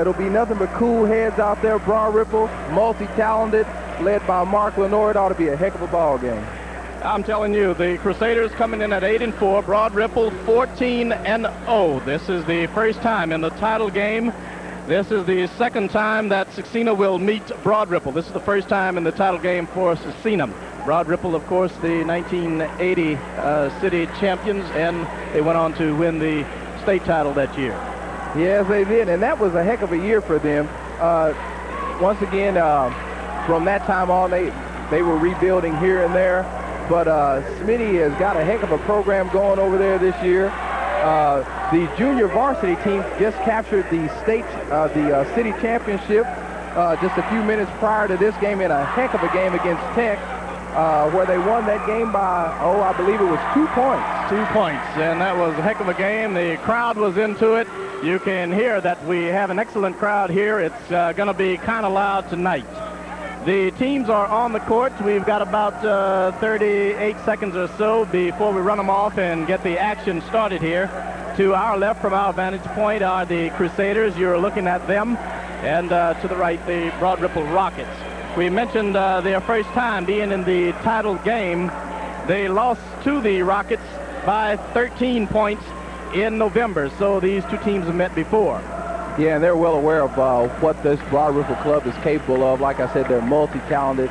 It'll be nothing but cool heads out there. Broad Ripple, multi-talented, led by Mark Lenore. It ought to be a heck of a ball game. I'm telling you, the Crusaders coming in at 8-4, Broad Ripple 14-0. This is the first time in the title game. This is the second time that Scecina will meet Broad Ripple. This is the first time in the title game for Scecina. Broad Ripple, of course, the 1980 city champions, and they went on to win the state title that year. Yes, they did, and that was a heck of a year for them. Once again, from that time on, they were rebuilding here and there. But Smitty has got a heck of a program going over there this year. The junior varsity team just captured the city championship just a few minutes prior to this game in a heck of a game against Tech, where they won that game by, I believe it was 2 points. 2 points, and that was a heck of a game. The crowd was into it. You can hear that we have an excellent crowd here. It's going to be kind of loud tonight. The teams are on the court. We've got about 38 seconds or so before we run them off and get the action started here. To our left from our vantage point are the Crusaders. You're looking at them. And to the right, the Broad Ripple Rockets. We mentioned their first time being in the title game. They lost to the Rockets by 13 points in November. So these two teams have met before. Yeah, and they're well aware of what this Broad Ripple club is capable of. Like I said, they're multi-talented,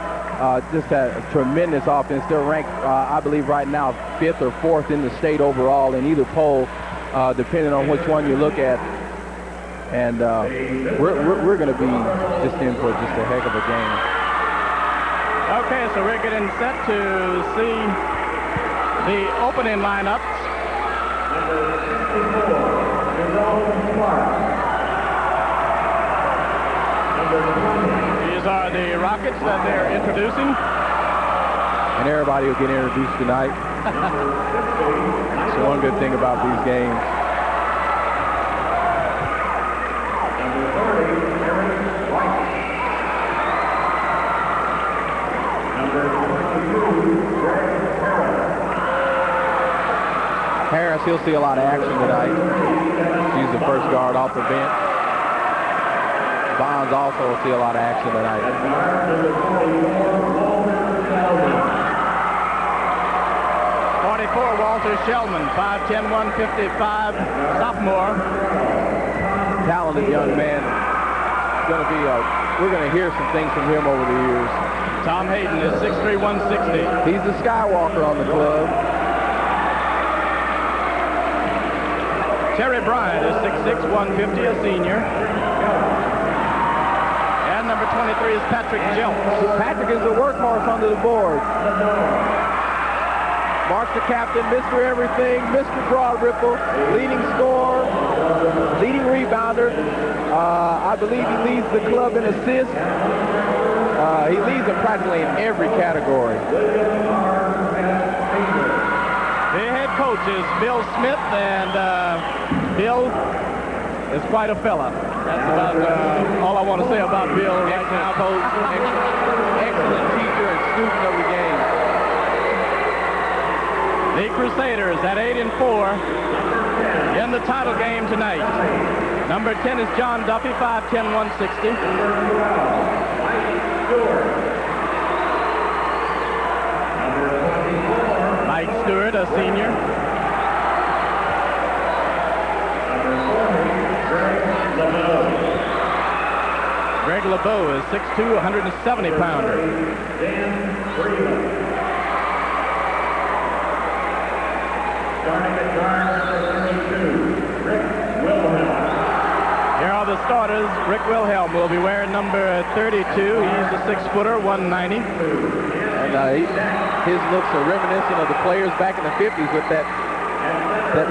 just a tremendous offense. They're ranked, I believe right now, 5th or 4th in the state overall in either poll, depending on which one you look at. And we're going to be just in for just a heck of a game. Okay, so we're getting set to see the opening lineups. These are the Rockets that they're introducing. And everybody will get introduced tonight. That's one good thing about these games. Harris, he'll see a lot of action tonight. He's the first guard off the bench. Bonds also will see a lot of action tonight. 44, Walter Shellman, 5'10", 155, sophomore. Talented young man. We're going to hear some things from him over the years. Tom Hayden is 6'3", 160. He's the Skywalker on the club. Terry Bryant is 6'6", 150, a senior. And number 23 is Patrick Jelks. Patrick is the workhorse under the board. Mark's the captain, Mr. Everything, Mr. Broad Ripple, leading scorer, leading rebounder. I believe he leads the club in assists. He leads them practically in every category. The head coach is Bill Smith, and Bill is quite a fella. That's about all I want to say about Bill right now. Coach, excellent teacher and student of the game. The Crusaders at 8-4 in the title game tonight. Number 10 is John Duffy, 5'10", 160. Mike Stewart, a senior. Greg LeBeau is 6'2", 170-pounder. Here are the starters. Rick Wilhelm will be wearing number 32. He's a 6-footer, 190. And his looks are reminiscent of the players back in the 50s with that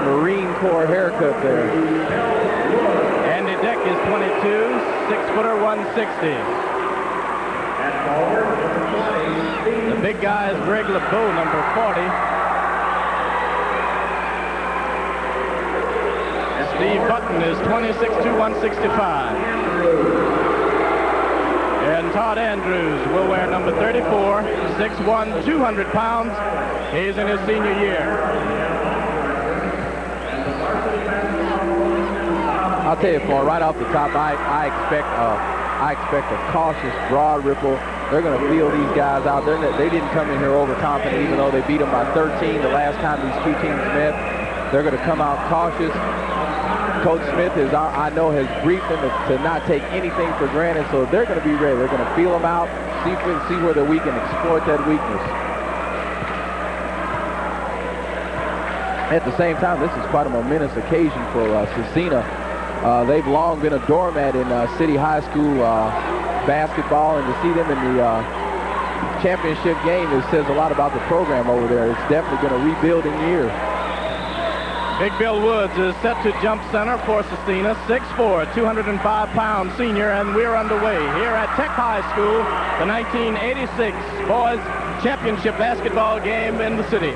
Marine Corps haircut there. Andy Deck is 22, 6-footer, 160. The big guy is Greg LeBeau, number 40. Steve Button is 26'2", 165. And Todd Andrews will wear number 34, 6'1", 200 pounds. He's in his senior year. I'll tell you, for right off the top, I expect a cautious Broad Ripple. They're going to feel these guys out. They didn't come in here overconfident, even though they beat them by 13 the last time these two teams met. They're going to come out cautious. Coach Smith, I know, has briefed them to not take anything for granted, so they're going to be ready. They're going to feel them out, see whether we can exploit that weakness. At the same time, this is quite a momentous occasion for Cecina. They've long been a doormat in City High School basketball, and to see them in the championship game, it says a lot about the program over there. It's definitely been a rebuilding year. Big Bill Woods is set to jump center for Cecina, 6'4", 205-pound senior, and we're underway here at Tech High School, the 1986 boys championship basketball game in the city.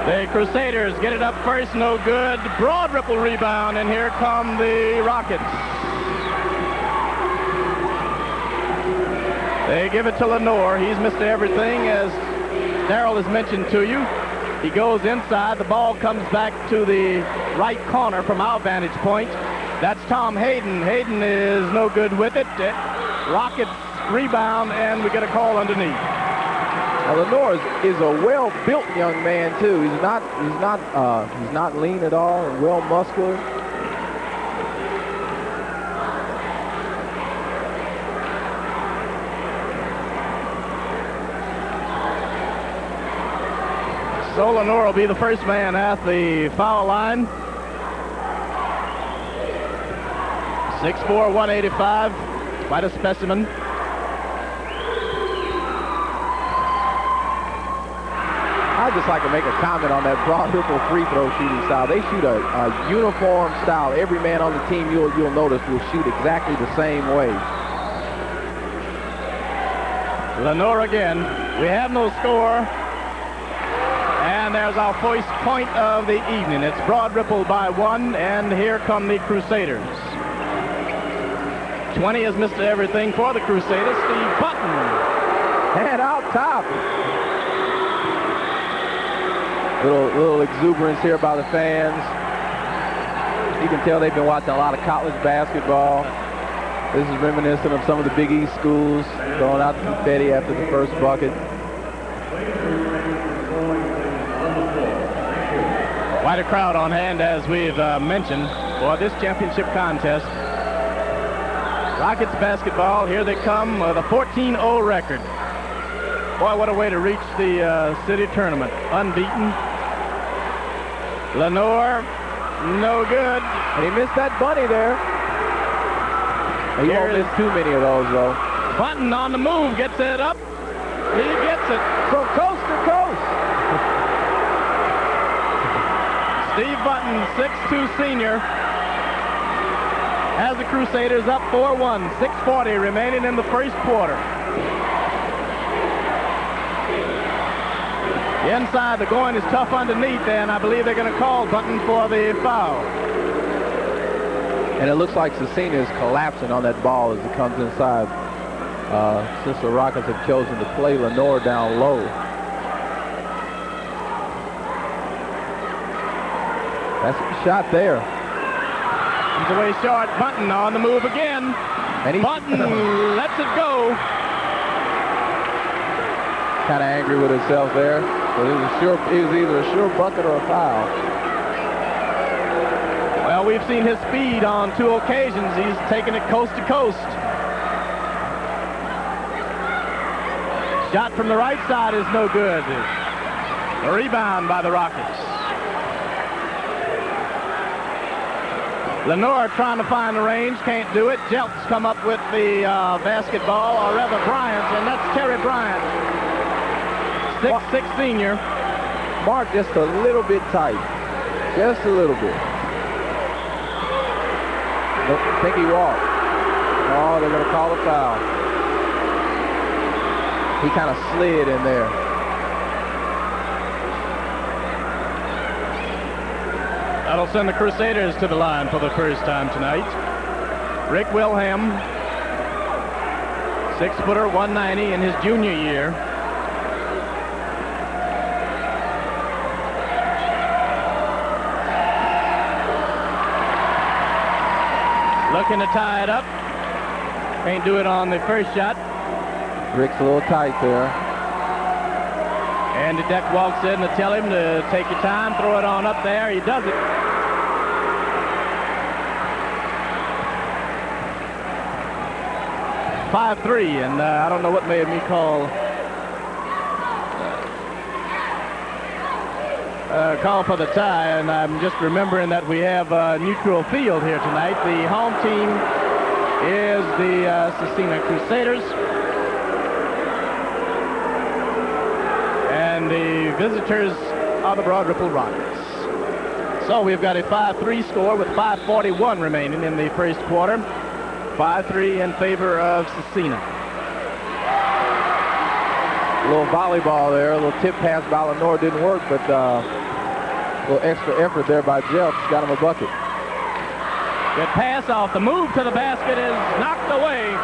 The Crusaders get it up first, no good. Broad Ripple rebound, and here come the Rockets. They give it to Lenore. He's Mr. Everything, as Darrell has mentioned to you. He goes inside. The ball comes back to the right corner from our vantage point. That's Tom Hayden. Hayden is no good with it. Rockets rebound, and we get a call underneath. Well, Lenore is a well-built young man too. He's not lean at all, and well muscular. So Lenore will be the first man at the foul line. 6'4", 185, quite a specimen. I'd just like to make a comment on that Broad Ripple free throw shooting style. They shoot a uniform style. Every man on the team, you'll notice, will shoot exactly the same way. Lenore again. We have no score. And there's our first point of the evening. It's Broad Ripple by 1, and here come the Crusaders. 20 is Mr. Everything for the Crusaders, Steve Button. And out top. Little exuberance here by the fans. You can tell they've been watching a lot of college basketball. This is reminiscent of some of the Big East schools throwing out the confetti after the first bucket. Quite a crowd on hand, as we've mentioned, for this championship contest. Rockets basketball, here they come with a 14-0 record. Boy, what a way to reach the city tournament. Unbeaten. Lenore, no good. And he missed that bunny there. He won't miss too many of those, though. Button on the move, gets it up. He gets it. From coast to coast. Steve Button, 6'2" senior, has the Crusaders up 4-1, 6:40 remaining in the first quarter. Inside, the going is tough underneath, and I believe they're going to call Button for the foul. And it looks like Cecina is collapsing on that ball as it comes inside, since the Rockets have chosen to play Lenore down low. That's a shot there. He's away short. Button on the move again. And Button lets it go. Kind of angry with himself there. But it was either a sure bucket or a foul. Well, we've seen his speed on 2 occasions. He's taken it coast to coast. Shot from the right side is no good. A rebound by the Rockets. Lenore trying to find the range, can't do it. Jelks come up with the basketball, or rather Bryant, and that's Terry Bryant. 6'6" senior. Mark just a little bit tight. Just a little bit. I think he walked. Oh, they're going to call a foul. He kind of slid in there. That'll send the Crusaders to the line for the first time tonight. Rick Wilhelm, 6-footer, 190 in his junior year. looking to tie it up. Can't do it on the first shot. Rick's a little tight there. Andy Deck walks in to tell him to take your time, throw it on up there. He does it. .53, and I don't know what made me call for the tie, and I'm just remembering that we have a neutral field here tonight. The home team is the Cecina Crusaders, and the visitors are the Broad Ripple Rockets. So we've got a 5-3 score with 5:41 remaining in the first quarter. 5-3 in favor of Cecina. A little volleyball there, a little tip pass by Lenore didn't work, but a little extra effort there by Jelks got him a bucket. Good pass off. The move to the basket is knocked away.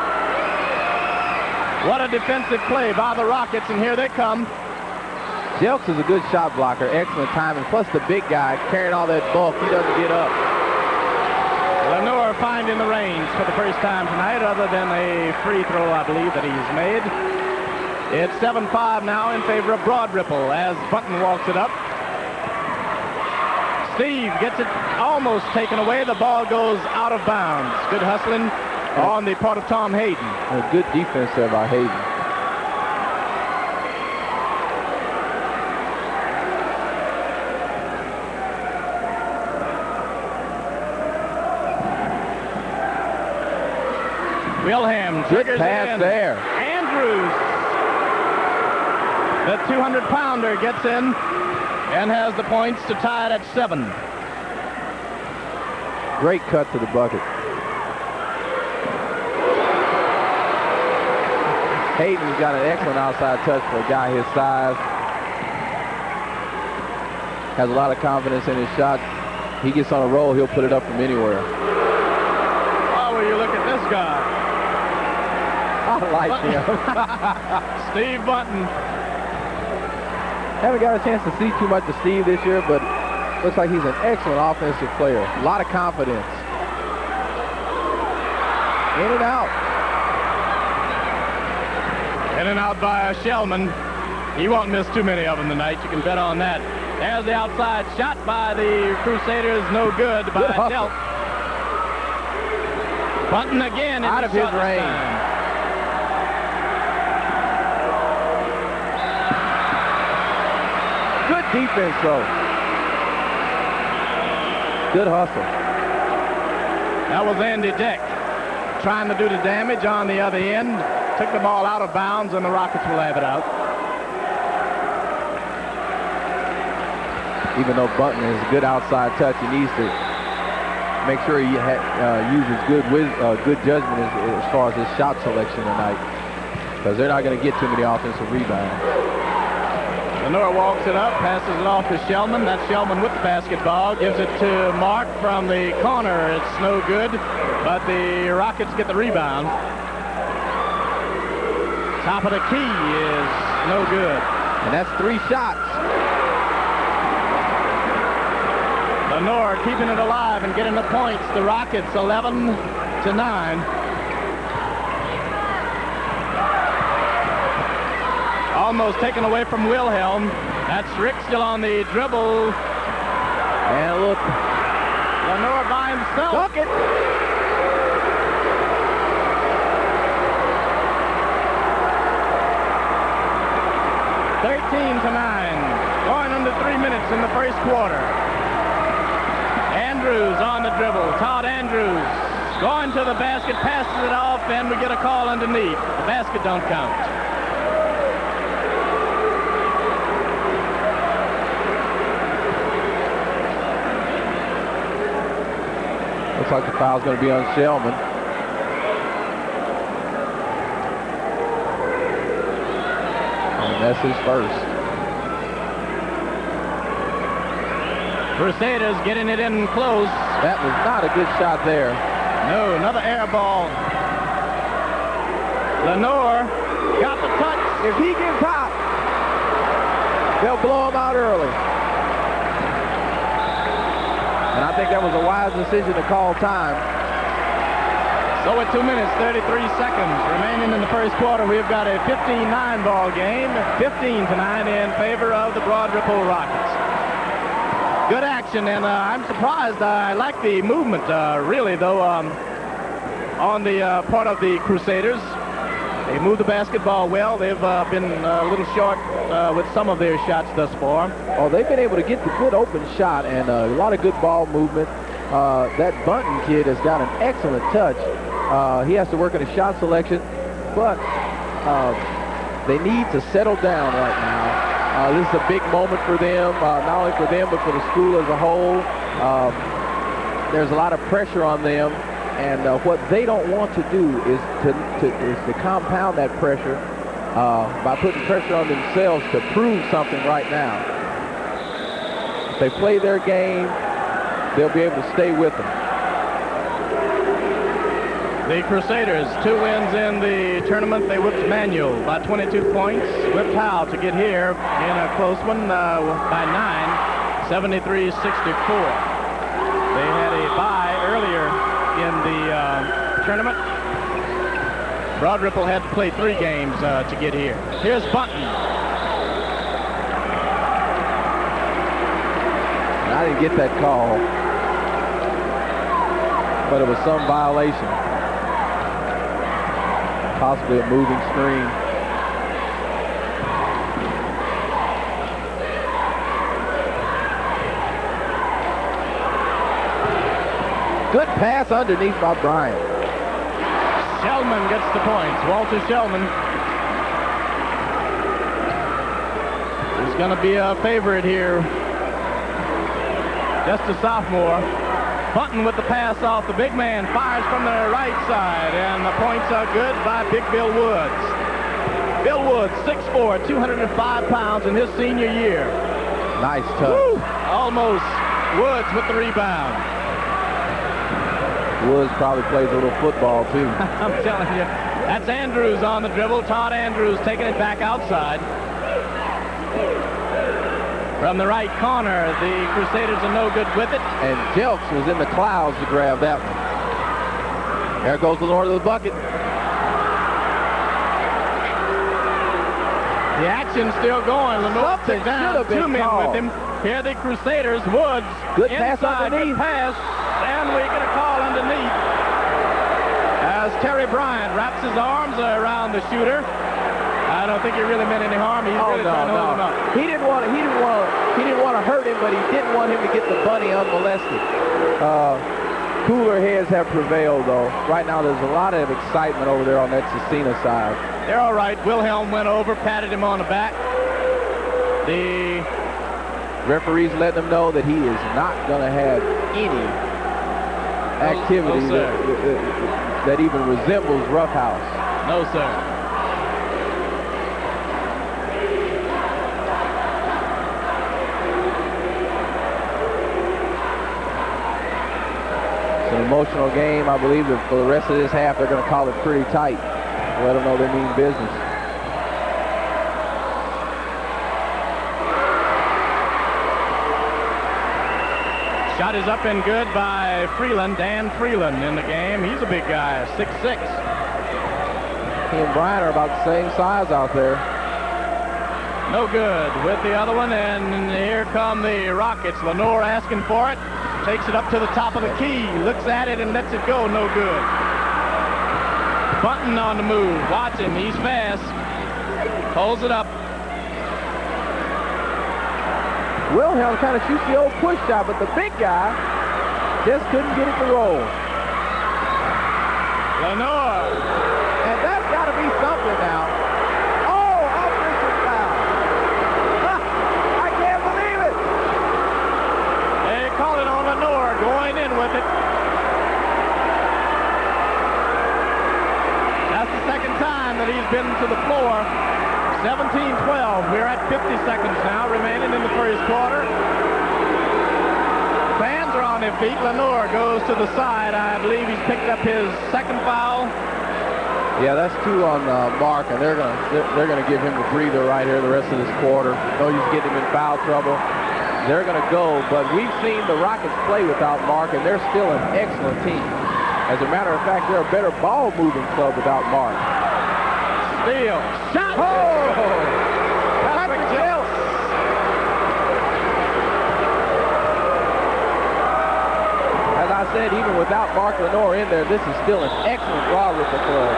What a defensive play by the Rockets, and here they come. Jelks is a good shot blocker, excellent timing, plus the big guy carrying all that bulk, he doesn't get up. Lenore finding the range for the first time tonight, other than a free throw, I believe, that he's made. It's 7-5 now in favor of Broad Ripple as Bunton walks it up. Steve gets it almost taken away. The ball goes out of bounds. Good hustling on the part of Tom Hayden. A good defense there by Hayden. Wilhelm Good triggers pass in. there. Andrews, the 200-pounder, gets in and has the points to tie it at 7. Great cut to the bucket. Hayden's got an excellent outside touch for a guy his size. Has a lot of confidence in his shot. He gets on a roll, he'll put it up from anywhere. Oh, will you look at this guy? I like him. Steve Bunton. Haven't got a chance to see too much of Steve this year, but looks like he's an excellent offensive player. A lot of confidence. In and out. In and out by Shellman. He won't miss too many of them tonight. You can bet on that. There's the outside shot by the Crusaders. No good by Delk. Bunton again out of his range. Time. Good defense, though. Good hustle. That was Andy Deck trying to do the damage on the other end. Took the ball out of bounds, and the Rockets will have it out. Even though Bunton has a good outside touch, he needs to make sure he uses good judgment as far as his shot selection tonight, because they're not going to get too many offensive rebounds. Lenore walks it up, passes it off to Shellman. That's Shellman with the basketball. Gives it to Mark from the corner. It's no good, but the Rockets get the rebound. Top of the key is no good. And that's 3 shots. Lenore keeping it alive and getting the points. The Rockets 11-9. Almost taken away from Wilhelm. That's Rick still on the dribble. And look. Lenore by himself. Dunk it. Going under 3 minutes in the first quarter. Andrews on the dribble. Todd Andrews going to the basket, passes it off, and we get a call underneath. The basket don't count. Looks like the foul's going to be on Shellman. And that's his first. Crusaders getting it in close. That was not a good shot there. No, another air ball. Lenore got the touch. If he gets hot, they'll blow him out early. And I think that was a wise decision to call time. So with 2 minutes, 33 seconds remaining in the first quarter, we've got a 15-9 ball game, 15-9 in favor of the Broad Ripple Rockets. Good action, and I'm surprised. I like the movement, really, though, on the part of the Crusaders. They move the basketball well. They've been a little short with some of their shots thus far. Oh, they've been able to get the good open shot and a lot of good ball movement. That Bunton kid has got an excellent touch. He has to work on his shot selection, but they need to settle down right now. This is a big moment for them, not only for them, but for the school as a whole. There's a lot of pressure on them, and what they don't want to do is to compound that pressure by putting pressure on themselves to prove something right now. If they play their game, they'll be able to stay with them. The Crusaders, 2 wins in the tournament. They whipped Manual by 22 points, whipped Howe to get here in a close one by 9, 73-64. They had a bye earlier in the tournament. Broad Ripple had to play 3 games to get here. Here's Bunton. I didn't get that call, but it was some violation. Possibly a moving screen. Good pass underneath by Bryant. Shellman gets the points. Walter Shellman is going to be a favorite here. Just a sophomore. Bunton with the pass off. The big man fires from the right side, and the points are good by Big Bill Woods. Bill Woods, 6'4", 205 pounds in his senior year. Nice touch. Woo! Almost. Woods with the rebound. Woods probably plays a little football, too. I'm telling you. That's Andrews on the dribble. Todd Andrews taking it back outside. From the right corner, the Crusaders are no good with it. And Jelks was in the clouds to grab that one. There goes Lenore to the bucket. The action's still going. Lenore took down 2 men with him. Here the Crusaders. Woods. Good pass underneath. Good pass. And we get a call underneath. As Terry Bryant wraps his arms around the shooter. I don't think he really meant any harm. He's really trying to hold him up. He didn't want to hurt him, but he didn't want him to get the bunny unmolested. Cooler heads have prevailed, though. Right now, there's a lot of excitement over there on that Cecina side. They're all right. Wilhelm went over, patted him on the back. The referee's letting him know that he is not going to have any activity that even resembles roughhouse. No, sir. It's an emotional game. I believe that for the rest of this half, they're going to call it pretty tight. Let them know they mean business. Shot is up and good by Freeland, Dan Freeland in the game. He's a big guy, 6'6". He and Bryant are about the same size out there. No good with the other one, and here come the Rockets. Lenore asking for it. Takes it up to the top of the key, looks at it and lets it go, no good. Bunton on the move, watch him, he's fast. Holds it up. Wilhelm kind of shoots the old push shot, but the big guy just couldn't get it to roll. Lenore. And that's got to be something now. Oh, offensive foul. I can't believe it. They call it on Lenore, going in with it. That's the second time that he's been to the floor. 17-12. We're at 50 seconds now remaining in the first quarter. Fans are on their feet. Lenore goes to the side. I believe he's picked up his second foul. Yeah, that's 2 on Mark, and they're gonna give him a breather right here the rest of this quarter. Know he's getting him in foul trouble. They're gonna go, but we've seen the Rockets play without Mark, and they're still an excellent team. As a matter of fact, they're a better ball-moving club without Mark. Steal. Shot. Oh! Patrick Jeltz. As I said, even without Mark Lenore in there, this is still an excellent Broad Ripple club.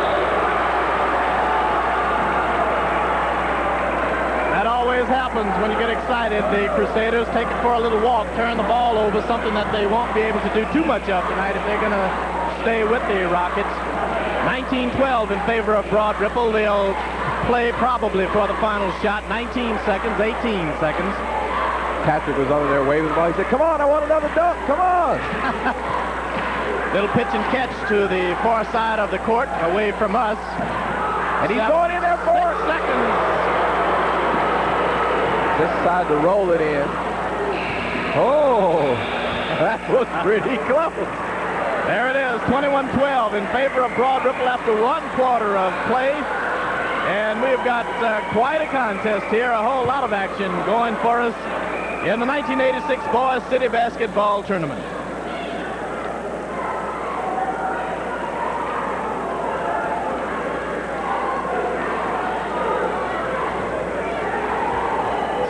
That always happens when you get excited. The Crusaders take it for a little walk, turn the ball over, something that they won't be able to do too much of tonight if they're going to stay with the Rockets. 19-12 in favor of Broad Ripple. They'll play probably for the final shot. 19 seconds, 18 seconds. Patrick was over there waving the ball. He said, come on, I want another dunk. Come on. Little pitch and catch to the far side of the court, away from us. And he's going in there for 6 seconds. Just decided to roll it in. Oh, that was pretty close. There it is, 21-12 in favor of Broad Ripple after 1 quarter of play. And we've got quite a contest here, a whole lot of action going for us in the 1986 Boys City Basketball Tournament.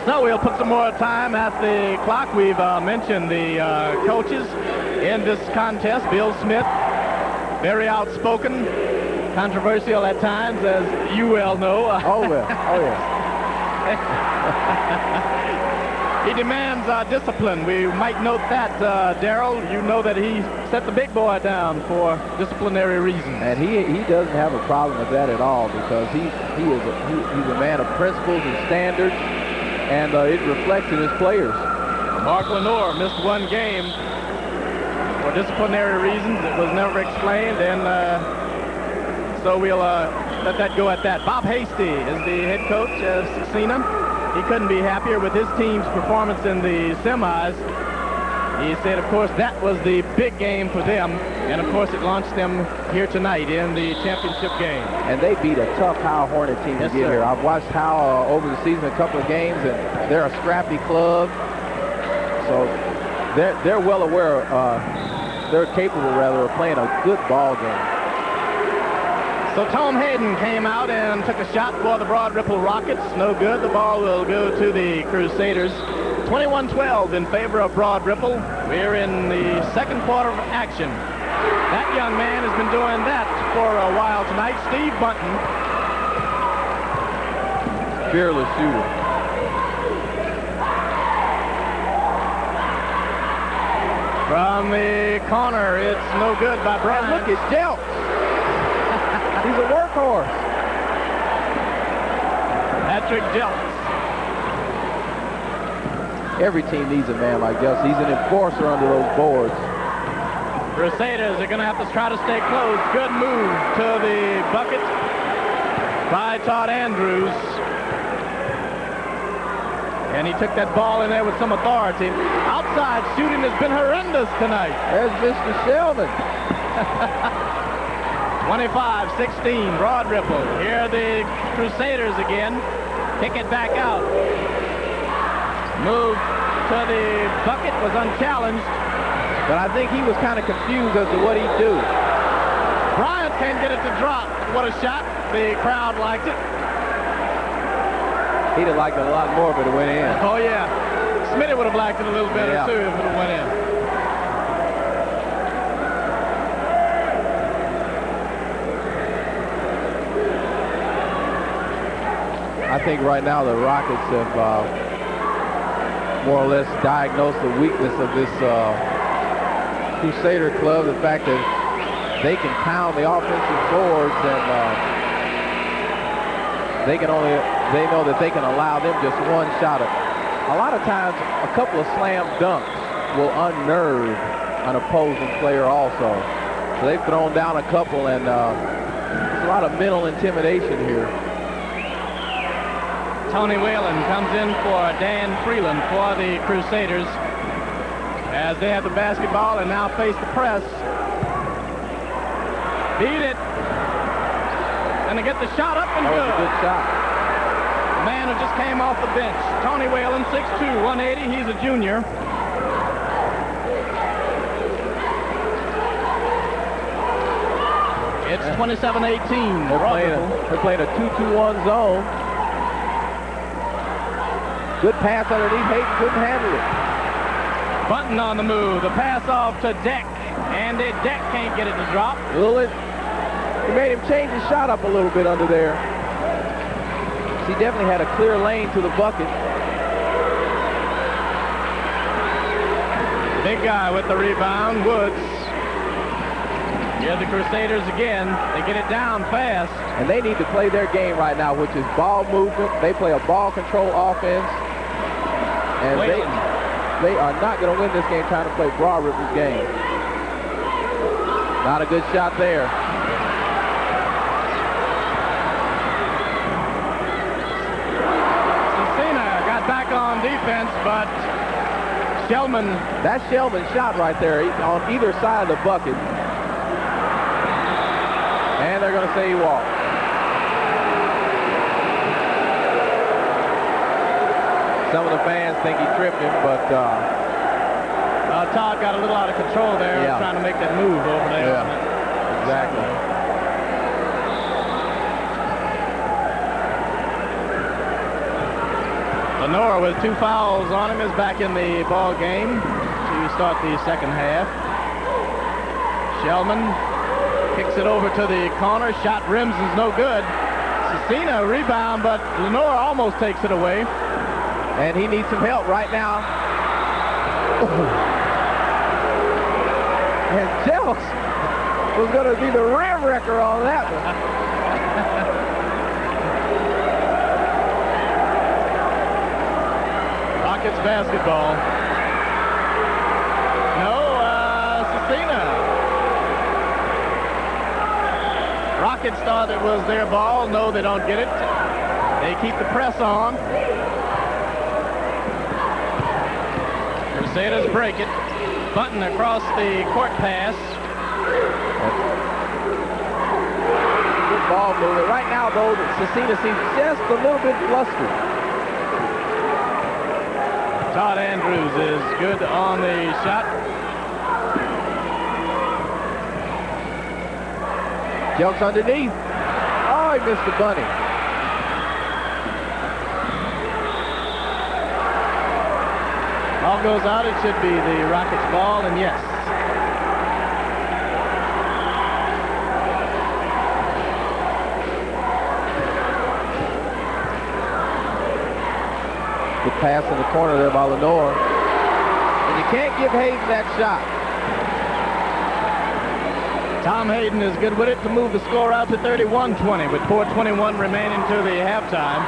So we'll put some more time at the clock. We've mentioned the coaches in this contest. Bill Smith, very outspoken, controversial at times, as you well know. Oh, well. Oh, yeah. He demands discipline. We might note that, Darrell. You know that he set the big boy down for disciplinary reasons. And he doesn't have a problem with that at all, because he's a man of principles and standards, and it reflects in his players. Mark Lenore missed 1 game for disciplinary reasons. It was never explained, and so we'll let that go at that. Bob Hasty is the head coach of Scena. He couldn't be happier with his team's performance in the semis. He said, of course, that was the big game for them, and of course it launched them here tonight in the championship game. And they beat a tough Howe Hornet team to get here. I've watched Howe over the season a couple of games, and they're a scrappy club. So they're well aware, they're capable, rather, of playing a good ball game. So Tom Hayden came out and took a shot for the Broad Ripple Rockets. No good. The ball will go to the Crusaders. 21-12 in favor of Broad Ripple. We're in the 2nd quarter of action. That young man has been doing that for a while tonight. Steve Bunton. Fearless shooter. From the corner, it's no good by Bryant. And look at Jeltz. He's a workhorse. Patrick Jeltz. Every team needs a man like Jeltz. He's an enforcer under those boards. Crusaders are going to have to try to stay close. Good move to the bucket by Todd Andrews. And he took that ball in there with some authority. Outside shooting has been horrendous tonight. There's Mr. Sheldon. 25-16, Broad Ripple. Here are the Crusaders again. Kick it back out. Move to the bucket was unchallenged. But I think he was kind of confused as to what he'd do. Bryant can't get it to drop. What a shot. The crowd liked it. He'd have liked it a lot more if it went in. Oh, yeah. Smitty would have liked it a little better, too, if it went in. I think right now the Rockets have more or less diagnosed the weakness of this Crusader club, the fact that they can pound the offensive boards, and they know that they can allow them just 1 shot. A lot of times a couple of slam dunks will unnerve an opposing player also. So they've thrown down a couple, and there's a lot of mental intimidation here. Tony Whalen comes in for Dan Freeland for the Crusaders as they have the basketball and now face the press. Beat it. Gonna get the shot up and That good. was a good shot. The man who just came off the bench. Tony Whalen, 6'2", 180. He's a junior. 27-18. They're playing a 2-2-1 zone. Good pass underneath. Hayden couldn't handle it. Bunton on the move. The pass off to Deck. And Deck can't get it to drop. He made him change his shot up a little bit under there. He definitely had a clear lane to the bucket. Big guy with the rebound, Woods. Here the Crusaders again. They get it down fast. And they need to play their game right now, which is ball movement. They play a ball control offense. And they are not going to win this game trying to play Broad River's game. Not a good shot there. Cena got back on defense, but Shellman. That's Shellman's shot right there on either side of the bucket. And they're going to say he walked. Some of the fans think he tripped him, but Todd got a little out of control there, trying to make that move over there. Yeah, exactly. Lenore with 2 fouls on him is back in the ball game to start the second half. Shellman kicks it over to the corner. Shot rims is no good. Cecina rebound, but Lenore almost takes it away. And he needs some help right now. And Jelks was going to be the rim wrecker on that one. Rockets basketball. No, Cecina. Rockets thought it was their ball. No, they don't get it. They keep the press on. Crusaders break it. Bunton across the court pass. Good ball movement. Right now, though, Cecina seems just a little bit flustered. Todd Andrews is good on the shot. Jelks underneath. Oh, he missed the bunny. Ball goes out. It should be the Rockets ball, and yes. Good pass in the corner there by Lenore. And you can't give Hayden that shot. Tom Hayden is good with it to move the score out to 31-20 with 4:21 remaining to the halftime.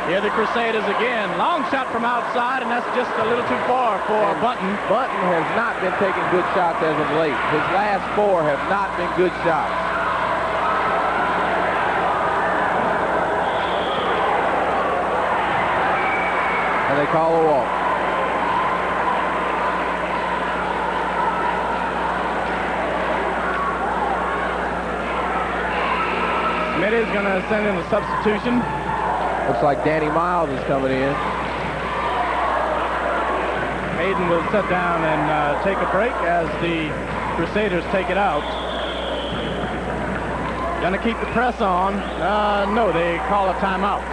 Here the Crusaders again. Long shot from outside, and that's just a little too far for Bunton. Bunton has not been taking good shots as of late. His last 4 have not been good shots. And they call a walk. Smith is going to send in a substitution. Looks like Danny Miles is coming in. Hayden will sit down and take a break as the Crusaders take it out. Going to keep the press on. No, they call a timeout.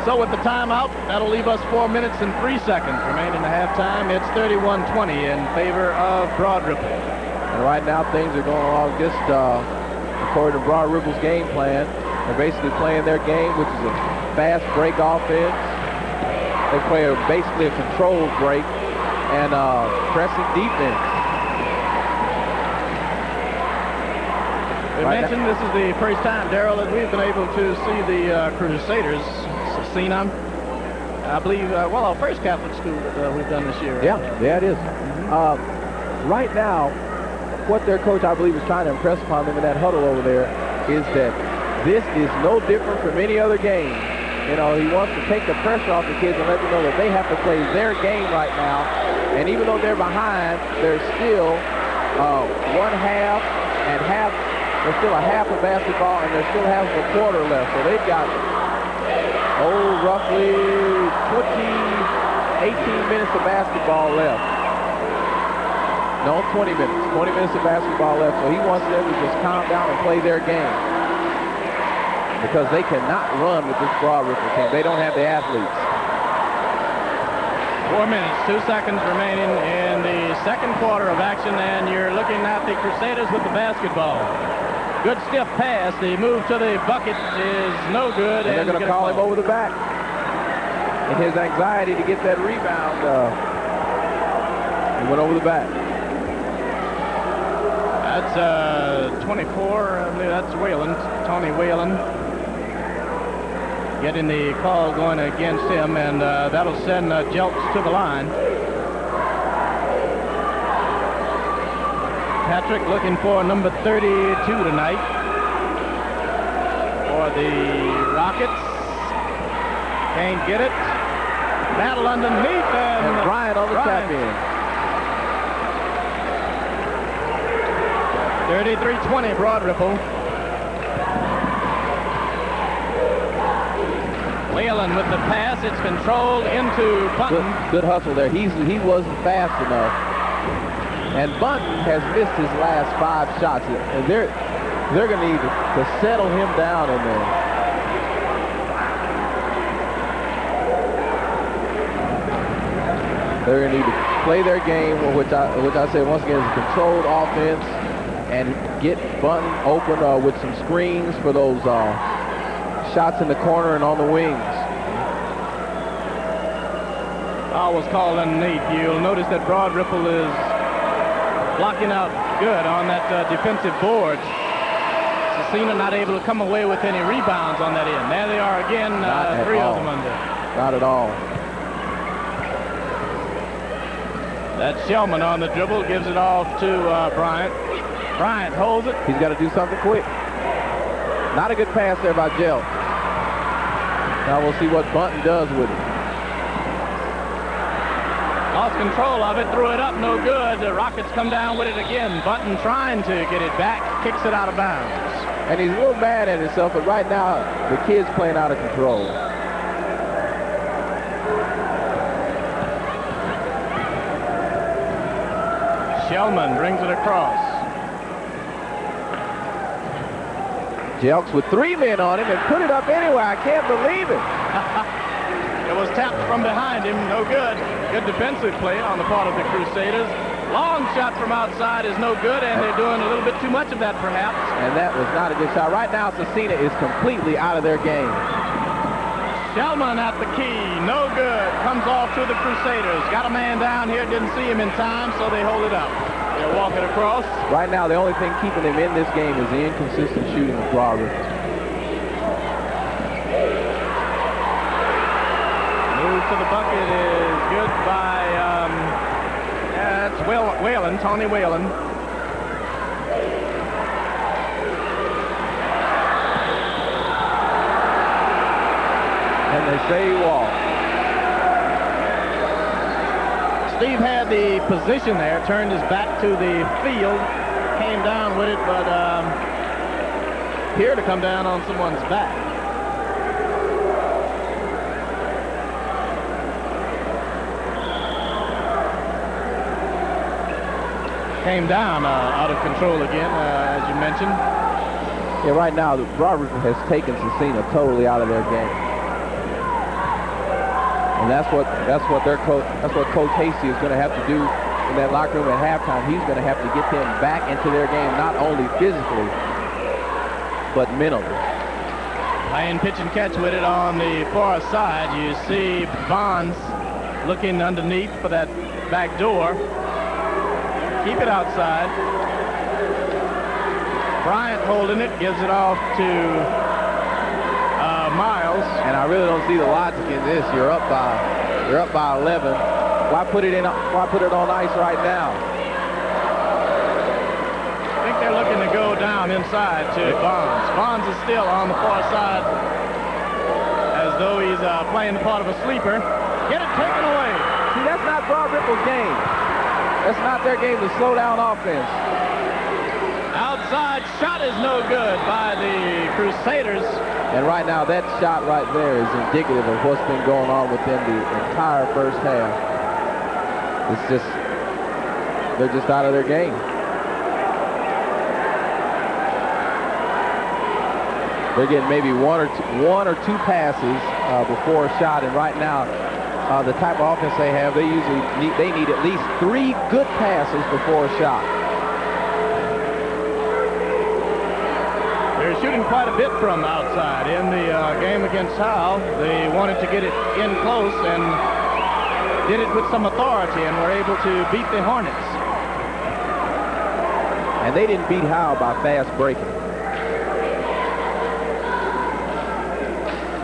So with the timeout, that'll leave us 4 minutes and 3 seconds remaining to halftime. It's 31-20 in favor of Broad Ripple. And right now things are going along just according to Broad Ripple's game plan. They're basically playing their game, which is a fast break offense. They play basically a controlled break and pressing defense. We mentioned this is the first time, Darrell, that we've been able to see the Crusaders. Cena, I believe, well, our first Catholic school that we've done this year. Yeah, it is. Right now, what their coach, I believe, is trying to impress upon them in that huddle over there is that this is no different from any other game. You know, he wants to take the pressure off the kids and let them know that they have to play their game right now. And even though they're behind, there's still one half and half. There's still a half of basketball, and there's still half of a quarter left. So they've got, roughly 18 minutes of basketball left. No, 20 minutes. 20 minutes of basketball left, so he wants them to just calm down and play their game. Because they cannot run with this Broad Ripple team. They don't have the athletes. 4 minutes, 2 seconds remaining in the second quarter of action, and you're looking at the Crusaders with the basketball. Good stiff pass. The move to the bucket is no good. And they're going to call him over the back. In his anxiety to get that rebound, he went over the back. That's 24. I believe that's Whalen, Tony Whalen, getting the call going against him, and that'll send Jelks to the line. Patrick looking for number 32 tonight for the Rockets. Can't get it. Battle underneath, and Bryant on the tap in. 33-20 Broad Ripple. Whalen with the pass. It's controlled into Bunton. Good hustle there. He wasn't fast enough. And Bunton has missed his last 5 shots. And they're going to need to settle him down in there. They're going to need to play their game, which I say once again is a controlled offense, and get Bunton open with some screens for those shots in the corner and on the wings. Foul was called underneath. You'll notice that Broad Ripple is blocking out good on that defensive board. Cecina not able to come away with any rebounds on that end. There they are again, 3 of them under. Not at all. That's Shellman on the dribble, gives it off to Bryant. Bryant holds it. He's got to do something quick. Not a good pass there by Jelks. Now we'll see what Bunton does with it. Lost control of it, threw it up, no good. The Rockets come down with it again. Bunton trying to get it back, kicks it out of bounds. And he's a little mad at himself, but right now the kid's playing out of control. Shellman brings it across. Jelks with 3 men on him and put it up anyway. I can't believe it. It was tapped from behind him, no good. Good defensive play on the part of the Crusaders. Long shot from outside is no good, and they're doing a little bit too much of that perhaps. And that was not a good shot. Right now, Cecina is completely out of their game. Shellman at the key, no good. Comes off to the Crusaders. Got a man down here, didn't see him in time, so they hold it up. They're walking across. Right now, the only thing keeping them in this game is the inconsistent shooting of Broad Ripple. Move to the bucket is good by, it's Whalen, Tony Whalen. And they say he walked. Steve had the position there, turned his back to the field, came down with it, but appeared to come down on someone's back. Came down out of control again, as you mentioned. Yeah, right now, Broad Ripple has taken Cecina totally out of their game. And that's what Coach Hasty is going to have to do in that locker room at halftime. He's going to have to get them back into their game, not only physically, but mentally. Playing pitch and catch with it on the far side. You see Bonds looking underneath for that back door. Keep it outside. Bryant holding it, gives it off to Miles. And I really don't see the logic in this. You're up by 11. Why put it on ice right now? I think they're looking to go down inside to Bonds. Bonds is still on the far side as though he's playing the part of a sleeper. Get it taken away. See, that's not Broad Ripple's game. That's not their game to slow down offense. Outside shot is no good by the Crusaders. And right now, that shot right there is indicative of what's been going on within the entire first half. It's just They're just out of their game. They're getting maybe one or two passes before a shot, and right now, the type of offense they have, they need at least 3 good passes before a shot. They're shooting quite a bit from outside. In the game against Howell, they wanted to get it in close and did it with some authority and were able to beat the Hornets. And they didn't beat Howell by fast breaking.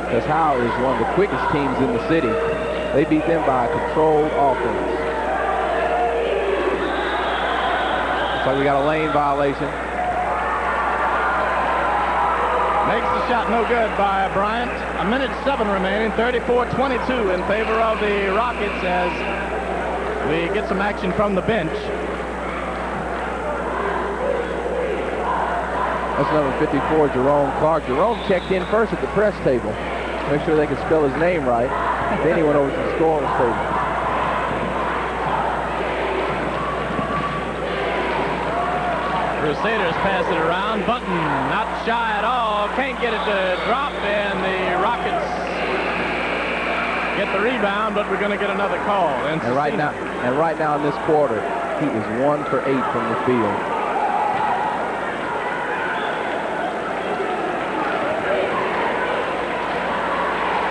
Because Howell is one of the quickest teams in the city. They beat them by a controlled offense. So we got a lane violation. Makes the shot no good by Bryant. 1:07 remaining, 34-22 in favor of the Rockets as we get some action from the bench. That's number 54, Jerome Clark. Jerome checked in first at the press table. Make sure they could spell his name right. Then he went over to the scorer's table. Crusaders pass it around. Button not shy at all. Can't get it to drop, and the Rockets get the rebound, but we're going to get another call. And right now in this quarter, he is 1 for 8 from the field.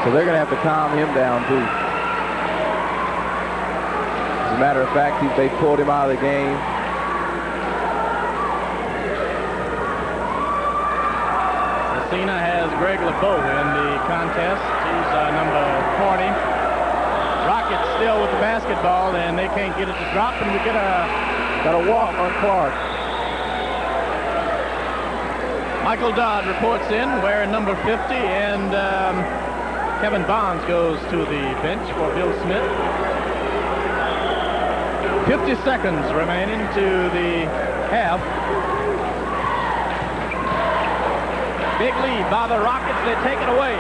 So they're going to have to calm him down, too. As a matter of fact, they pulled him out of the game. Messina has Greg LeBeau in the contest. He's number 40. Rockets still with the basketball, and they can't get it to drop, and we get got a walk on Clark. Michael Dodd reports in wearing number 50, and Kevin Bonds goes to the bench for Bill Smith. 50 seconds remaining to the half. Big lead by the Rockets. They take it away.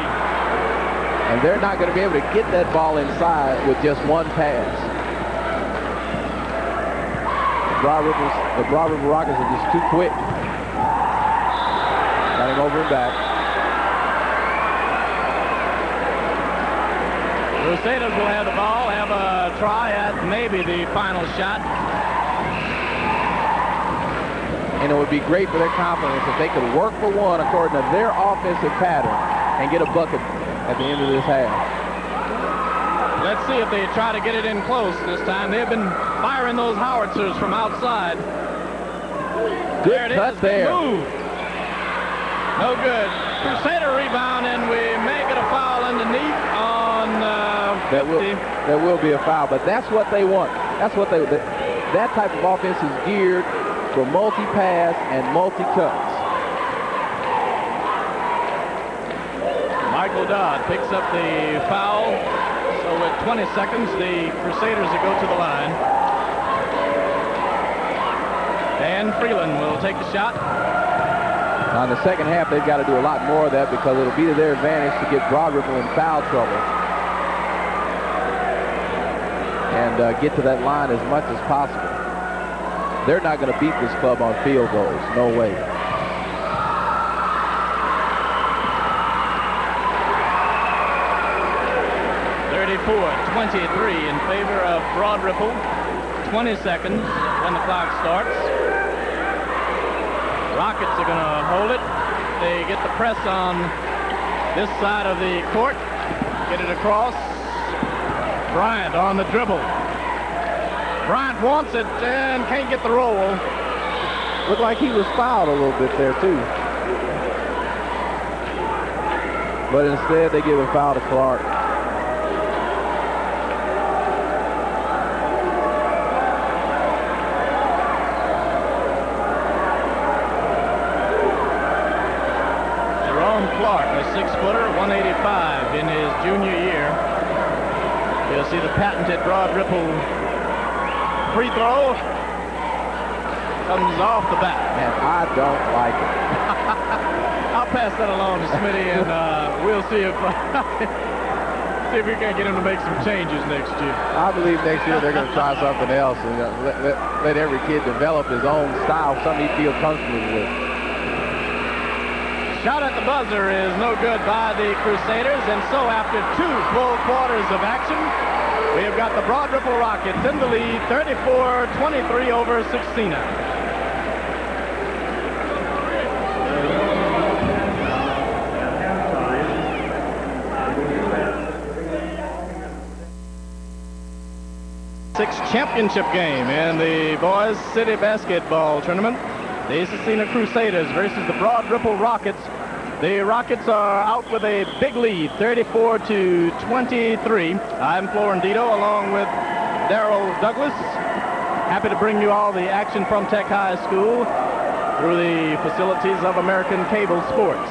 And they're not going to be able to get that ball inside with just one pass. The Broad River Rockets are just too quick. Got him over and back. Crusaders will have the ball, have a try at maybe the final shot. And it would be great for their confidence if they could work for one according to their offensive pattern and get a bucket at the end of this half. Let's see if they try to get it in close this time. They've been firing those howitzers from outside. Good cut there. Move. No good. Crusader rebound, and we may get a foul underneath on that will be a foul, but that's what they want. That's what that type of offense is geared for multi-pass and multi-cuts. Michael Dodd picks up the foul. So with 20 seconds, the Crusaders will go to the line. Dan Freeland will take the shot. Now in the second half, they've got to do a lot more of that because it'll be to their advantage to get Broad River in foul trouble and get to that line as much as possible. They're not going to beat this club on field goals. No way. .23 in favor of Broad Ripple. 20 seconds when the clock starts. Rockets are going to hold it. They get the press on this side of the court. Get it across. Bryant on the dribble. Bryant wants it and can't get the roll. Looked like he was fouled a little bit there too. But instead they give a foul to Clark. Clark, a 6-footer, 185 in his junior year. You'll see the patented Broad Ripple free throw. Comes off the bat. And I don't like it. I'll pass that along to Smitty, and we'll see if see if we can get him to make some changes next year. I believe next year they're going to try something else and let every kid develop his own style, something he feels comfortable with. Shot at the buzzer is no good by the Crusaders, and so after 2 full quarters of action, we have got the Broad Ripple Rockets in the lead, 34-23 over Saxena. Sixth championship game in the boys city basketball tournament. The Saxena Crusaders versus the Broad Ripple Rockets. The Rockets are out with a big lead, 34-23. I'm Florentino along with Darrell Douglas. Happy to bring you all the action from Tech High School through the facilities of American Cable Sports.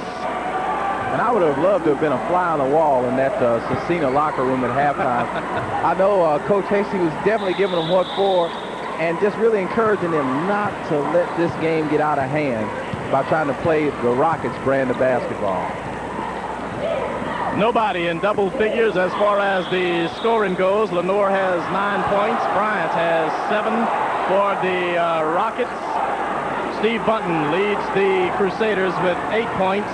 And I would have loved to have been a fly on the wall in that Saxena locker room at halftime. I know Coach Hasty was definitely giving them what for and just really encouraging them not to let this game get out of hand by trying to play the Rockets brand of basketball. Nobody in double figures as far as the scoring goes. Lenore has 9 points. Bryant has 7 for the Rockets. Steve Bunton leads the Crusaders with 8 points.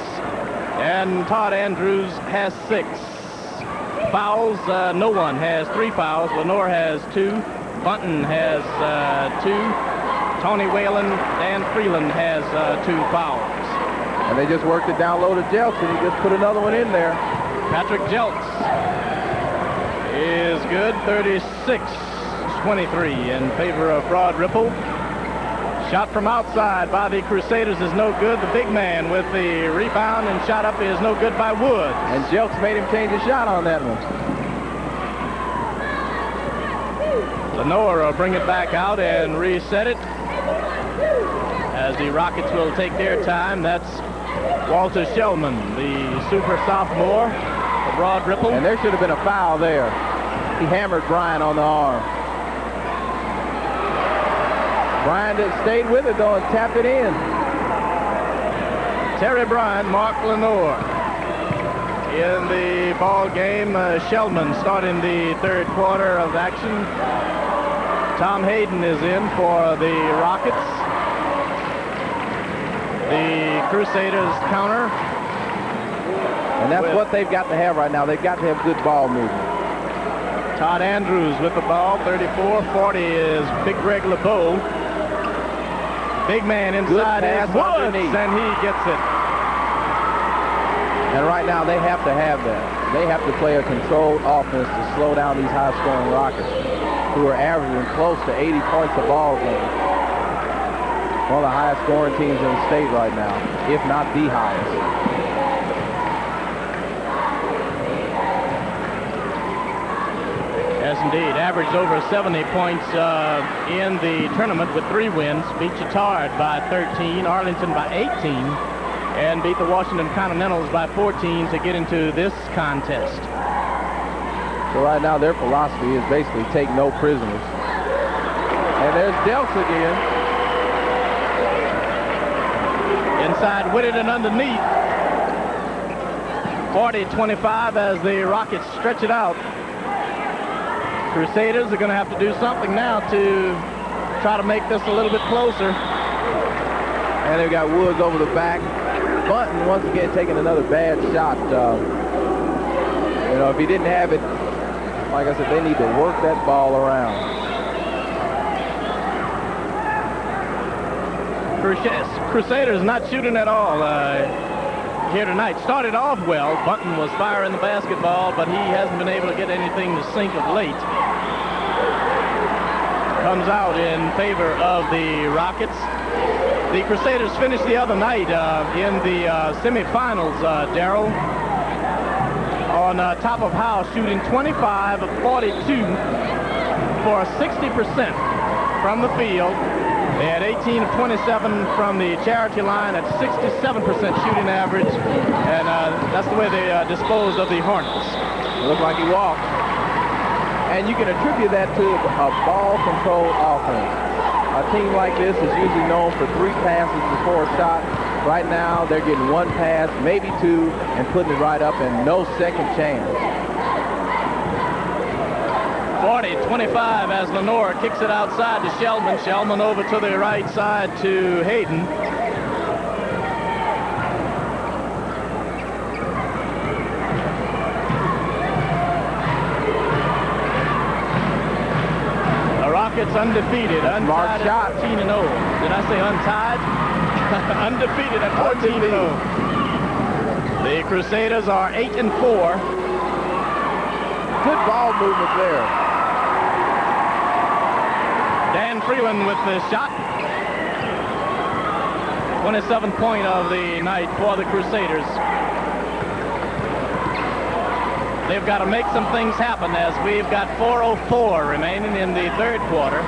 And Todd Andrews has 6. Fouls, no one has 3 fouls. Lenore has 2. Bunton has 2. Tony Whalen and Freeland has 2 fouls. And they just worked it down low to Jeltz, and he just put another one in there. Patrick Jeltz is good, 36-23 in favor of Broad Ripple. Shot from outside by the Crusaders is no good. The big man with the rebound and shot up is no good by Woods. And Jeltz made him change his shot on that one. Lenore will bring it back out and reset it as the Rockets will take their time. That's Walter Shellman, the super sophomore for Broad Ripple. And there should have been a foul there. He hammered Bryant on the arm. Bryant stayed with it, though, and tapped it in. Terry Bryant, Mark Lenore in the ball game. Shellman starting the 3rd quarter of action. Tom Hayden is in for the Rockets. The Crusaders counter. And that's what they've got to have right now. They've got to have good ball movement. Todd Andrews with the ball, 34-40 is Big Greg LeBeau. Big man inside is Woods, and he gets it. And right now they have to have that. They have to play a controlled offense to slow down these high-scoring Rockets, who are averaging close to 80 points a ball game. One of the highest scoring teams in the state right now, if not the highest. Yes, indeed. Averaged over 70 points in the tournament with 3 wins. Beat Chittard by 13, Arlington by 18, and beat the Washington Continentals by 14 to get into this contest. So right now their philosophy is basically take no prisoners. And there's Jeltz again. Inside Whitted and underneath. 40-25 as the Rockets stretch it out. Crusaders are going to have to do something now to try to make this a little bit closer. And they've got Woods over the back. Bunton once again taking another bad shot. You know, if he didn't have it, like I said, they need to work that ball around. Crusaders not shooting at all here tonight. Started off well. Bunton was firing the basketball, but he hasn't been able to get anything to sink of late. Comes out in favor of the Rockets. The Crusaders finished the other night in the semifinals, Darrell, on top of house, shooting 25 of 42 for 60% from the field. They had 18 of 27 from the charity line at 67% shooting average, and that's the way they disposed of the Hornets. It looked like he walked. And you can attribute that to a ball-controlled offense. A team like this is usually known for 3 passes before a shot. Right now, they're getting 1 pass, maybe 2, and putting it right up, and no second chance. 40-25 as Lenore kicks it outside to Shellman. Shellman over to the right side to Hayden. The Rockets undefeated. Mark Untied shot. at 14-0. Did I say untied? Undefeated at 14-0. The Crusaders are 8-4. Good ball movement there. Dan Freeland with the shot. 27th point of the night for the Crusaders. They've got to make some things happen as we've got 4:04 remaining in the third quarter.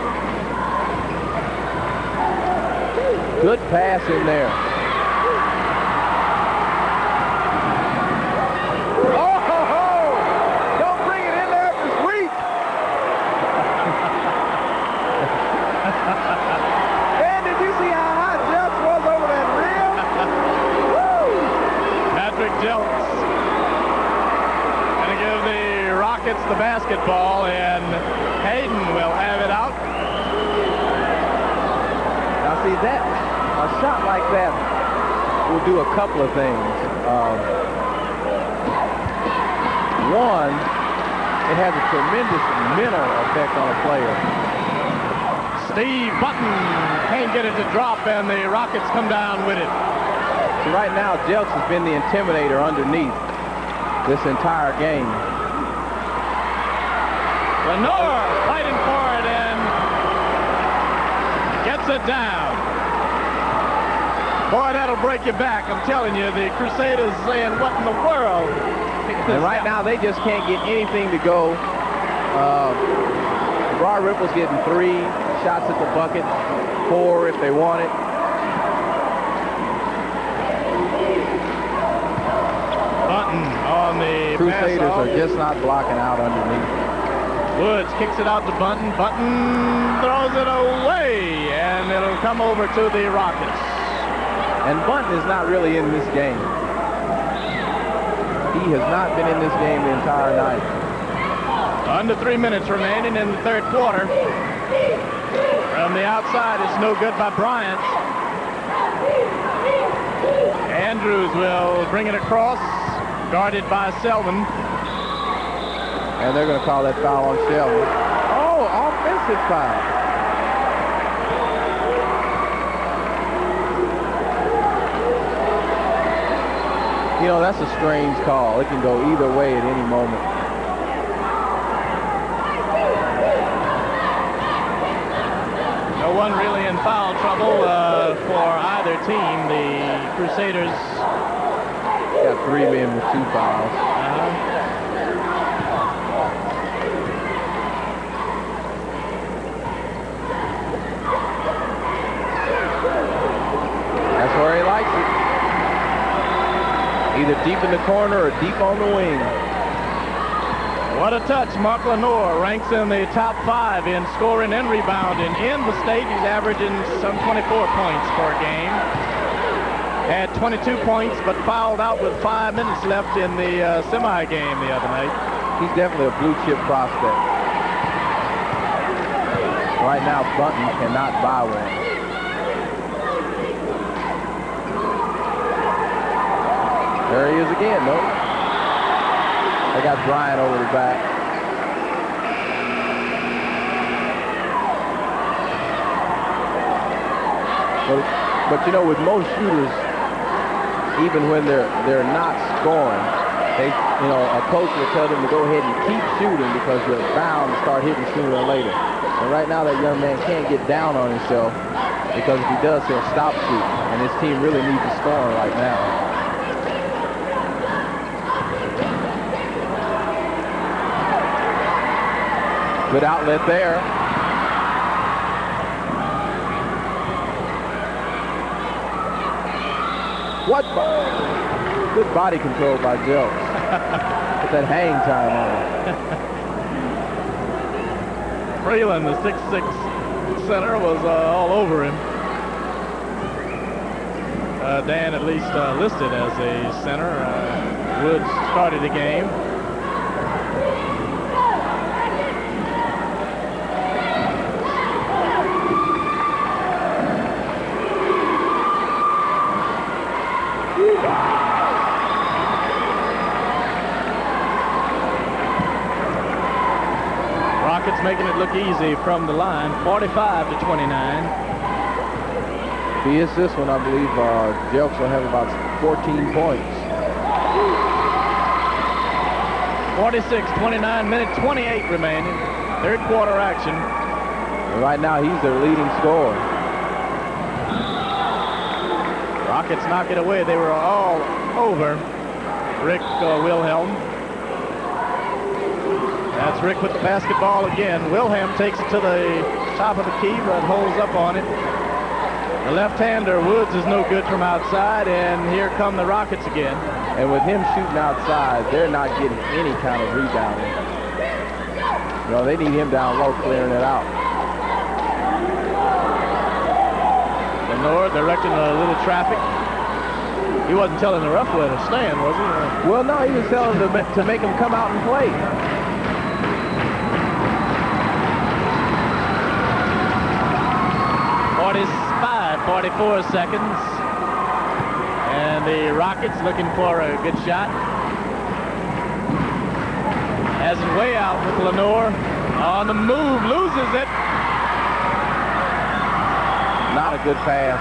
Good pass in there. The basketball, and Hayden will have it out. Now see that, a shot like that will do a couple of things. One, it has a tremendous mental effect on a player. Steve Button can't get it to drop, and the Rockets come down with it. So right now, Jelks has been the intimidator underneath this entire game. Lenore fighting for it and gets it down. Boy, that'll break you back. I'm telling you, the Crusaders saying, what in the world? And right now, they just can't get anything to go. Broad Ripple's getting 3 shots at the bucket, 4 if they want it. Button on the Crusaders pass are just not blocking out underneath. Woods kicks it out to Button. Button throws it away, and it'll come over to the Rockets. And Button is not really in this game. He has not been in this game the entire night. Under 3 minutes remaining in the third quarter. From the outside, it's no good by Bryant. Andrews will bring it across, guarded by Selvin. And they're going to call that foul on Shelby. Oh, offensive foul. You know, that's a strange call. It can go either way at any moment. No one really in foul trouble for either team. The Crusaders got 3 men with 2 fouls. That's where he likes it. Either deep in the corner or deep on the wing. What a touch. Mark Lenore ranks in the top 5 in scoring and rebounding in the state. He's averaging some 24 points per game. Had 22 points, but fouled out with 5 minutes left in the semi game the other night. He's definitely a blue chip prospect. Right now, Button cannot buy one. There he is again, though. They got Bryant over the back. But you know, with most shooters, even when they're not scoring, a coach will tell them to go ahead and keep shooting because you're bound to start hitting sooner or later. And right now, that young man can't get down on himself because if he does, he'll stop shooting. And his team really needs a scorer right now. Good outlet there. What? Good body control by Joe. Put that hang time on. Freeland, the 6'6" center, was all over him. Dan at least listed as a center. Woods started the game. making it look easy from the line, 45-29. If he hits this one, I believe Jelks will have about 14 points. 46-29, minute 28 remaining. Third quarter action. And right now, he's their leading scorer. Rockets knock it away. They were all over Rick Wilhelm. That's Rick with the basketball again. Wilhelm takes it to the top of the key, but holds up on it. The left-hander, Woods, is no good from outside, and here come the Rockets again. And with him shooting outside, they're not getting any kind of rebounding. No, they need him down low, clearing it out. Lenore directing a little traffic. He wasn't telling the ref where to stand, was he? Well, no, he was telling them to make him come out and play. 44 seconds. And the Rockets looking for a good shot. Has it way out with Lenore. On the move, loses it. Not a good pass.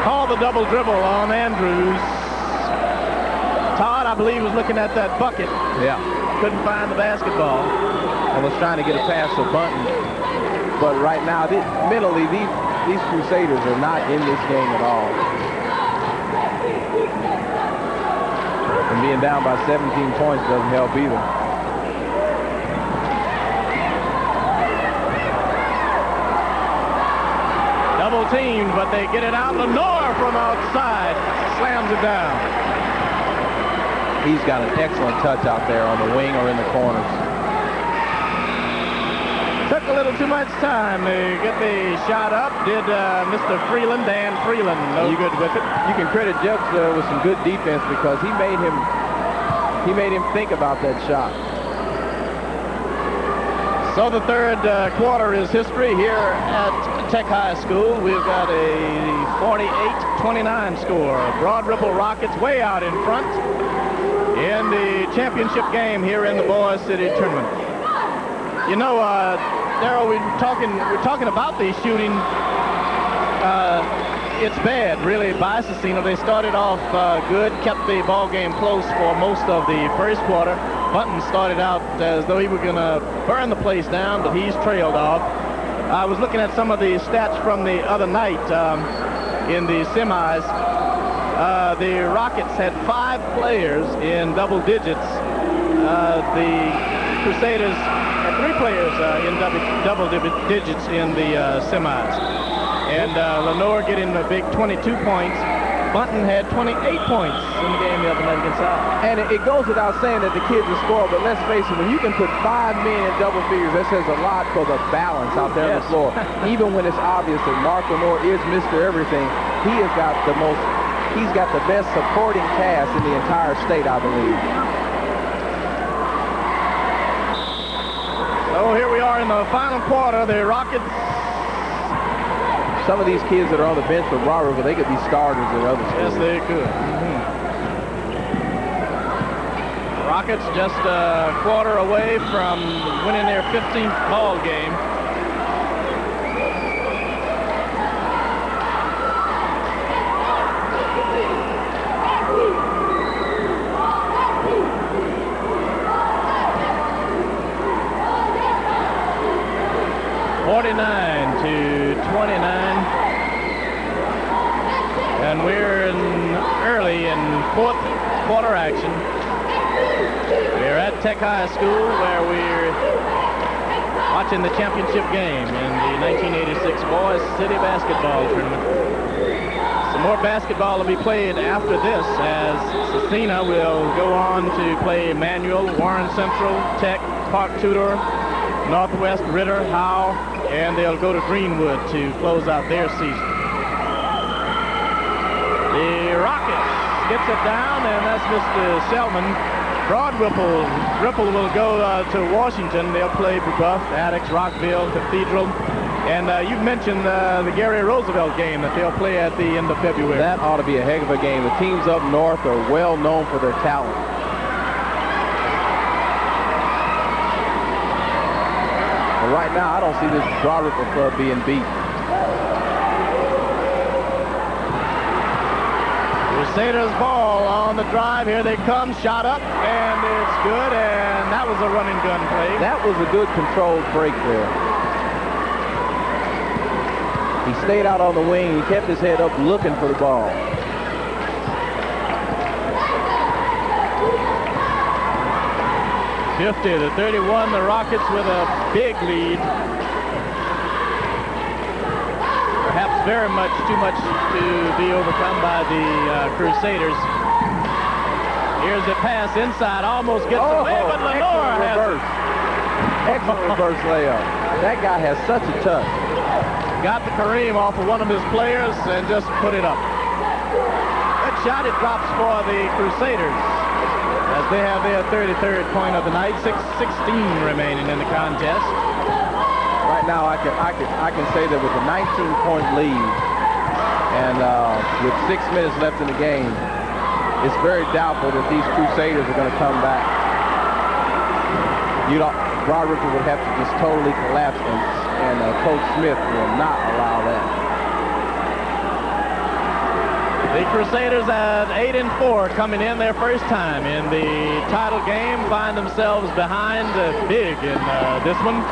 Call the double dribble on Andrews. Todd, I believe, was looking at that bucket. Yeah. Couldn't find the basketball. And was trying to get a pass to Bunton. But right now, mentally, these Crusaders are not in this game at all. And being down by 17 points doesn't help either. Double teamed, but they get it out. Lenore from outside slams it down. He's got an excellent touch out there on the wing or in the corners. Took a little too much time to get the shot up. Did Mr. Freeland, Dan Freeland, no good with it. You can credit Jelks with some good defense because he made him think about that shot. So the third quarter is history here at Tech High School. We've got a 48-29 score. Broad Ripple Rockets way out in front in the championship game here in the Boys City Tournament. You know, Darryl, we're talking about the shooting. It's bad, really, by Cicino. They started off good, kept the ball game close for most of the first quarter. Bunton started out as though he were going to burn the place down, but he's trailed off. I was looking at some of the stats from the other night in the semis. The Rockets had 5 players in double digits. The Crusaders had 3 players in double digits in the semis. And Lenore getting a big 22 points. Bunton had 28 points in the game the other night against Al. And it goes without saying that the kids are scored, but let's face it, when you can put 5 men in double figures, that says a lot for the balance out there on the floor. Even when it's obvious that Mark Lenore is Mr. Everything, he's got the best supporting cast in the entire state, I believe. So here we are in the final quarter. The Rockets. Some of these kids that are on the bench for Broad Ripple, they could be starters at other schools. Yes, they could. Rockets just a quarter away from winning their 15th ball game. And we're early in fourth quarter action. We're at Tech High School where we're watching the championship game in the 1986 Boys City Basketball Tournament. Some more basketball will be played after this as Cicina will go on to play Manual, Warren Central, Tech, Park Tudor, Northwest, Ritter, Howe, and they'll go to Greenwood to close out their season. The Rockets gets it down, and that's Mr. Selman. Broad Ripple will go to Washington. They'll play Buff, Addicts, Rockville, Cathedral. And you've mentioned the Gary Roosevelt game that they'll play at the end of February. That ought to be a heck of a game. The teams up north are well known for their talent. right now, I don't see this Broad Ripple club being beat. Crusaders ball on the drive. Here they come. Shot up, and it's good. And that was a run and gun play. That was a good controlled break there. He stayed out on the wing. He kept his head up looking for the ball. (50-31), the Rockets with a big lead. Perhaps very much too much to be overcome by the Crusaders. Here's the pass inside, almost gets away, but Lenore has reverse. Excellent reverse layup. That guy has such a touch. Got the Kareem off of one of his players and just put it up. That shot, it drops for the Crusaders as they have their 33rd point of the night. 6:16 remaining in the contest. Right now, I can say that with a 19-point lead and with 6 minutes left in the game, it's very doubtful that these Crusaders are going to come back. Broad Ripple would have to just totally collapse, and Coach Smith will not allow that. The Crusaders at 8-4, coming in their first time in the title game, find themselves behind big in this one.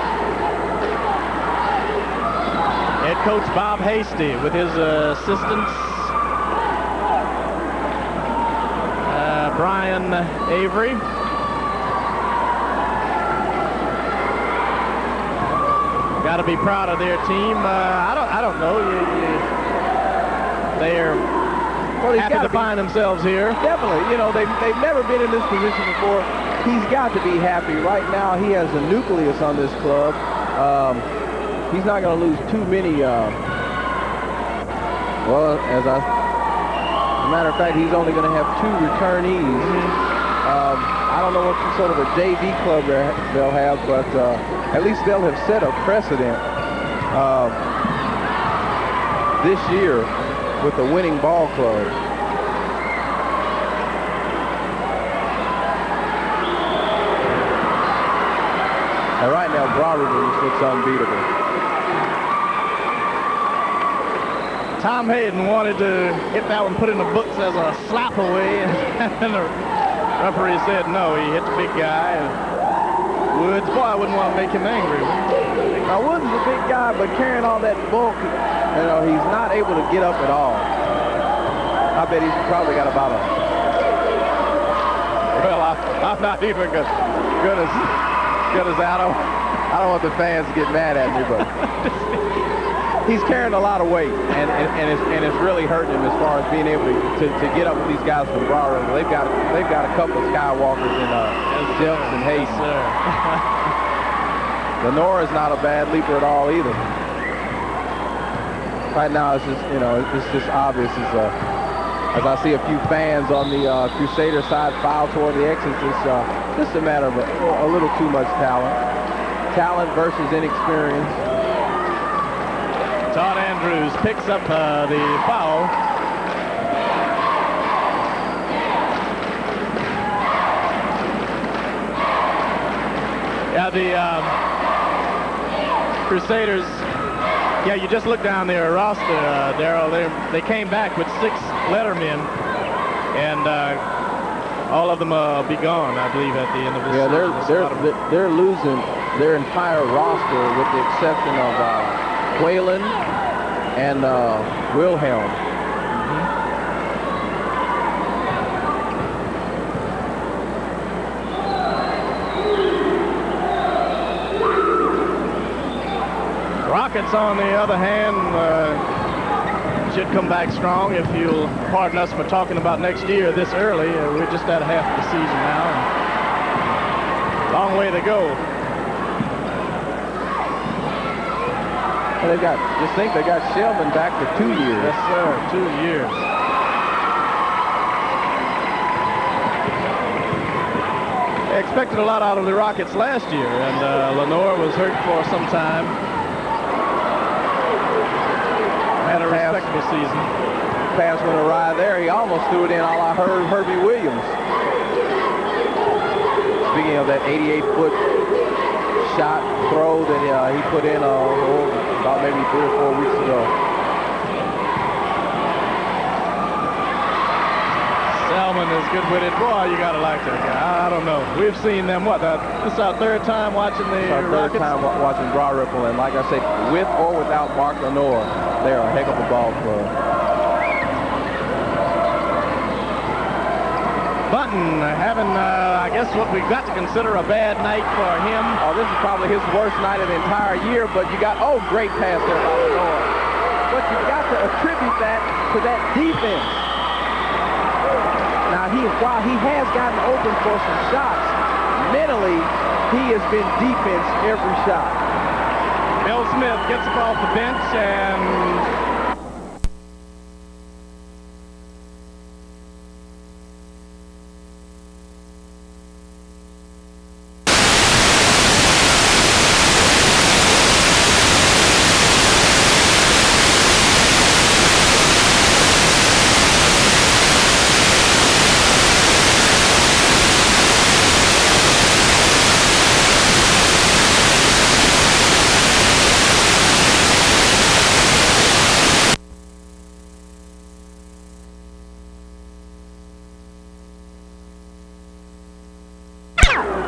Head coach Bob Hasty with his assistants Brian Avery. Got to be proud of their team. I don't know. They're happy to find themselves here. Definitely. You know, they've never been in this position before. He's got to be happy. Right now, he has a nucleus on this club. He's not going to lose too many. Well, as a matter of fact, he's only going to have 2 returnees. I don't know what sort of a JV club they'll have, but at least they'll have set a precedent this year with the winning ball club. And right now, Broad Ripple looks unbeatable. Tom Hayden wanted to get that one put in the books as a slap away, and the referee said no. He hit the big guy. And Woods, boy, I wouldn't want to make him angry. Now, Woods is a big guy, but carrying all that bulk, you know, he's not able to get up at all. I bet he's probably got about a... Well, I'm not even good as I don't want the fans to get mad at me, but he's carrying a lot of weight, and it's really hurting him as far as being able to get up with these guys from Broad Ripple. They've got a couple of Skywalkers in Jelks and Hayes. Lenore is not a bad leaper at all either. Right now, it's just, you know, it's just obvious as I see a few fans on the Crusader side foul toward the exits. It's just a matter of a little too much talent versus inexperience. Todd Andrews picks up the foul. Yeah, the Crusaders, yeah, you just look down their roster, Darryl. They came back with 6 lettermen, and all of them will be gone, I believe, at the end of this season. Yeah, they're losing their entire roster with the exception of Whalen and Wilhelm. Rockets, on the other hand, should come back strong. If you'll pardon us for talking about next year this early. We're just at half the season now. Long way to go. Well, they got Shelvin back for 2 years. Yes, sir, 2 years. They expected a lot out of the Rockets last year, and Lenore was hurt for some time. Had a respectable season. Pass went awry there. He almost threw it in a la Herbie Williams. Speaking of that 88-foot shot throw that he put in about maybe 3 or 4 weeks ago. Selman is good with it. Boy, you got to like that guy. I don't know. We've seen them, this is our 3rd time watching the Rockets? 3rd time watching Broad Ripple, and like I said, with or without Mark Lenore, they're a heck of a ball club. Button having, I guess, what we've got to consider a bad night for him. Oh, this is probably his worst night of the entire year, but you got, great pass there by Lenore. But you got to attribute that to that defense. Now, while he has gotten open for some shots, mentally, he has been defense every shot. Bill Smith gets up off the bench and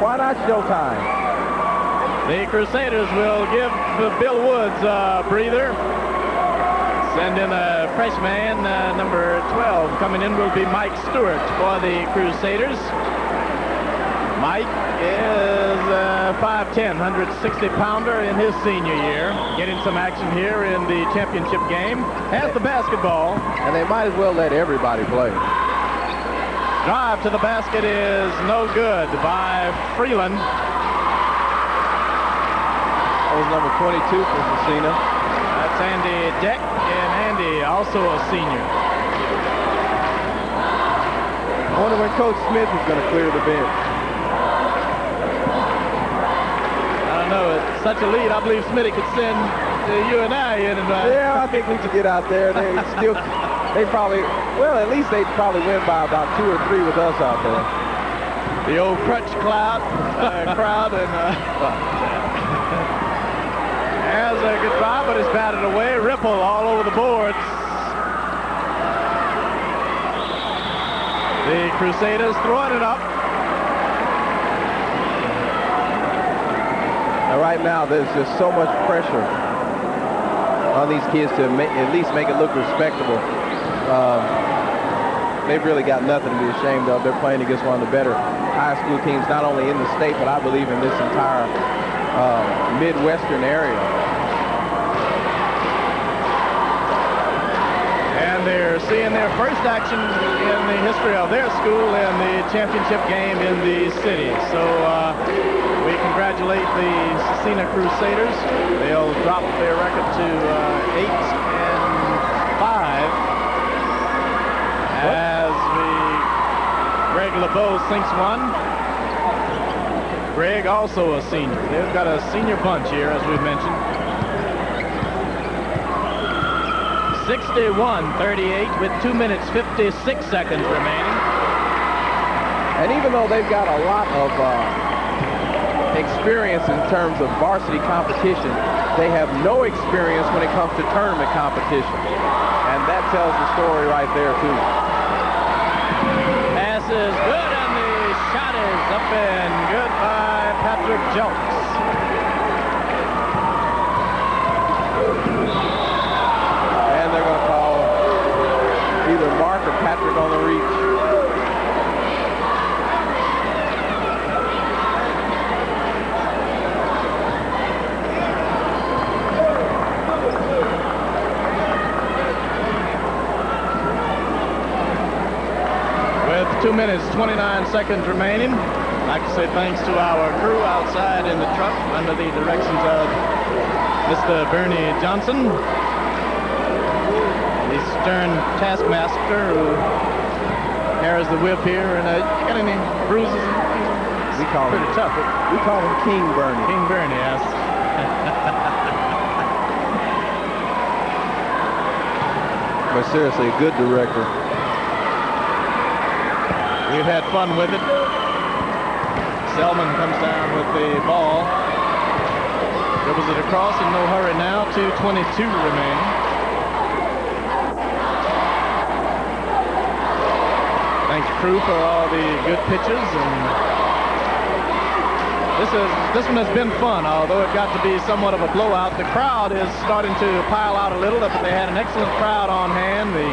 Why not showtime? The Crusaders will give Bill Woods a breather. Send in a freshman, number 12. Coming in will be Mike Stewart for the Crusaders. Mike is 5'10", 160-pounder in his senior year. Getting some action here in the championship game. Has the basketball. And they might as well let everybody play. Drive to the basket is no good by Freeland. That was number 22 for Cecina. That's Andy Deck, and Andy also a senior. I wonder when Coach Smith is going to clear the bench. I don't know. It's such a lead. I believe Smitty could send you and I in. Yeah, I think we should get out there. They probably, well, at least they'd probably win by about 2 or 3 with us out there. The old crutch crowd, and has a goodbye, but it's batted away. Ripple all over the boards. The Crusaders throwing it up. Now, right now, there's just so much pressure on these kids to at least make it look respectable. They've really got nothing to be ashamed of. They're playing against one of the better high school teams, not only in the state, but I believe in this entire Midwestern area. And they're seeing their first action in the history of their school in the championship game in the city. So we congratulate the Cecina Crusaders. They'll drop their record to 8-5. As Greg LeBeau sinks one. Greg also a senior. They've got a senior bunch here, as we mentioned. 61-38 with 2 minutes 56 seconds remaining. And even though they've got a lot of experience in terms of varsity competition, they have no experience when it comes to tournament competition. And that tells the story right there, too. Pass is good, and the shot is up and good by Patrick Jelks. And they're going to call either Mark or Patrick on the reach. With 2 minutes, 29 seconds remaining, I'd like to say thanks to our crew outside in the truck under the directions of Mr. Bernie Johnson, the stern taskmaster who carries the whip here. And you got any bruises? We call him pretty tough. We call him King Bernie. King Bernie, yes. But seriously, a good director. We've had fun with it. Selman comes down with the ball. Dribbles it across in no hurry now. 2:22 remaining. Thanks, crew, for all the good pitches. And this one has been fun, although it got to be somewhat of a blowout. The crowd is starting to pile out a little, but they had an excellent crowd on hand. The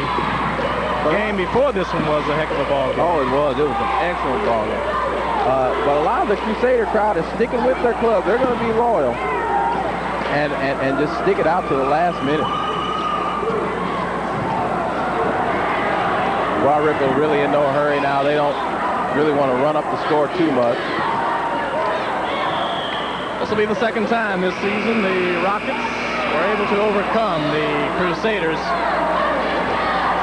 game before this one was a heck of a ball game. Oh, it was. It was an excellent ball game. But a lot of the Crusader crowd is sticking with their club. They're going to be loyal and just stick it out to the last minute. Broad Ripple really in no hurry now. They don't really want to run up the score too much. This will be the second time this season the Rockets were able to overcome the Crusaders.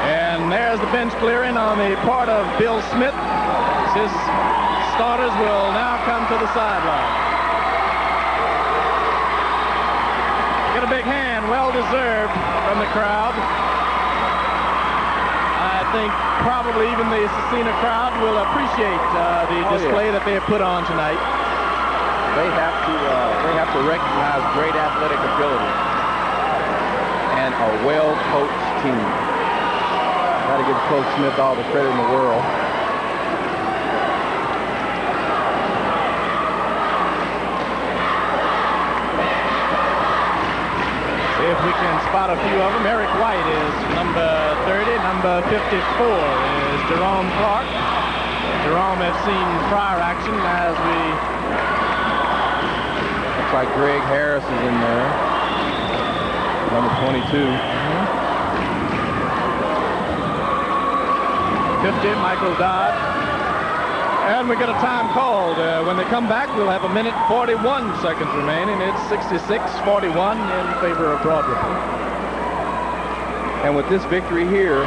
And there's the bench clearing on the part of Bill Smith. His starters will now come to the sideline. Get a big hand, well deserved from the crowd. I think probably even the Cecina crowd will appreciate the display that they have put on tonight. They have to recognize great athletic ability and a well-coached team. Got to give Coach Smith all the credit in the world. See if we can spot a few of them. Eric White is number 30. Number 54 is Jerome Clark. Jerome has seen prior action as we... Looks like Greg Harris is in there. Number 22. 50, Michael Dodd. And we get a time called. When they come back, we'll have 1:41 seconds remaining. It's 66-41 in favor of Broad Ripple. And with this victory here,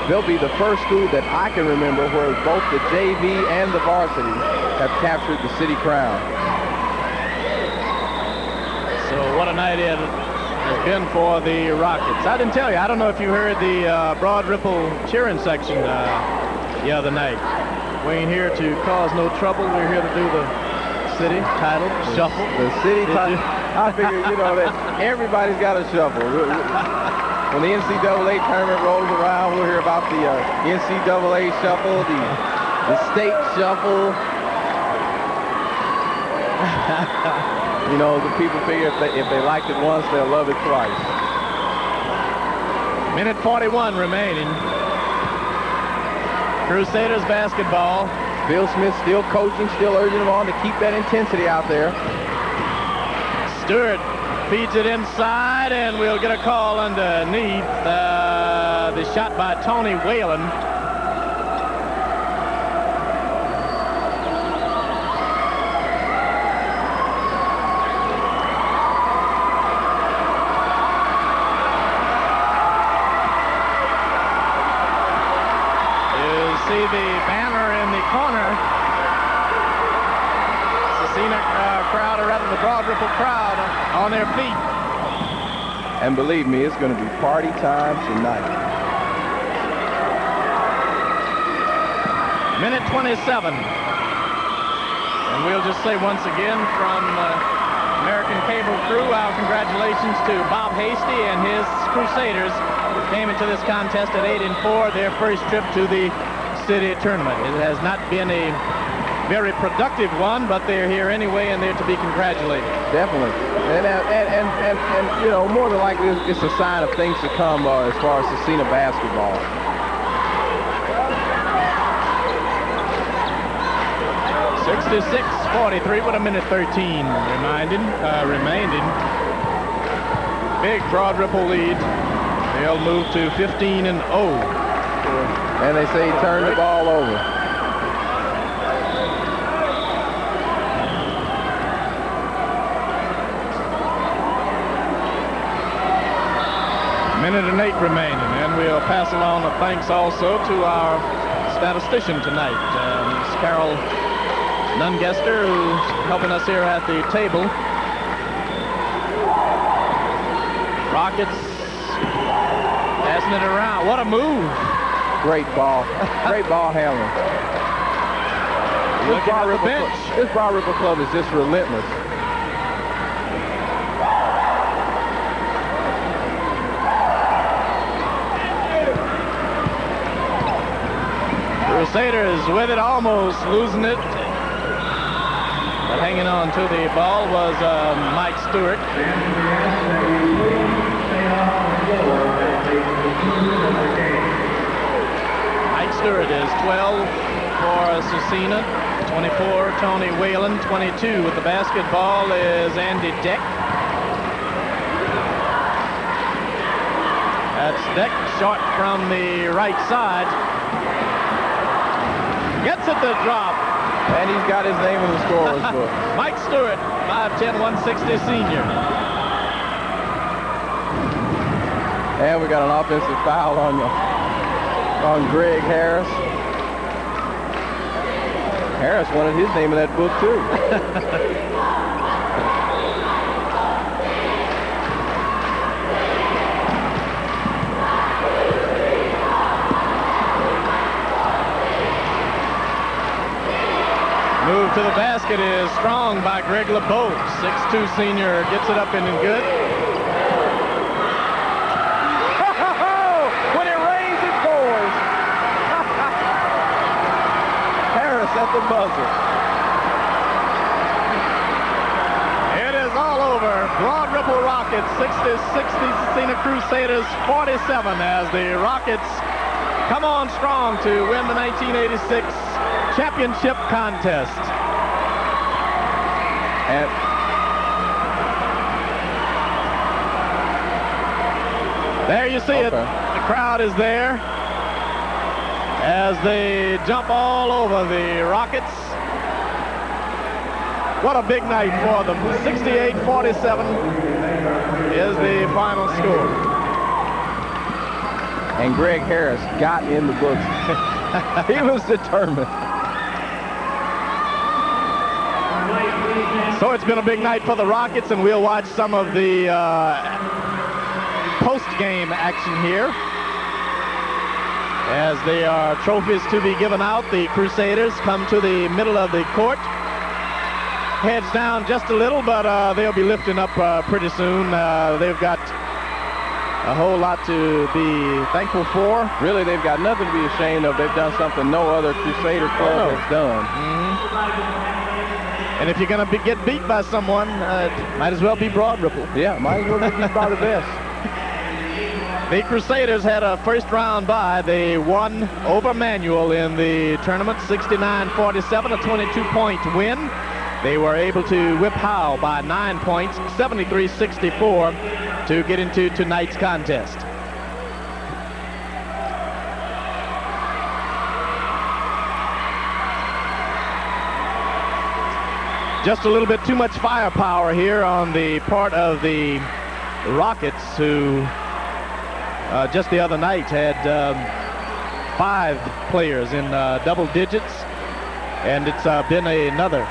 they'll be the first school that I can remember where both the JV and the varsity have captured the city crown. So what a night it has been for the Rockets. I didn't tell you, I don't know if you heard the Broad Ripple cheering section the other night. We ain't here to cause no trouble. We're here to do the city title shuffle. The city title. I figure, that everybody's got a shuffle. When the NCAA tournament rolls around, we'll hear about the NCAA shuffle, the state shuffle. The people figure if they liked it once, they'll love it twice. 1:41 remaining. Crusaders basketball. Bill Smith still coaching, still urging them on to keep that intensity out there. Stewart feeds it inside, and we'll get a call underneath. The shot by Tony Whalen. See the banner in the corner. Cecina crowd, or rather the Broad Ripple crowd, on their feet. And believe me, it's going to be party time tonight. 1:27. And we'll just say once again from American Cable Crew, our congratulations to Bob Hasty and his Crusaders, who came into this contest at 8-4, their first trip to the city tournament. It has not been a very productive one, but they're here anyway, and they're to be congratulated. Definitely. And more than likely, it's a sign of things to come as far as Cecina basketball. (66-43) with 1:13 remaining. Big Broad Ripple lead. They'll move to 15-0. And they say turn the ball over. Minute and 8 remaining, and we'll pass along a thanks also to our statistician tonight, Ms. Carol Nungester, who's helping us here at the table. Rockets passing it around. What a move! Great ball. Great ball handling. This Broad Ripple club is just relentless. Crusaders with it, almost losing it. But hanging on to the ball was Mike Stewart. Mike Stewart is 12 for Cecina, 24 Tony Whalen, 22 with the basketball is Andy Deck. That's Deck, short from the right side. Gets it to drop. And he's got his name in the scorer's book. Mike Stewart, 5'10", 160 senior. And we got an offensive foul on Greg Harris. Harris wanted his name in that book too. Move to the basket is strong by Greg LeBeau. 6'2" senior gets it up and in good. When it rains, it pours. Harris at the buzzer. It is all over. Broad Ripple Rockets 60-60 Cecina Crusaders 47 as the Rockets come on strong to win the 1986 championship contest. And there you see it. The crowd is there as they jump all over the Rockets. What a big night for them. 68-47 is the final score. And Greg Harris got in the books. He was determined. So it's been a big night for the Rockets, and we'll watch some of the post-game action here. As there are trophies to be given out, the Crusaders come to the middle of the court. Heads down just a little, but they'll be lifting up pretty soon. They've got a whole lot to be thankful for. Really, they've got nothing to be ashamed of. They've done something no other Crusader club has done. And if you're going to get beat by someone, it might as well be Broad Ripple. Yeah, might as well be beat by the best. The Crusaders had a first-round bye. They won over Manual in the tournament, 69-47, a 22-point win. They were able to whip Howe by 9 points, 73-64, to get into tonight's contest. Just a little bit too much firepower here on the part of the Rockets, who just the other night had 5 players in double digits, and it's been another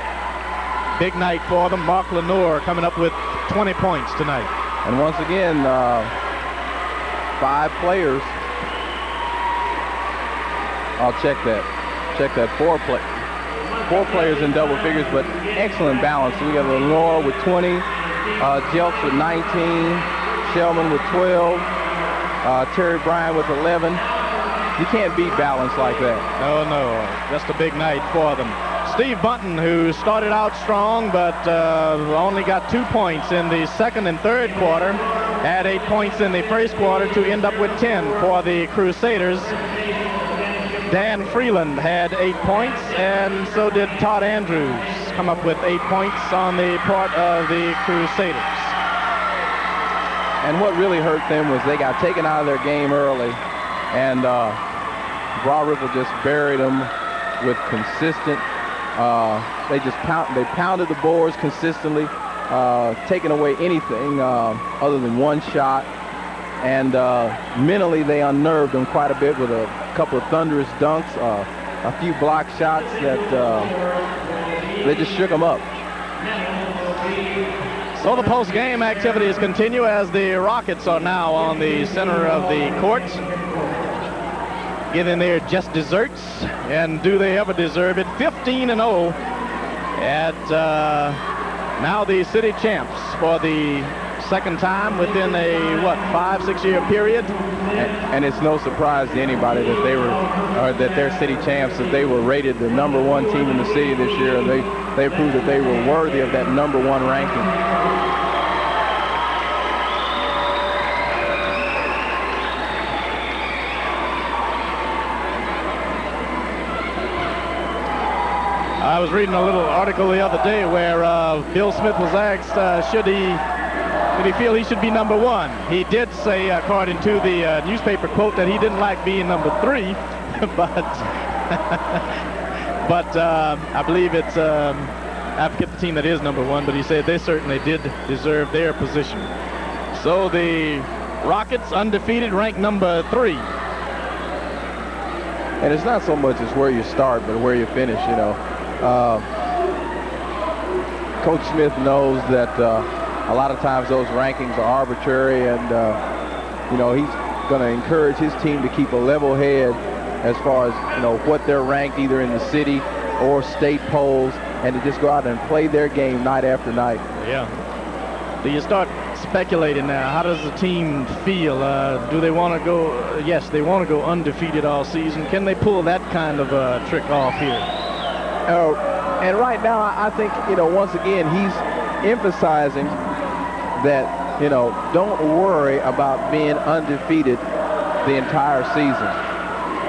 big night for them. Mark Lenore coming up with 20 points tonight. And once again, 5 players. I'll check that. Check that. 4 players in double figures, but excellent balance. We got Lenore with 20, Jelks with 19, Shellman with 12, Terry Bryan with 11. You can't beat balance like that. Oh, no. Just a big night for them. Steve Bunton, who started out strong but only got 2 points in the second and third quarter, had 8 points in the first quarter to end up with 10 for the Crusaders. Dan Freeland had 8 points, and so did Todd Andrews, come up with 8 points on the part of the Crusaders. And what really hurt them was they got taken out of their game early, and Broad Ripple just buried them with consistent. They pounded the boards consistently, taking away anything other than one shot, and mentally they unnerved them quite a bit with a couple of thunderous dunks, a few block shots that they just shook them up. So the post-game activities continue as the Rockets are now on the center of the court, getting their just desserts, and do they ever deserve it? 15-0 at now the city champs for the second time within a, 5-6 year period. And it's no surprise to anybody that that their city champs, that they were rated the #1 team in the city this year, and they proved that they were worthy of that #1 ranking. I was reading a little article the other day where Bill Smith was asked, did he feel he should be #1? He did say, according to the newspaper quote, that he didn't like being #3, but I believe it's I forget the team that is #1, but he said they certainly did deserve their position. So the Rockets, undefeated, ranked #3. And it's not so much as where you start, but where you finish, you know. Coach Smith knows that a lot of times those rankings are arbitrary, and you know, he's going to encourage his team to keep a level head as far as, you know, what they're ranked either in the city or state polls, and to just go out and play their game night after night. Yeah. Do you start speculating now? How does the team feel? Do they want to go? Yes, they want to go undefeated all season. Can they pull that kind of trick off here? And right now, I think, you know, once again, he's emphasizing that, you know, don't worry about being undefeated the entire season,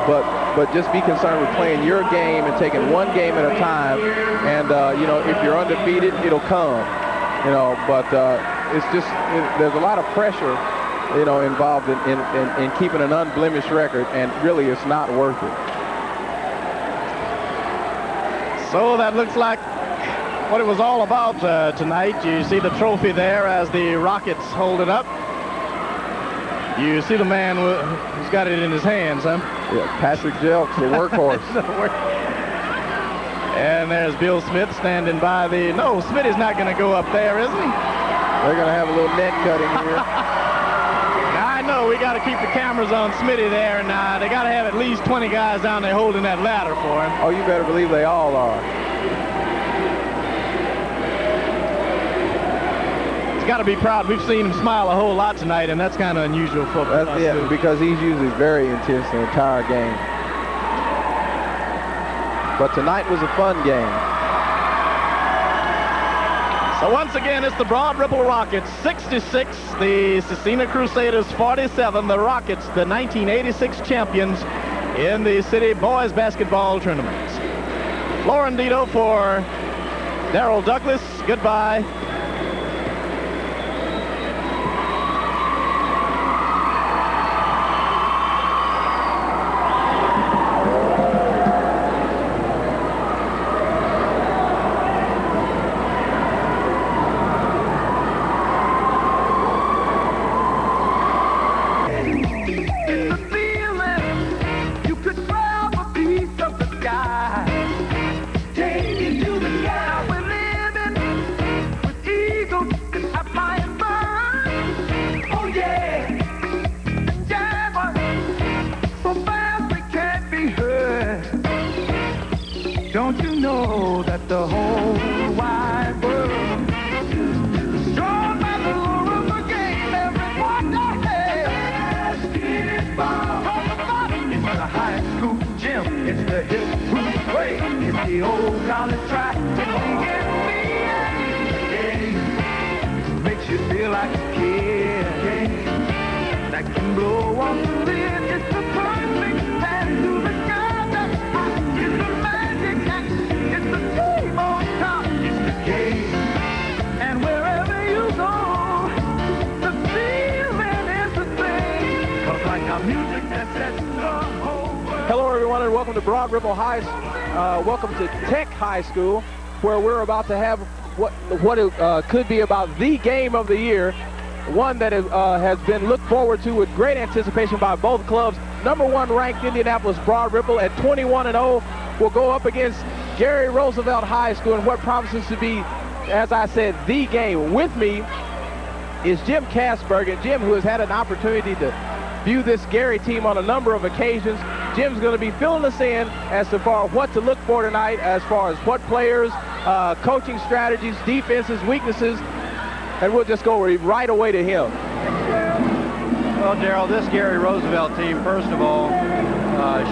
but just be concerned with playing your game and taking one game at a time. And you know, if you're undefeated, it'll come. You know, but it's just there's a lot of pressure, you know, involved in keeping an unblemished record, and really, it's not worth it. So that looks like what it was all about tonight. You see the trophy there as the Rockets hold it up. You see the man who's got it in his hands, huh? Yeah, Patrick Jelks, the workhorse. And there's Bill Smith standing by the... No, Smitty's not going to go up there, is he? They're going to have a little net cutting here. I know, we got to keep the cameras on Smitty there, and they got to have at least 20 guys down there holding that ladder for him. Oh, you better believe they all are. He's got to be proud. We've seen him smile a whole lot tonight, and that's kind of unusual for us. Yeah, because he's usually very intense the entire game. But tonight was a fun game. So once again, it's the Broad Ripple Rockets 66, the Cecina Crusaders 47, the Rockets, the 1986 champions in the city boys basketball tournament. Florendito for Darrell Douglas. Goodbye. Don't you know that the whole wide world is drawn by the lure of the game? Everyone I have it's the high school gym, it's the hip hoop play, it's the old college track, it's the NBA. Makes you feel like a kid that can blow on the lid. It's the perfect pass to the sky. It's the magic act. It's the game on top. It's the game. And wherever you go, the feeling is the same. 'Cause like a music that sets the whole world. Hello, everyone, and welcome to Broad Ripple High. Welcome to Tech High School, where we're about to have what could be about the game of the year, one that has been looked forward to with great anticipation by both clubs. #1 ranked Indianapolis Broad Ripple at 21-0 will go up against Gary Roosevelt High School in what promises to be, as I said, the game. With me is Jim Kasberg, and Jim, who has had an opportunity to view this Gary team on a number of occasions. Jim's going to be filling us in as to far what to look for tonight, as far as what players, coaching strategies, defenses, weaknesses, And we'll just go right away to him. Well, Darrell, this Gary Roosevelt team, first of all,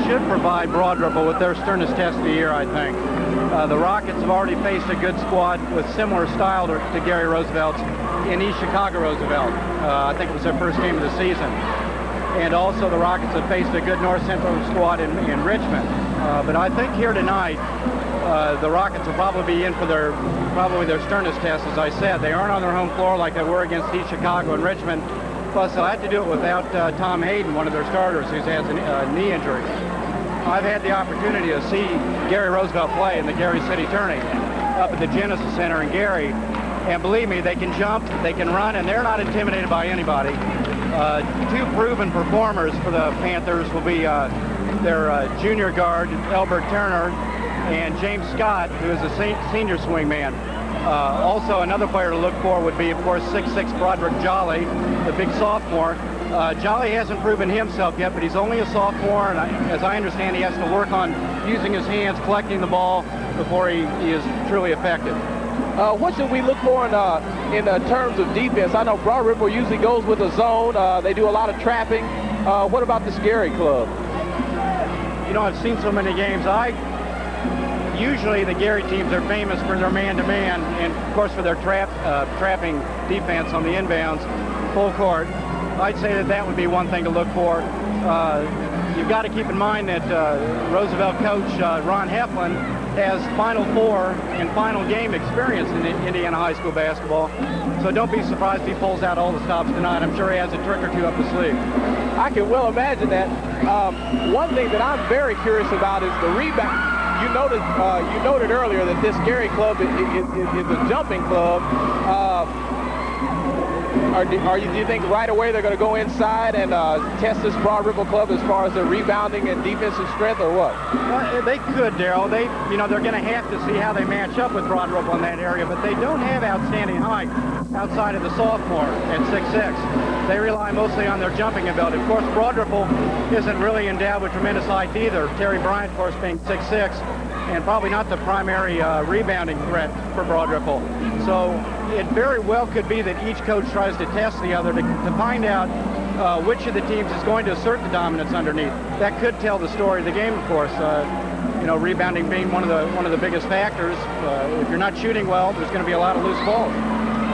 should provide Broad Ripple with their sternest test of the year, I think. The Rockets have already faced a good squad with similar style to Gary Roosevelt's in East Chicago Roosevelt. I think it was their first game of the season. And also the Rockets have faced a good North Central squad in Richmond. But I think here tonight, the Rockets will probably be in for their sternest test. As I said, they aren't on their home floor like they were against East Chicago and Richmond. Plus, they'll have to do it without Tom Hayden, one of their starters, who has a knee injury. I've had the opportunity to see Gary Roosevelt play in the Gary City Tourney up at the Genesis Center in Gary. And believe me, they can jump, they can run, and they're not intimidated by anybody. Two proven performers for the Panthers will be their junior guard, Elbert Turner, and James Scott, who is a senior swingman. Also, another player to look for would be, of course, 6'6" Broderick Jolly, the big sophomore. Jolly hasn't proven himself yet, but he's only a sophomore, and as I understand, he has to work on using his hands, collecting the ball before he is truly effective. What should we look for in terms of defense? I know Broad Ripple usually goes with a zone. They do a lot of trapping. What about this Gary club? You know, I've seen so many games. Usually the Gary teams are famous for their man-to-man and, of course, for their trapping defense on the inbounds, full court. I'd say that would be one thing to look for. You've got to keep in mind that Roosevelt coach Ron Heflin has Final Four and final game experience in Indiana high school basketball. So don't be surprised if he pulls out all the stops tonight. I'm sure he has a trick or two up his sleeve. I can well imagine that. One thing that I'm very curious about is the rebound. You noted earlier that this Gary club is a jumping club. Do you think right away they're going to go inside and test this Broad Ripple club as far as their rebounding and defensive strength, or what? They could, Darrell. They're going to have to see how they match up with Broad Ripple in that area, but they don't have outstanding height outside of the sophomore at 6'6". They rely mostly on their jumping ability. Of course, Broad Ripple isn't really endowed with tremendous height either. Terry Bryant, of course, being 6'6", and probably not the primary rebounding threat for Broad Ripple. So it very well could be that each coach tries to test the other to find out which of the teams is going to assert the dominance underneath. That could tell the story of the game, of course. Rebounding being one of the biggest factors. If you're not shooting well, there's going to be a lot of loose balls.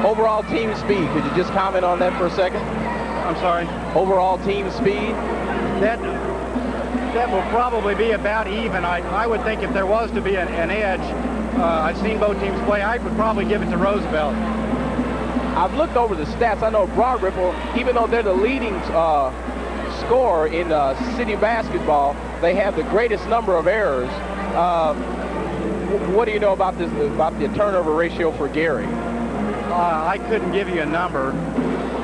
Overall team speed, could you just comment on that for a second? I'm sorry? Overall team speed? That will probably be about even. I would think if there was to be an edge, I've seen both teams play, I would probably give it to Roosevelt. I've looked over the stats. I know Broad Ripple, even though they're the leading scorer in city basketball, they have the greatest number of errors. What do you know about the turnover ratio for Gary? I couldn't give you a number.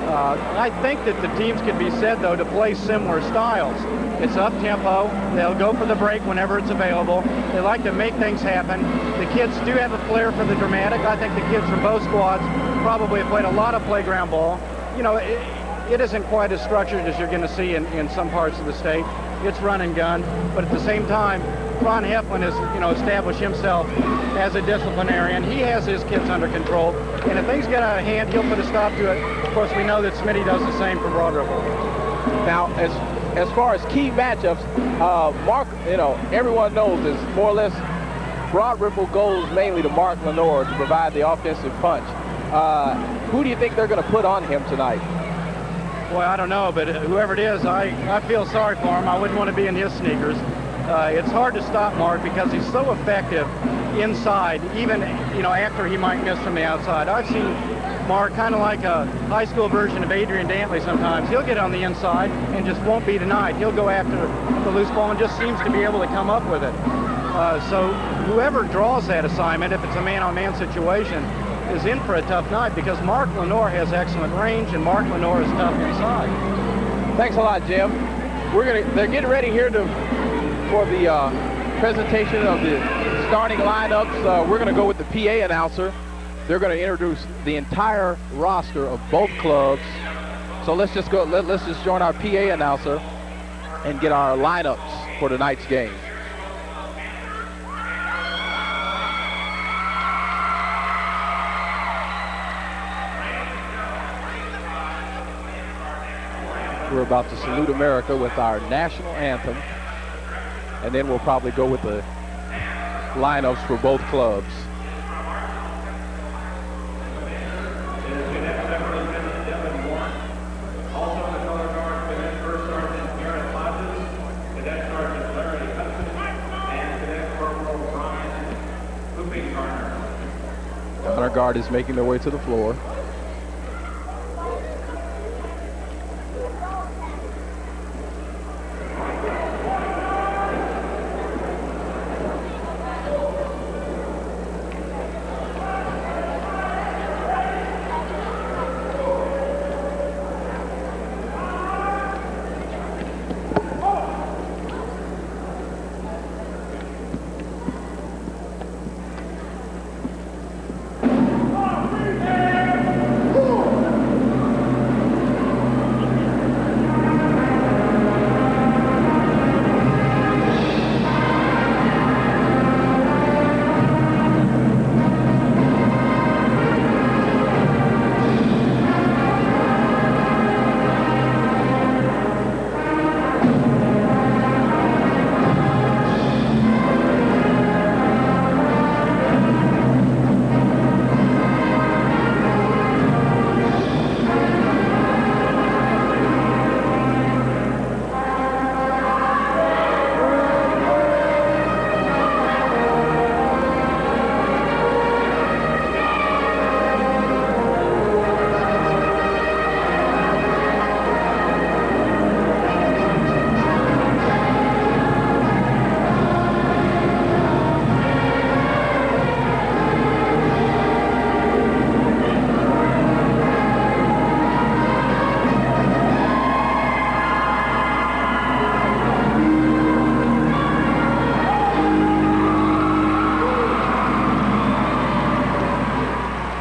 I think that the teams can be said, though, to play similar styles. It's up-tempo. They'll go for the break whenever it's available. They like to make things happen. The kids do have a flair for the dramatic. I think the kids from both squads probably have played a lot of playground ball. It isn't quite as structured as you're going to see in some parts of the state. It's run and gun, but at the same time, Ron Heflin has, established himself as a disciplinarian. He has his kids under control, and if things get out of hand, he'll put a stop to it. Of course, we know that Smitty does the same for Broad Ripple. Now, as far as key matchups, Mark, everyone knows is more or less Broad Ripple goes mainly to Mark Lenore to provide the offensive punch. Who do you think they're going to put on him tonight? Boy, I don't know, but whoever it is, I feel sorry for him. I wouldn't want to be in his sneakers. It's hard to stop Mark because he's so effective inside, even, after he might miss from the outside. I've seen Mark kind of like a high school version of Adrian Dantley sometimes. He'll get on the inside and just won't be denied. He'll go after the loose ball and just seems to be able to come up with it. So whoever draws that assignment, if it's a man-on-man situation, is in for a tough night because Mark Lenore has excellent range and Mark Lenore is tough inside. Thanks a lot, Jim. They're getting ready here for the presentation of the starting lineups. We're going to go with the PA announcer. They're going to introduce the entire roster of both clubs. So let's just go. Let's just join our PA announcer and get our lineups for tonight's game. We're about to salute America with our national anthem, and then we'll probably go with the lineups for both clubs. Honor guard is making their way to the floor.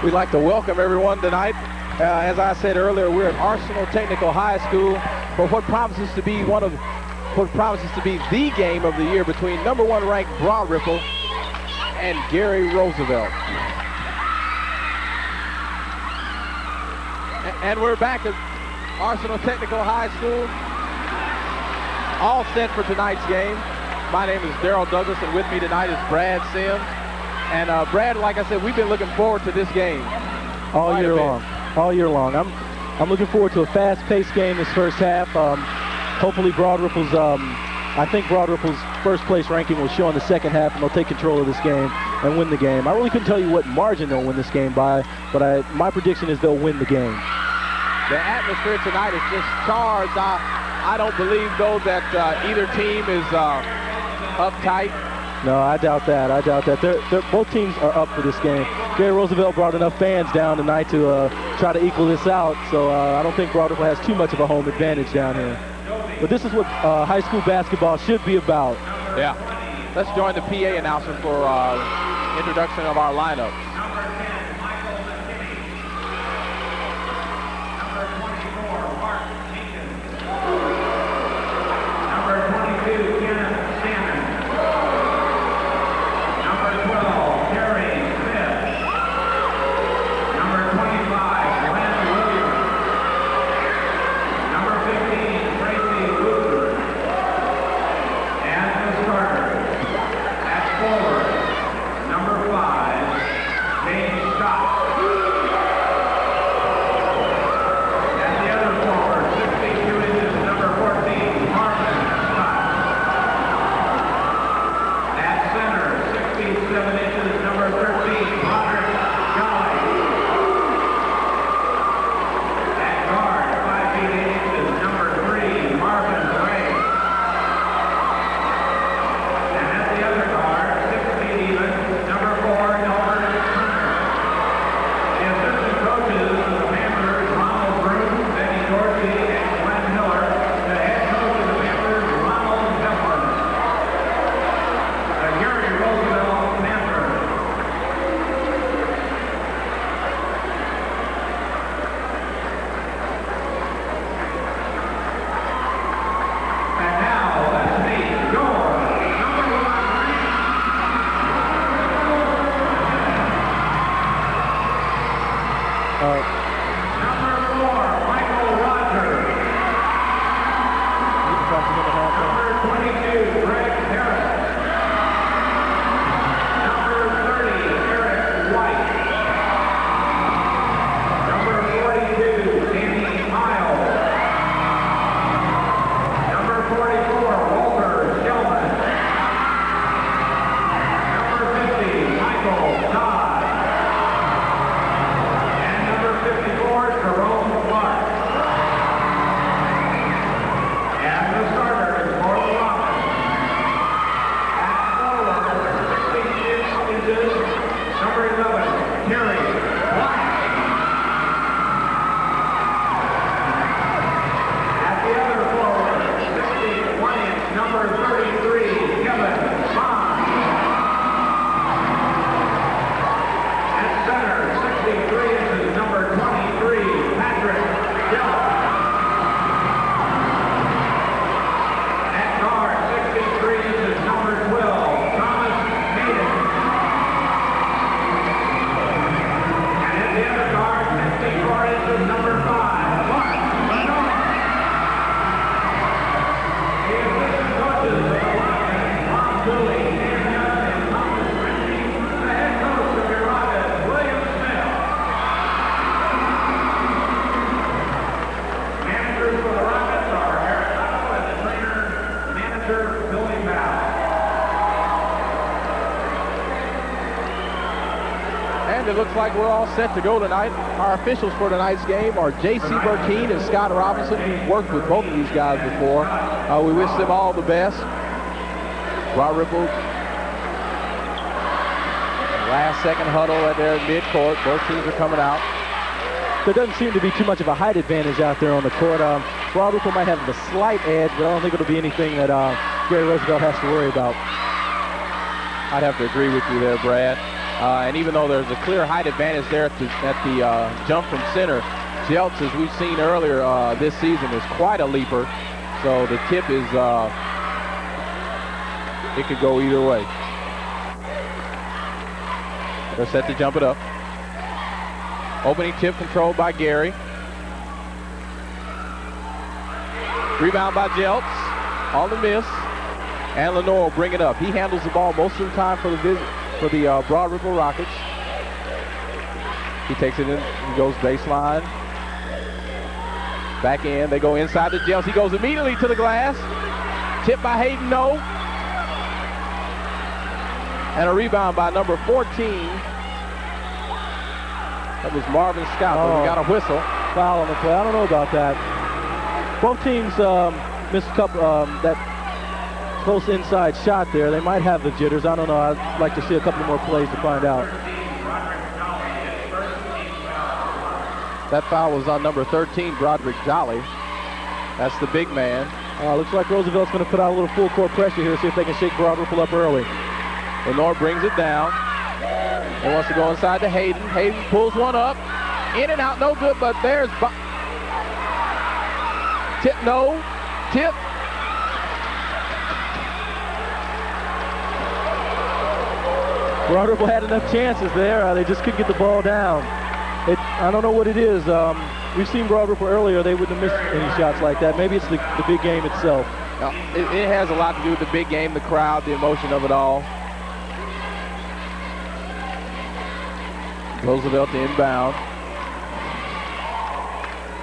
We'd like to welcome everyone tonight. As I said earlier, we're at Arsenal Technical High School for what promises to be the game of the year between #1 ranked Broad Ripple and Gary Roosevelt. And we're back at Arsenal Technical High School, all set for tonight's game. My name is Daryl Douglas, and with me tonight is Brad Sims. And Brad, like I said, we've been looking forward to this game all year long. All year long. I'm looking forward to a fast-paced game this first half. Hopefully, Broad Ripple's. I think Broad Ripple's first-place ranking will show in the second half, and they'll take control of this game and win the game. I really couldn't tell you what margin they'll win this game by, but my prediction is they'll win the game. The atmosphere tonight is just charged. I don't believe, though, that either team is uptight. No, I doubt that. I doubt that. Both teams are up for this game. Gary Roosevelt brought enough fans down tonight to try to equal this out, so I don't think Broad Ripple has too much of a home advantage down here. But this is what high school basketball should be about. Yeah. Let's join the PA announcer for introduction of our lineup. And it looks like we're all set to go tonight. Our officials for tonight's game are J.C. Burkeen and Scott Robinson. We've worked with both of these guys before. We wish them all the best. Broad Ripple. Last second huddle right there at midcourt. Both teams are coming out. There doesn't seem to be too much of a height advantage out there on the court. Broad Ripple might have the slight edge, but I don't think it'll be anything that Gary Roosevelt has to worry about. I'd have to agree with you there, Brad. And even though there's a clear height advantage there at the jump from center, Jeltz, as we've seen earlier this season, is quite a leaper. So the tip is, it could go either way. They're set to jump it up. Opening tip controlled by Gary. Rebound by Jeltz on the miss. And Lenore will bring it up. He handles the ball most of the time for the Broad Ripple Rockets. He takes it in. He goes baseline. Back in. They go inside to Jeltz. He goes immediately to the glass. Tipped by Hayden No. And a rebound by number 14. That was Marvin Scott. Oh. He got a whistle. Foul on the play. I don't know about that. Both teams missed a couple, that close inside shot there. They might have the jitters. I don't know. I'd like to see a couple more plays to find out. That foul was on number 13, Broderick Jolly. That's the big man. Looks like Roosevelt's going to put out a little full court pressure here, see if they can shake Broad Ripple up early. Lenore brings it down. He wants to go inside to Hayden. Hayden pulls one up. In and out, no good, but there's... Tip, no. Tip. Broad Ripple had enough chances there. They just couldn't get the ball down. I don't know what it is. We've seen Broad Ripple earlier. They wouldn't have missed any shots like that. Maybe it's the big game itself. It has a lot to do with the big game, the crowd, the emotion of it all. Roosevelt to inbound.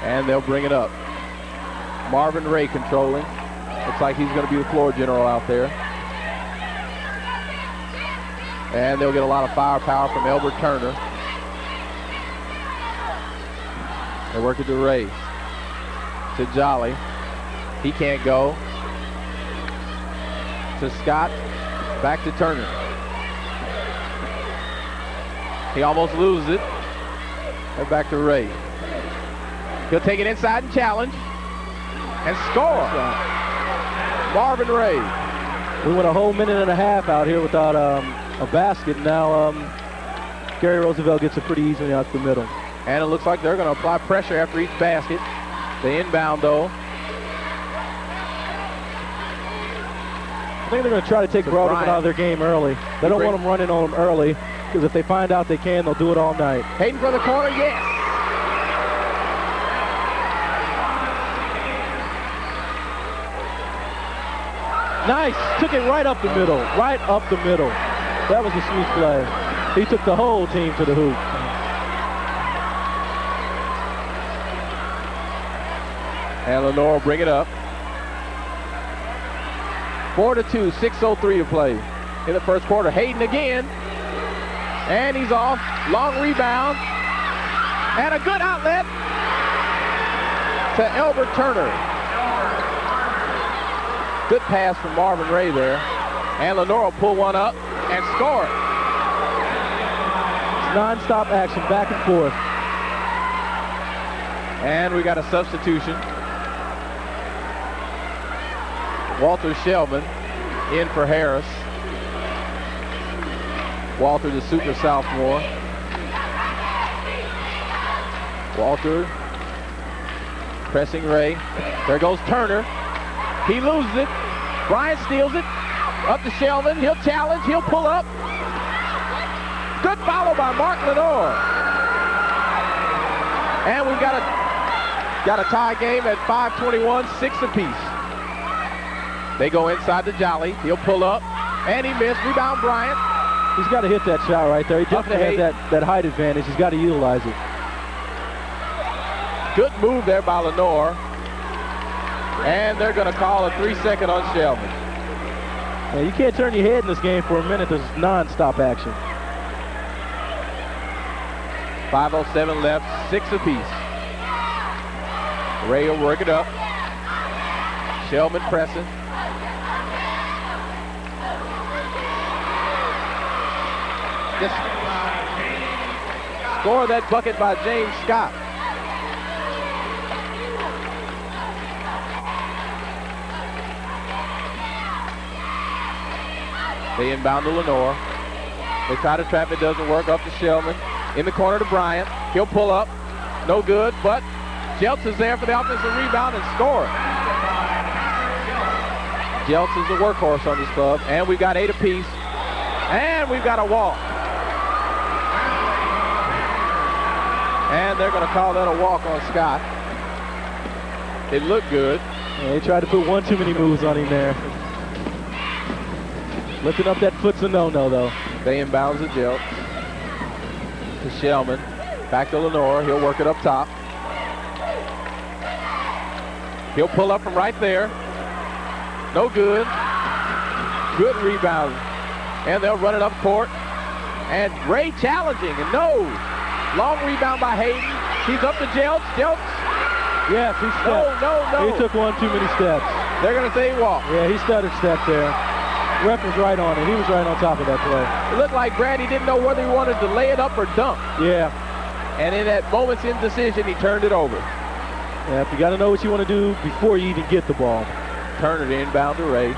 And they'll bring it up. Marvin Ray controlling. Looks like he's going to be the floor general out there. And they'll get a lot of firepower from Elbert Turner. They work it to Ray. To Jolly. He can't go. To Scott. Back to Turner. He almost loses it. And back to Ray. He'll take it inside and challenge. And score. Marvin Ray. We went a whole minute and a half out here without a basket. Now Gary Roosevelt gets it pretty easily out the middle. And it looks like they're going to apply pressure after each basket. The inbound, though. I think they're going to try to take Broad Ripple out of their game early. They don't want them running on them early, because if they find out they can, they'll do it all night. Hayden for the corner, yes. Nice. Took it right up the middle. Right up the middle. That was a smooth play. He took the whole team to the hoop. And Lenore will bring it up. 4-2, 6:03 to play in the first quarter. Hayden again. And he's off. Long rebound. And a good outlet to Elbert Turner. Good pass from Marvin Ray there. And Lenore will pull one up and score it. Non-stop action, back and forth. And we got a substitution. Walter Shelman in for Harris. Walter, the super sophomore. Walter pressing Ray. There goes Turner. He loses it. Bryant steals it. Up to Shelman. He'll challenge. He'll pull up. Good follow by Mark Lenore. And we've got a tie game at 5:21, 6 apiece. They go inside to Jolly. He'll pull up. And he missed. Rebound Bryant. He's got to hit that shot right there. He definitely has that height advantage. He's got to utilize it. Good move there by Lenore. And they're going to call a 3-second on Shelman. Yeah, you can't turn your head in this game for a minute. There's non-stop action. 5:07 left, 6 apiece. Ray will work it up. Shellman pressing. Just score that bucket by James Scott. They inbound to Lenore. They try to trap it, doesn't work. Up to Shellman. In the corner to Bryant. He'll pull up. No good, but Jeltz is there for the offensive rebound and score. Jeltz is the workhorse on this club, and we've got 8 apiece. And we've got a walk. And they're going to call that a walk on Scott. It looked good. Yeah, they tried to put one too many moves on him there. Lifting up that foot's a no-no, though. They inbounds the Jeltz to Shellman. Back to Lenore. He'll work it up top. He'll pull up from right there. No good. Good rebound. And they'll run it up court. And Ray challenging, and no. Long rebound by Hayden. He's up to Jeltz. Jeltz. Yes, he stepped. No. He took one too many steps. They're going to say walk. Yeah, he stuttered steps there. Ref was right on it. He was right on top of that play. It looked like Brady didn't know whether he wanted to lay it up or dunk. Yeah. And in that moment's indecision, he turned it over. Yeah, you got to know what you want to do before you even get the ball. Turner to inbound to Ray.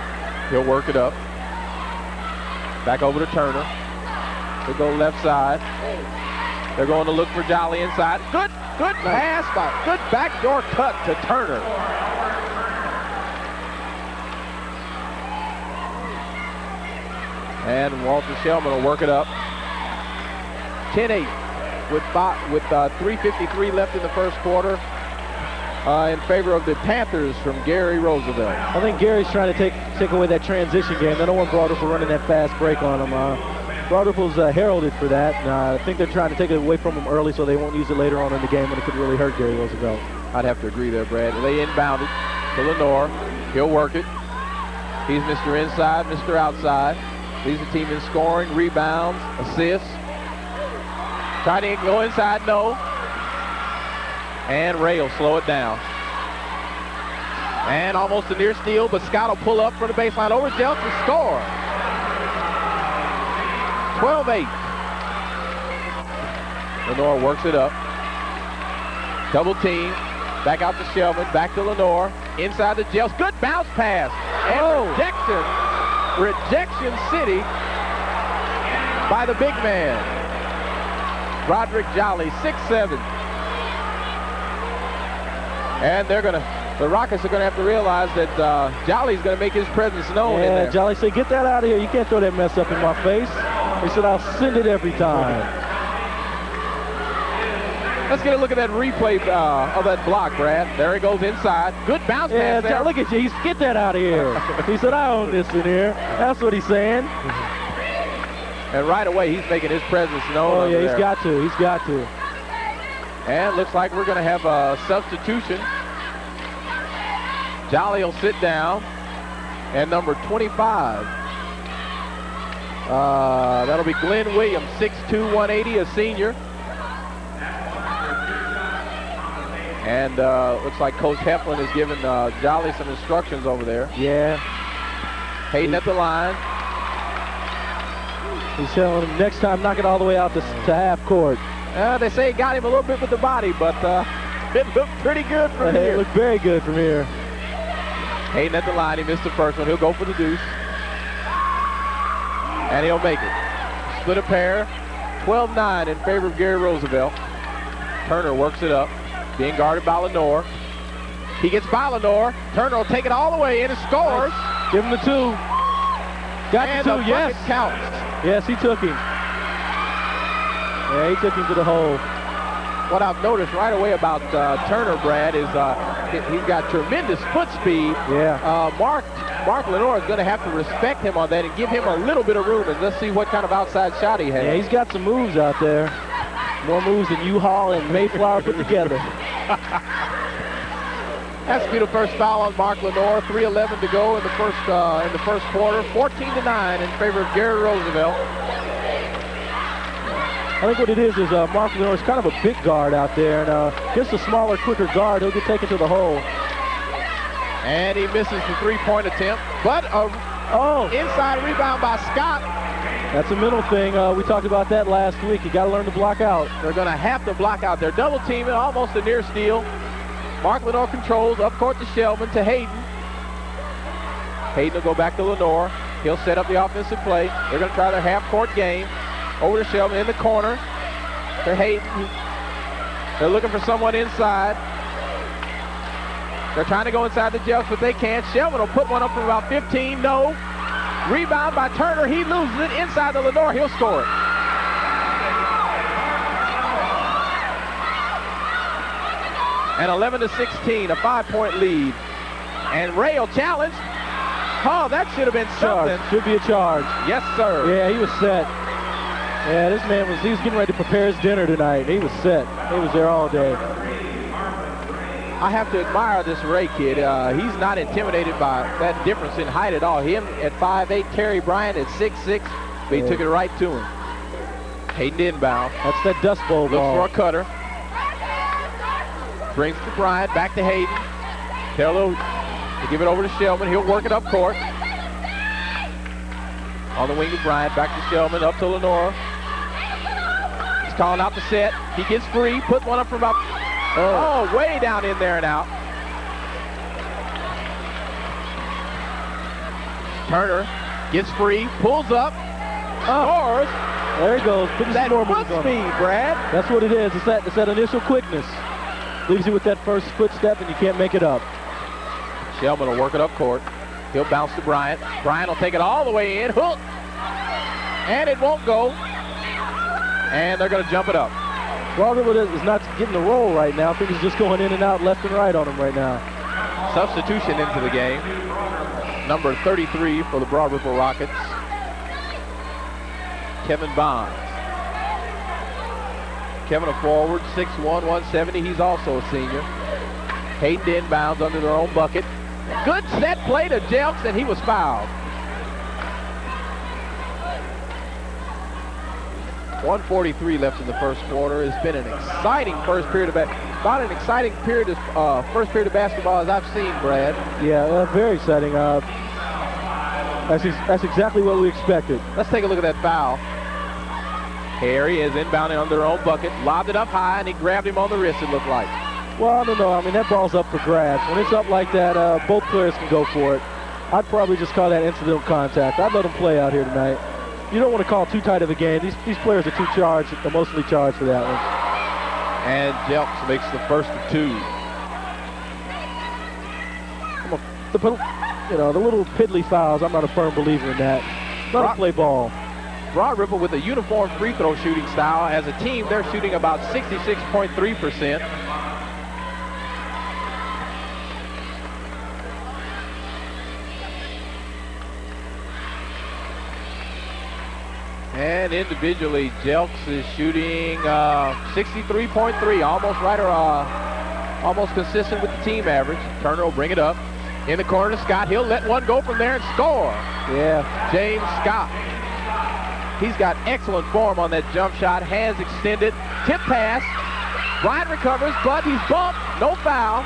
He'll work it up. Back over to Turner. He'll go left side. They're going to look for Jolly inside. Good pass by, good backdoor cut to Turner. And Walter Shellman will work it up. 10-8 with 3:53 left in the first quarter in favor of the Panthers from Gary Roosevelt. I think Gary's trying to take away that transition game. They don't want Broad Ripple running that fast break on them. Broad Ripple's heralded for that. And, I think they're trying to take it away from him early so they won't use it later on in the game when it could really hurt Gary Roosevelt. I'd have to agree there, Brad. They inbound it to Lenore. He'll work it. He's Mr. Inside, Mr. Outside. Leads the team in scoring, rebounds, assists. Trying to go inside, no. And Ray will slow it down. And almost a near steal, but Scott will pull up from the baseline over Jeltz to score. 12-8. Lenore works it up. Double team. Back out to Shellman. Back to Lenore. Inside to Jeltz. Good bounce pass. And rejection city by the big man. Roderick Jolly, 6'7". And the Rockets are going to have to realize that Jolly's going to make his presence known in there. Jolly said, get that out of here. You can't throw that mess up in my face. He said, I'll send it every time. Let's get a look at that replay of that block, Brad. There he goes inside. Good bounce pass there. Look at you. He's get that out of here. He said, I own this in here. That's what he's saying. And right away, he's making his presence known. Oh, yeah, he's got to. He's got to. And looks like we're going to have a substitution. Jolly will sit down. And number 25. That'll be Glenn Williams, 6'2", 180, a senior. And looks like Coach Heflin has given Jolly some instructions over there. Yeah. Hayden at the line. He's telling him next time knock it all the way out to half court. They say it got him a little bit with the body, but it looked pretty good from here. It looked very good from here. Hayden at the line. He missed the first one. He'll go for the deuce. And he'll make it. Split a pair. 12-9 in favor of Gary Roosevelt. Turner works it up. Being guarded by Lenore. He gets by Lenore. Turner will take it all the way in and scores. Nice. Give him the two. Got and the two, yes. Counts. Yes, he took him. Yeah, he took him to the hole. What I've noticed right away about Turner, Brad, is he's got tremendous foot speed. Yeah. Mark Lenore is going to have to respect him on that and give him a little bit of room, and let's see what kind of outside shot he has. Yeah, he's got some moves out there. More moves than U-Haul and Mayflower put together. That's going to be the first foul on Mark Lenore. 3:11 to go in the first quarter. 14-9 in favor of Gary Roosevelt. I think what it is Mark Lenore is kind of a big guard out there, and against a smaller, quicker guard, he'll get taken to the hole. And he misses the three-point attempt, but inside rebound by Scott. That's a mental thing. We talked about that last week. You got to learn to block out. They're going to have to block out. They're double teaming, almost a near steal. Mark Lenore controls, up court to Shelman, to Hayden. Hayden will go back to Lenore. He'll set up the offensive play. They're going to try their half-court game. Over to Shelman in the corner. To Hayden. They're looking for someone inside. They're trying to go inside the Jelks, but they can't. Shelman will put one up from about 15. No. Rebound by Turner. He loses it inside the Lenore. He'll score it. And 11-16, a 5-point lead. And Ray will challenge. Oh, that should have been something. Should be a charge. Yes, sir. Yeah, he was set. Yeah, this man he was getting ready to prepare his dinner tonight. He was set. He was there all day. I have to admire this Ray kid. He's not intimidated by that difference in height at all. Him at 5'8", Terry Bryant at 6'6", but he took it right to him. Hayden inbound. That's that Dust Bowl ball. Looks for a cutter. Brings it to Bryant, back to Hayden. Tello to give it over to Shelman. He'll work it up court. On the wing to Bryant, back to Shelman, up to Lenore. He's calling out the set. He gets free, puts one up from about, way down in there and out. Turner gets free, pulls up, scores. There he goes. Put that foot speed, Brad. That's what it is. It's that initial quickness. Leaves you with that first footstep, and you can't make it up. Shelman will work it up court. He'll bounce to Bryant. Bryant will take it all the way in. Hook. And it won't go. And they're going to jump it up. Broad River is not getting the roll right now. I think he's just going in and out, left and right on him right now. Substitution into the game. Number 33 for the Broad Ripple Rockets. Kevin Bonds. Kevin, a forward, 6'1", 170. He's also a senior. Hayden inbounds under their own bucket. Good set play to Jelks, and he was fouled. 1:43 left in the first quarter. It's been an exciting first period of about an exciting period of first period of basketball as I've seen, Brad. Yeah, very exciting. That's exactly what we expected. Let's take a look at that foul. Harry is inbounding on their own bucket, lobbed it up high, and he grabbed him on the wrist, it looked like. Well, I don't know. I mean, that ball's up for grabs. When it's up like that, both players can go for it. I'd probably just call that incidental contact. I'd let them play out here tonight. You don't want to call too tight of a game. These players are too charged, emotionally charged for that one. And Jelks makes the first of two. The little piddly fouls, I'm not a firm believer in that. Let them play ball. Broad Ripple with a uniform free throw shooting style. As a team, they're shooting about 66.3%. And individually, Jelks is shooting 63.3, almost right or almost consistent with the team average. Turner will bring it up in the corner to Scott. He'll let one go from there and score. Yeah, James Scott. He's got excellent form on that jump shot. Hands extended. Tip pass. Bryant recovers, but he's bumped. No foul.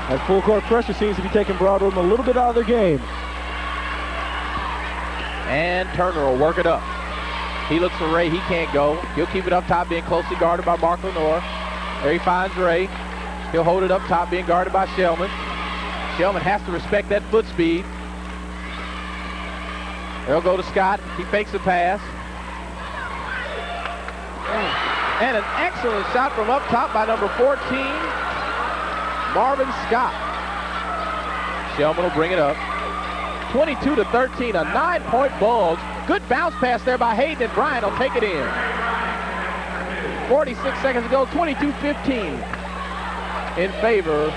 That full court pressure seems to be taking Broad Ripple a little bit out of their game. And Turner will work it up. He looks for Ray. He can't go. He'll keep it up top, being closely guarded by Mark Lenore. There he finds Ray. He'll hold it up top, being guarded by Shelman. Shelman has to respect that foot speed. They'll go to Scott. He fakes the pass. And an excellent shot from up top by number 14, Marvin Scott. Shelman will bring it up. 22-13, a 9-point bulge. Good bounce pass there by Hayden, and Bryant will take it in. 46 seconds to go, 22-15 in favor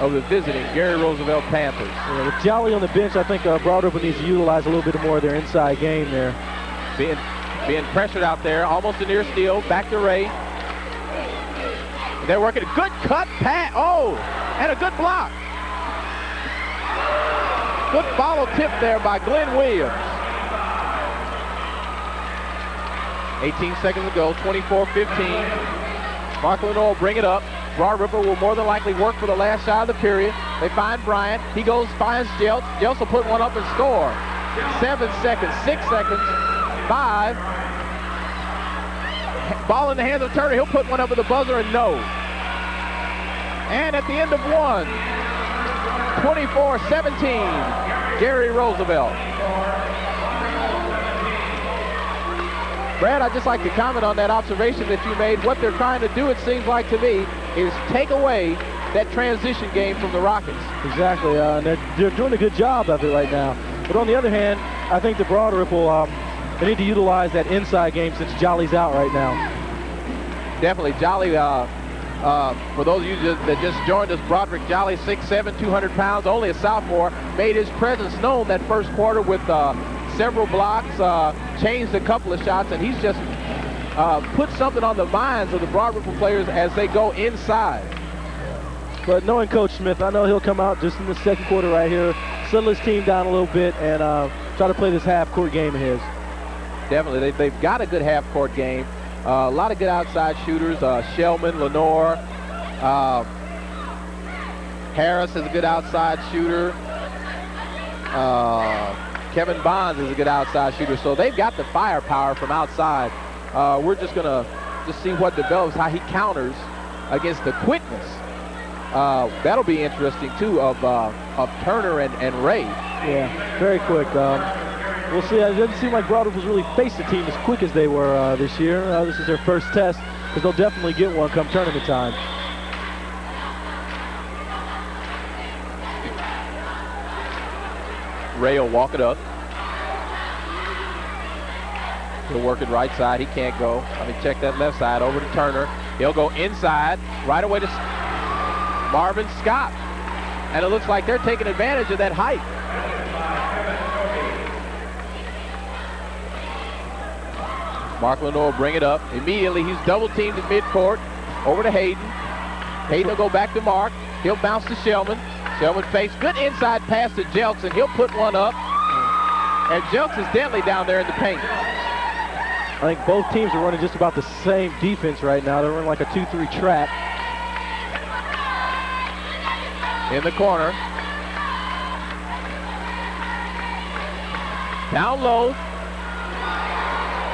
of the visiting Gary Roosevelt Panthers. Yeah, with Jolly on the bench, I think Broad Ripple needs to utilize a little bit more of their inside game there. Being pressured out there, almost a near steal. Back to Ray. They're working a good cut pass. Oh, and a good block. Good follow tip there by Glenn Williams. 18 seconds to go, 24-15. Mark Lenore will bring it up. Broad Ripple will more than likely work for the last shot of the period. They find Bryant. He goes, finds Jeltz. Jeltz will put one up and score. 7 seconds, 6 seconds, 5. Ball in the hands of Turner. He'll put one up with the buzzer and no. And at the end of one, 24-17, Gary Roosevelt. Brad, I'd just like to comment on that observation that you made. What they're trying to do, it seems like to me, is take away that transition game from the Rockets. Exactly, and they're doing a good job of it right now. But on the other hand, I think the Broad Ripple, they need to utilize that inside game since Jolly's out right now. Definitely, Jolly, for those of you that just joined us, Broderick Jolly, 6'7", 200 pounds, only a sophomore, made his presence known that first quarter with several blocks, changed a couple of shots, and he's just put something on the minds of the Broad Ripple players as they go inside. But knowing Coach Smith, I know he'll come out just in the second quarter right here, settle his team down a little bit, and try to play this half-court game of his. Definitely, they've got a good half-court game. A lot of good outside shooters. Shellman, Lenore, Harris is a good outside shooter. Kevin Bonds is a good outside shooter. So they've got the firepower from outside. We're just going to see what develops, how he counters against the quickness. That'll be interesting, too, of Turner and Ray. Yeah, very quick. We'll see. It doesn't seem like Broad Ripple's really faced a team as quick as they were this year. This is their first test, because they'll definitely get one come tournament time. Ray will walk it up. He'll work it right side. He can't go. Let me check that left side over to Turner. He'll go inside right away to Marvin Scott. And it looks like they're taking advantage of that height. Mark Lenore will bring it up. Immediately, he's double-teamed at midcourt. Over to Hayden. Hayden will go back to Mark. He'll bounce to Shellman. Shellman fakes. Good inside pass to Jeltz, and he'll put one up. And Jeltz is deadly down there in the paint. I think both teams are running just about the same defense right now. They're running like a 2-3 trap. In the corner. Down low.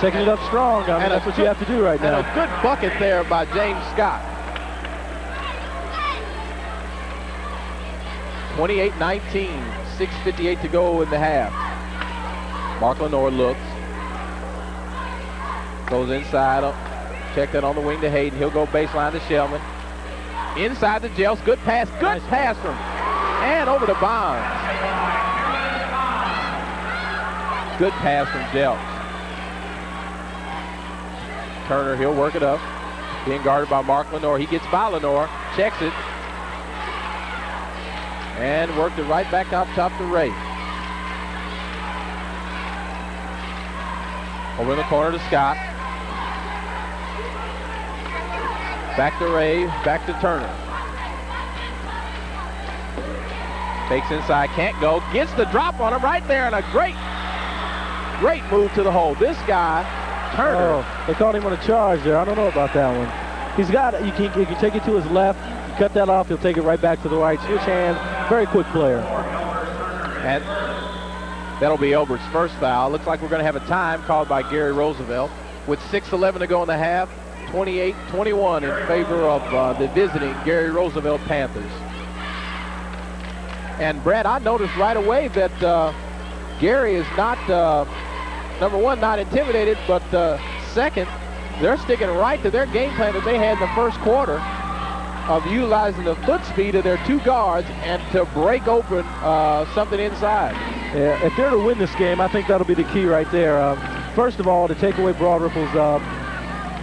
Taking it up strong. I mean, that's what you have to do right now. And a good bucket there by James Scott. 28-19, 6:58 to go in the half. Mark Lenore looks. Goes inside. Check that on the wing to Hayden. He'll go baseline to Shellman. Inside to Jeltz. Good pass. Good pass from. And over to Bonds. Good pass from Jeltz. Turner, he'll work it up. Being guarded by Mark Lenore. He gets by Lenore, checks it, and worked it right back up top to Ray. Over in the corner to Scott. Back to Ray, back to Turner. Takes inside, can't go, gets the drop on him right there, and a great move to the hole. This guy, Turner. Oh, they caught him on a charge there. I don't know about that one. He's got it. You can take it to his left. You cut that off. He'll take it right back to the right. Switch hand. Very quick player. And that'll be Obert's first foul. Looks like we're going to have a time called by Gary Roosevelt. With 6:11 to go in the half, 28-21 in favor of the visiting Gary Roosevelt Panthers. And Brad, I noticed right away that Gary is not, number one, not intimidated, but second, they're sticking right to their game plan that they had in the first quarter of utilizing the foot speed of their two guards and to break open something inside. Yeah, if they're to win this game, I think that'll be the key right there. First of all, to take away Broad Ripple's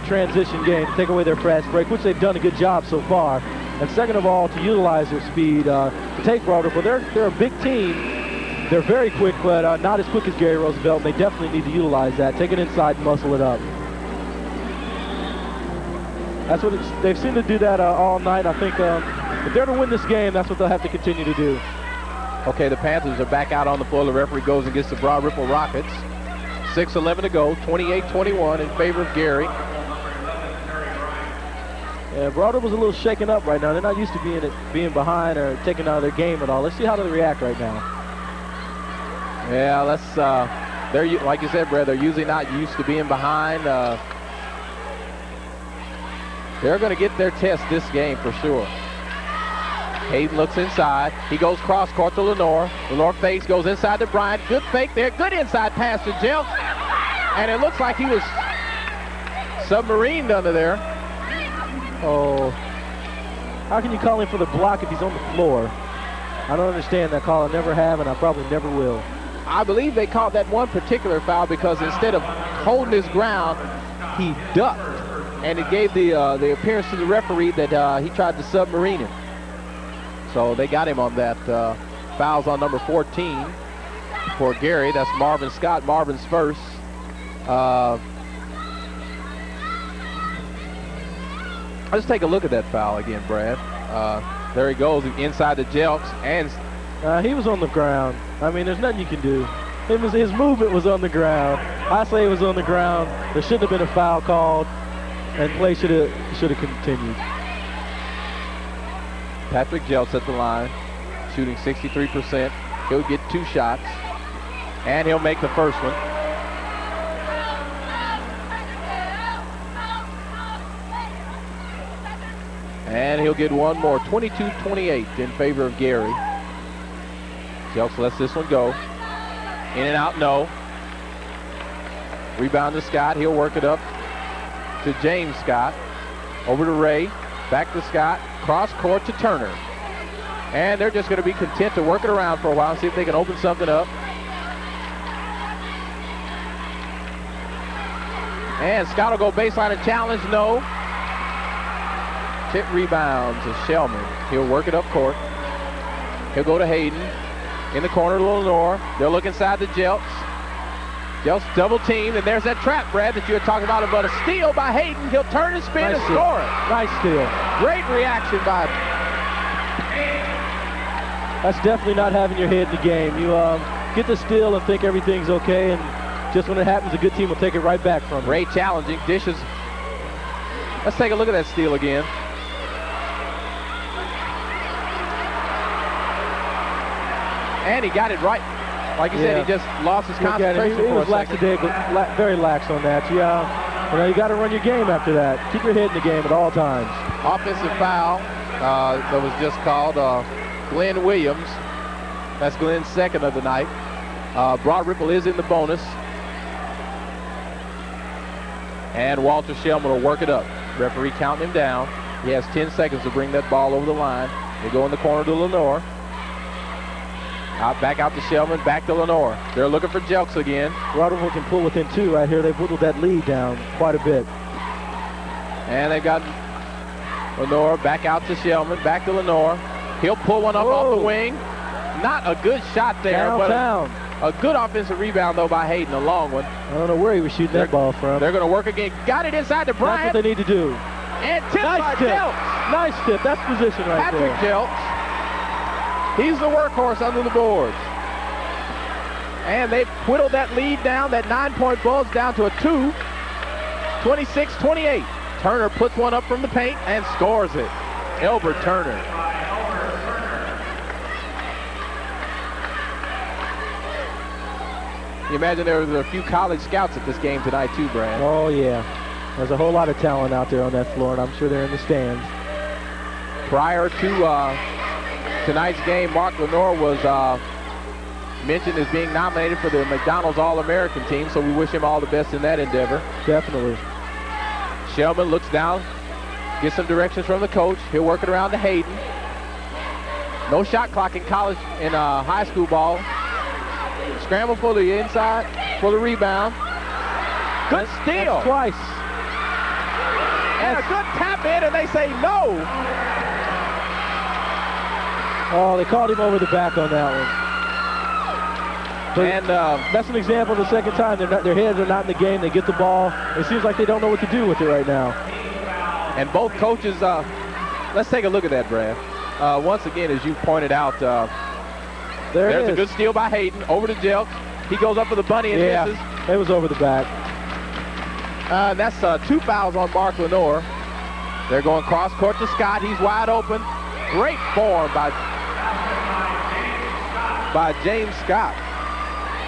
transition game, to take away their fast break, which they've done a good job so far. And second of all, to utilize their speed to take Broad Ripple. They're a big team. They're very quick, but not as quick as Gary Roosevelt. And they definitely need to utilize that. Take it inside and muscle it up. That's what they've seemed to do that all night. I think if they're to win this game, that's what they'll have to continue to do. Okay, the Panthers are back out on the floor. The referee goes and gets the Broad Ripple Rockets. 6:11 to go, 28-21 in favor of Gary. Yeah, Broad Ripple's a little shaken up right now. They're not used to being behind or taking out of their game at all. Let's see how they react right now. Yeah, they're, like you said, Brad, they're usually not used to being behind. They're going to get their test this game for sure. Hayden looks inside. He goes cross court to Lenore. Lenore fakes, goes inside to Bryant. Good fake there. Good inside pass to Jelks. And it looks like he was submarined under there. Oh, how can you call him for the block if he's on the floor? I don't understand that call. I never have, and I probably never will. I believe they called that one particular foul because instead of holding his ground, he ducked. And it gave the appearance to the referee that he tried to submarine him. So they got him on that. Fouls on number 14 for Gary. That's Marvin Scott. Marvin's first. Let's take a look at that foul again, Brad. There he goes inside the Jelks, and he was on the ground. I mean, there's nothing you can do. His movement was on the ground. I say it was on the ground. There shouldn't have been a foul called, and play should have continued. Patrick Jelks at the line, shooting 63%. He'll get 2 shots, and he'll make the first one. And he'll get one more, 22-28 in favor of Gary. Jelks lets this one go. In and out, no. Rebound to Scott. He'll work it up to James Scott. Over to Ray. Back to Scott. Cross court to Turner. And they're just going to be content to work it around for a while and see if they can open something up. And Scott will go baseline and challenge. No. Tip rebound to Shellman. He'll work it up court. He'll go to Hayden. In the corner to Lenore. They'll look inside the Jelks. Jelks double teamed, and there's that trap, Brad, that you were talking about. But a steal by Hayden. He'll turn and spin and score it. Nice steal. Great reaction by. That's definitely not having your head in the game. You get the steal and think everything's okay, and just when it happens, a good team will take it right back from you. Ray challenging, dishes. Let's take a look at that steal again. And he got it right. Like you said, he just lost his concentration He for was a second. very lax on that. You got to run your game after that. Keep your head in the game at all times. Offensive foul that was just called. Glenn Williams. That's Glenn's second of the night. Broad Ripple is in the bonus. And Walter Shellman will work it up. Referee counting him down. He has 10 seconds to bring that ball over the line. They go in the corner to Lenore. Back out to Shellman, back to Lenore. They're looking for Jelks again. Broad Ripple can pull within 2 right here. They've whittled that lead down quite a bit. And they've got Lenore back out to Shellman, back to Lenore. He'll pull one up off the wing. Not a good shot there, Downtown. but a good offensive rebound, though, by Hayden, a long one. I don't know where he was shooting that ball from. They're going to work again. Got it inside to Bryant. That's what they need to do. And tip by Jelks. Nice tip. That's position right Patrick there. Jelks. He's the workhorse under the boards. And they've whittled that lead down, that 9-point Bulls down to a 2. 26-28. Turner puts one up from the paint and scores it. Elbert Turner. You imagine there was a few college scouts at this game tonight too, Brad. Oh, yeah. There's a whole lot of talent out there on that floor, and I'm sure they're in the stands. Prior to tonight's game, Mark Lenore was mentioned as being nominated for the McDonald's All-American team, so we wish him all the best in that endeavor. Definitely. Shellman looks down, gets some directions from the coach. He'll work it around to Hayden. No shot clock in college, in high school ball. Scramble for the inside, for the rebound. Good steal. That's twice. And a good tap in, and they say no. Oh, they called him over the back on that one. But And that's an example of the second time their heads are not in the game. They get the ball. It seems like they don't know what to do with it right now. And both coaches, let's take a look at that, Brad. Once again, as you pointed out, there's a good steal by Hayden. Over to Jelks. He goes up for the bunny and misses. It was over the back. That's 2 fouls on Mark Lenore. They're going cross court to Scott. He's wide open. Great form by James Scott.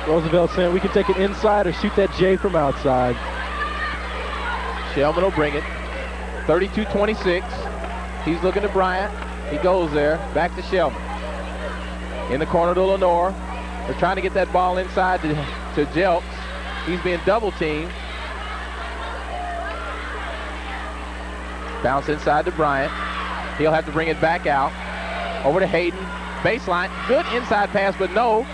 Roosevelt saying we can take it inside or shoot that J from outside. Shellman will bring it. 32-26. He's looking to Bryant. He goes there. Back to Shellman. In the corner to Lenore. They're trying to get that ball inside to Jelks. He's being double teamed. Bounce inside to Bryant. He'll have to bring it back out. Over to Hayden. Baseline. Good inside pass, but no.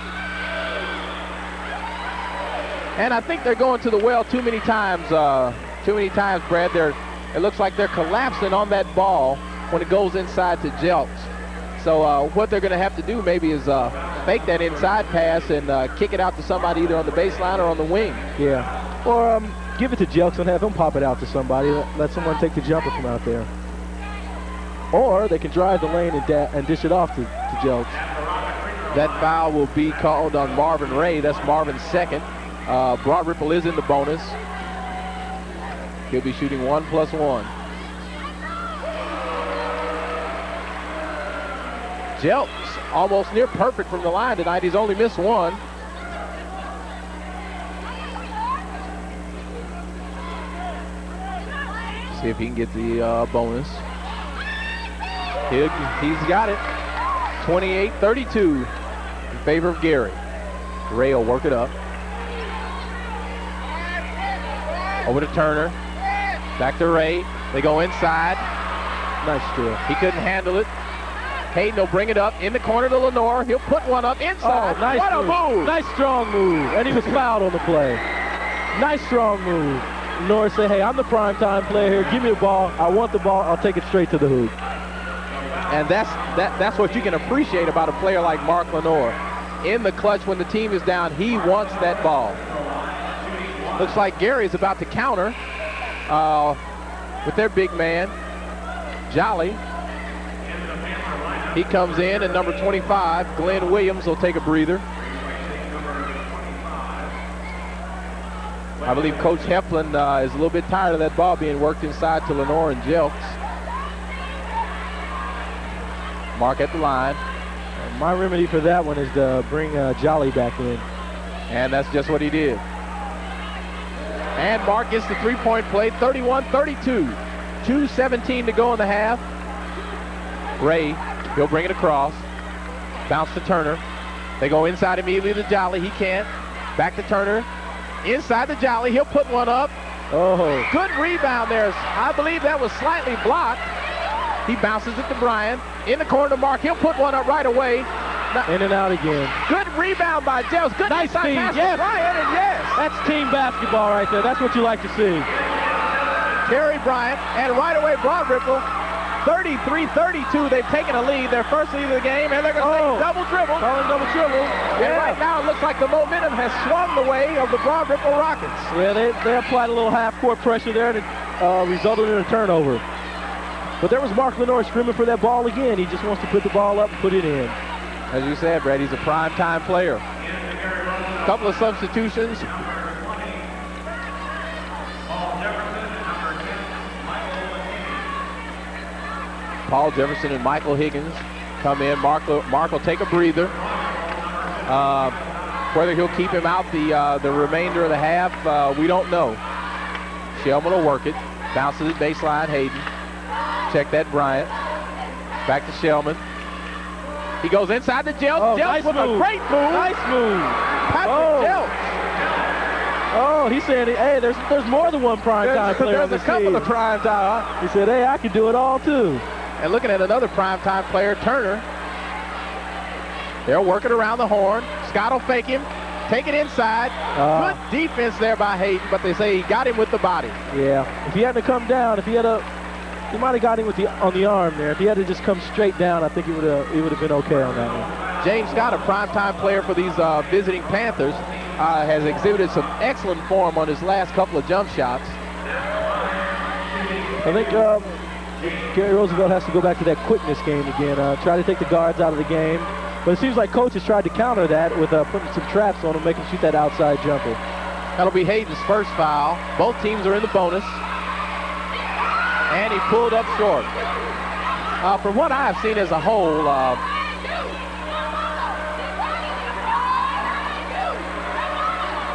And I think they're going to the well too many times, Brad. It looks like they're collapsing on that ball when it goes inside to Jelks. So what they're going to have to do maybe is fake that inside pass and kick it out to somebody either on the baseline or on the wing. Yeah. Or give it to Jelks and have him pop it out to somebody. Let someone take the jumper from out there. Or they can drive the lane and dish it off to Jelks. That foul will be called on Marvin Ray. That's Marvin's second. Broad Ripple is in the bonus. He'll be shooting 1+1. Jelks almost near perfect from the line tonight. He's only missed one. See if he can get the bonus. He's got it. 28-32 in favor of Gary. Ray will work it up. Over to Turner. Back to Ray. They go inside. Nice steal. He couldn't handle it. Hayden will bring it up in the corner to Lenore. He'll put one up inside. Oh, nice what move. a move. Nice strong move. And he was fouled on the play. Nice strong move. Lenore said, hey, I'm the primetime player here. Give me the ball. I want the ball. I'll take it straight to the hoop. And that's what you can appreciate about a player like Mark Lenore. In the clutch when the team is down, he wants that ball. Looks like Gary's about to counter with their big man, Jolly. He comes in, and number 25, Glenn Williams, will take a breather. I believe Coach Heflin is a little bit tired of that ball being worked inside to Lenore and Jelks. Mark at the line. And my remedy for that one is to bring Jolly back in. And that's just what he did. And Mark gets the three-point play, 31-32. 2:17 to go in the half. Ray, he'll bring it across. Bounce to Turner. They go inside immediately to Jolly. He can't. Back to Turner. Inside to Jolly. He'll put one up. Oh. Good rebound there. I believe that was slightly blocked. He bounces it to Brian. In the corner to Mark. He'll put one up right away. In and out again. Good rebound by Jelks. Good nice feed. Yes. Bryant, and yes. That's team basketball right there. That's what you like to see. Terry Bryant, and right away Broad Ripple. 33-32. They've taken a lead. Their first lead of the game, and they're going to take double dribble. Calling double dribble. And right now it looks like the momentum has swung the way of the Broad Ripple Rockets. Yeah, they applied a little half-court pressure there, and it resulted in a turnover. But there was Mark Lenore screaming for that ball again. He just wants to put the ball up and put it in. As you said, Brad, he's a prime-time player. A couple of substitutions. Paul Jefferson and Michael Higgins come in. Mark will take a breather. Whether he'll keep him out the remainder of the half, we don't know. Shellman will work it. Bounces it baseline, Hayden. Check that, Bryant. Back to Shellman. He goes inside the Jelks. Oh, Jelks nice with move. a great move. Nice move. Patrick Jelks. Oh, he said, hey, there's more than one primetime player on There's this a couple team. of primetime. Huh? He said, hey, I can do it all too. And looking at another primetime player, Turner. They'll work it around the horn. Scott will fake him. Take it inside. Good defense there by Hayden, but they say he got him with the body. Yeah. If he had to come down, he might have got him on the arm there. If he had to just come straight down, I think he would have been okay on that one. James Scott, a primetime player for these visiting Panthers, has exhibited some excellent form on his last couple of jump shots. I think Gary Roosevelt has to go back to that quickness game again. Try to take the guards out of the game. But it seems like Coach has tried to counter that with putting some traps on him, making him shoot that outside jumper. That'll be Hayden's first foul. Both teams are in the bonus. And he pulled up short. From what I have seen as a whole,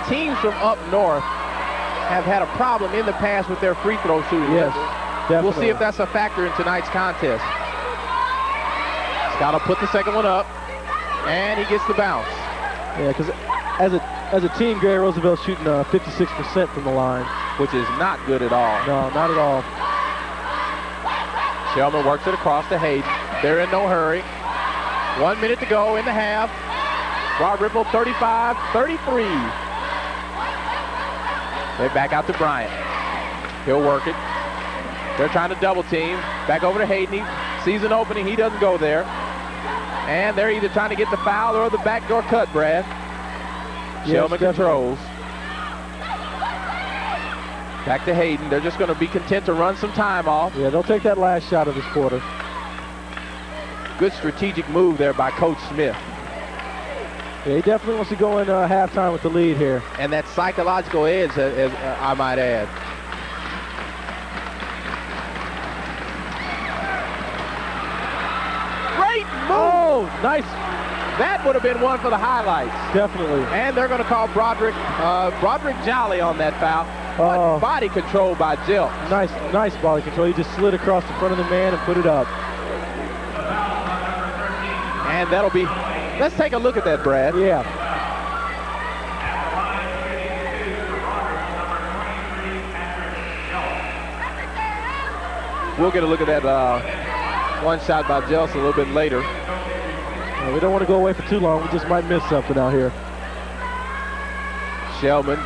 teams from up north have had a problem in the past with their free throw shooting. Yes, definitely. We'll see if that's a factor in tonight's contest. Scott will put the second one up, and he gets the bounce. Yeah, because as a team, Gary Roosevelt's shooting 56% from the line. Which is not good at all. No, not at all. Shellman works it across to Hayden. They're in no hurry. 1 minute to go in the half. Broad Ripple 35-33. They back out to Bryant. He'll work it. They're trying to double team. Back over to Hayden. He sees an opening. He doesn't go there. And they're either trying to get the foul or the backdoor cut, Brad. Shellman controls. Back to Hayden. They're just going to be content to run some time off. Yeah, they'll take that last shot of this quarter. Good strategic move there by Coach Smith. Yeah, he definitely wants to go in halftime with the lead here. And that psychological edge, as I might add. Great move! Oh, nice. That would have been one for the highlights. Definitely. And they're going to call Broderick Jolly on that foul. What body control by Jill. Nice body control. He just slid across the front of the man and put it up. And that'll be, let's take a look at that, Brad. Yeah. We'll get a look at that one shot by Jelks a little bit later. We don't want to go away for too long. We just might miss something out here. Shellman,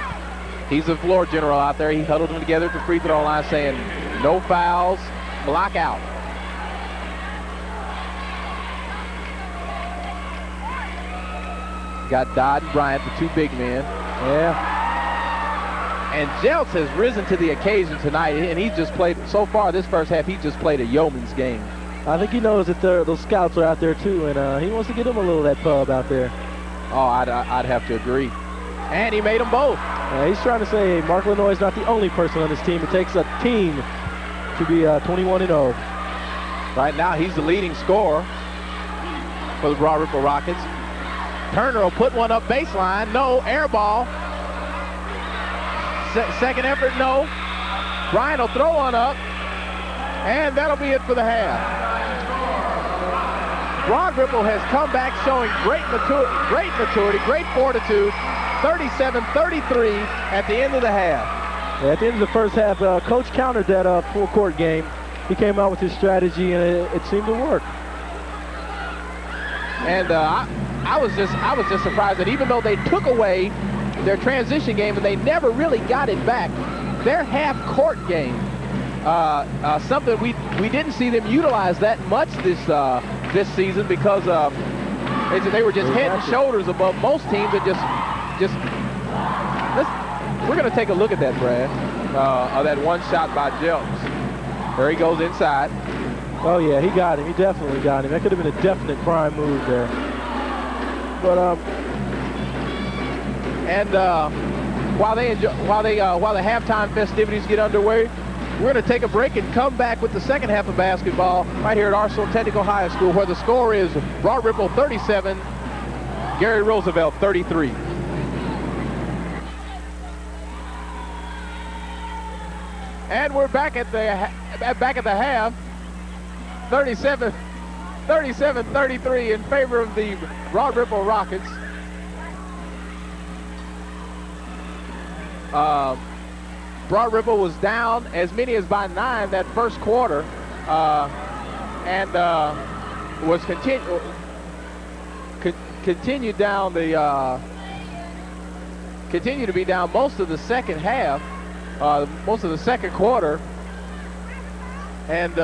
he's the floor general out there. He huddled them together at the free throw line saying, no fouls, block out. Got Dodd and Bryant, the two big men. Yeah. And Jelks has risen to the occasion tonight, and he's just played, so far this first half, he just played a yeoman's game. I think he knows that those scouts are out there too, and he wants to get him a little of that pub out there. Oh, I'd have to agree. And he made them both. He's trying to say Mark Lanois is not the only person on this team. It takes a team to be 21-0. Right now, he's the leading scorer for the Broad Ripple Rockets. Turner will put one up baseline. No, air ball. Second effort, no. Bryant will throw one up. And that'll be it for the half. Broad Ripple has come back showing great maturity, great fortitude. 37-33 at the end of the half. Yeah, at the end of the first half, Coach countered that full court game. He came out with his strategy, and it seemed to work. And I was just surprised that even though they took away their transition game and they never really got it back, their half-court game, something we didn't see them utilize that much this season because they were just head and shoulders above most teams that we're going to take a look at that, Brad, of that one shot by Jelks. There he goes inside. Oh yeah, he got him. He definitely got him. That could have been a definite prime move there. But while the halftime festivities get underway, we're going to take a break and come back with the second half of basketball right here at Arsenal Technical High School, where the score is Broad Ripple 37, Gary Roosevelt 33. And we're back at the half. 37-33 in favor of the Broad Ripple Rockets. Broad Ripple was down as many as by 9 that first quarter, and was continued to be down most of the second half, most of the second quarter, and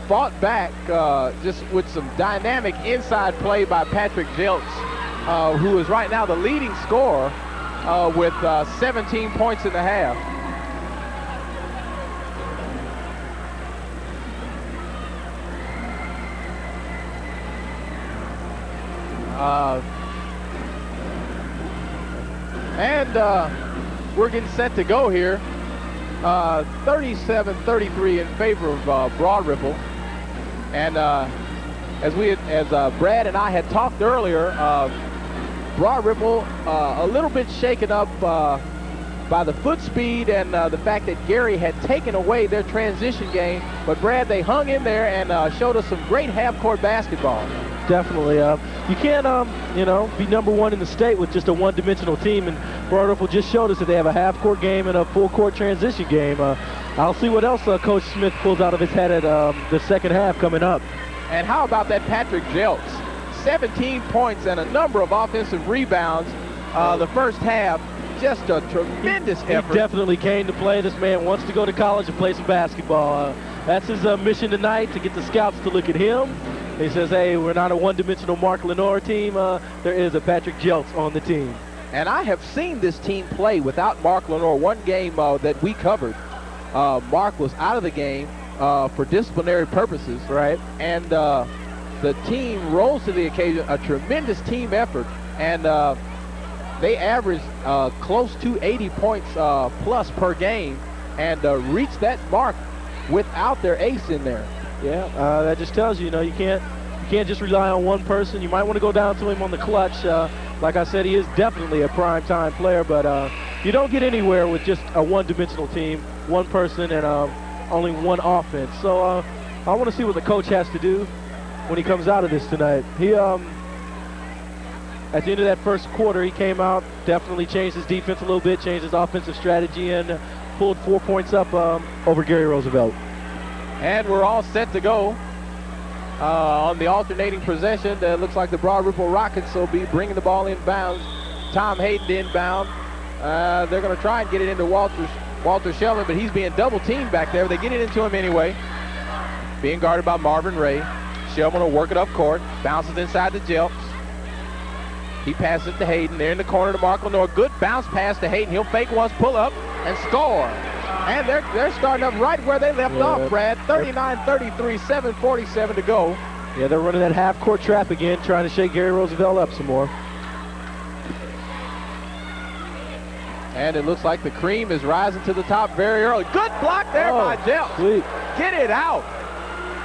fought back just with some dynamic inside play by Patrick Jelks, who is right now the leading scorer with 17 points in the half. We're getting set to go here. 37-33 in favor of Broad Ripple. And as Brad and I had talked earlier, Broad Ripple a little bit shaken up by the foot speed and the fact that Gary had taken away their transition game. But Brad, they hung in there and showed us some great half-court basketball. Definitely. You can't, be number one in the state with just a one-dimensional team. And Broad Ripple just showed us that they have a half-court game and a full-court transition game. I'll see what else Coach Smith pulls out of his head at the second half coming up. And how about that Patrick Jelks? 17 points and a number of offensive rebounds the first half. Just a tremendous effort. He definitely came to play. This man wants to go to college and play some basketball. That's his mission tonight, to get the scouts to look at him. He says, hey, we're not a one-dimensional Mark Lenore team. There is a Patrick Jelks on the team. And I have seen this team play without Mark Lenore. One game that we covered, Mark was out of the game for disciplinary purposes. Right. And the team rose to the occasion, a tremendous team effort. And they averaged close to 80 points plus per game and reached that mark without their ace in there. Yeah, that just tells you, you can't just rely on one person. You might want to go down to him on the clutch. Like I said, he is definitely a prime-time player, but you don't get anywhere with just a one-dimensional team, one person, and only one offense. So I want to see what the coach has to do when he comes out of this tonight. He, at the end of that first quarter, he came out, definitely changed his defense a little bit, changed his offensive strategy, and pulled 4 points up over Gary Roosevelt. And we're all set to go on the alternating possession. It looks like the Broad Ripple Rockets will be bringing the ball inbounds. Tom Hayden inbound. They're going to try and get it into Walter Sheldon, but he's being double-teamed back there. They get it into him anyway. Being guarded by Marvin Ray. Sheldon will work it up court. Bounces inside to Jelks. He passes it to Hayden. They're in the corner to Mark Lenore. Good bounce pass to Hayden. He'll fake once, pull up, and score. And they're starting up right where they left off, Brad. 39-33, 7:47 to go. Yeah, they're running that half-court trap again, trying to shake Gary Roosevelt up some more. And it looks like the cream is rising to the top very early. Good block there by Jelks. Sweet. Get it out.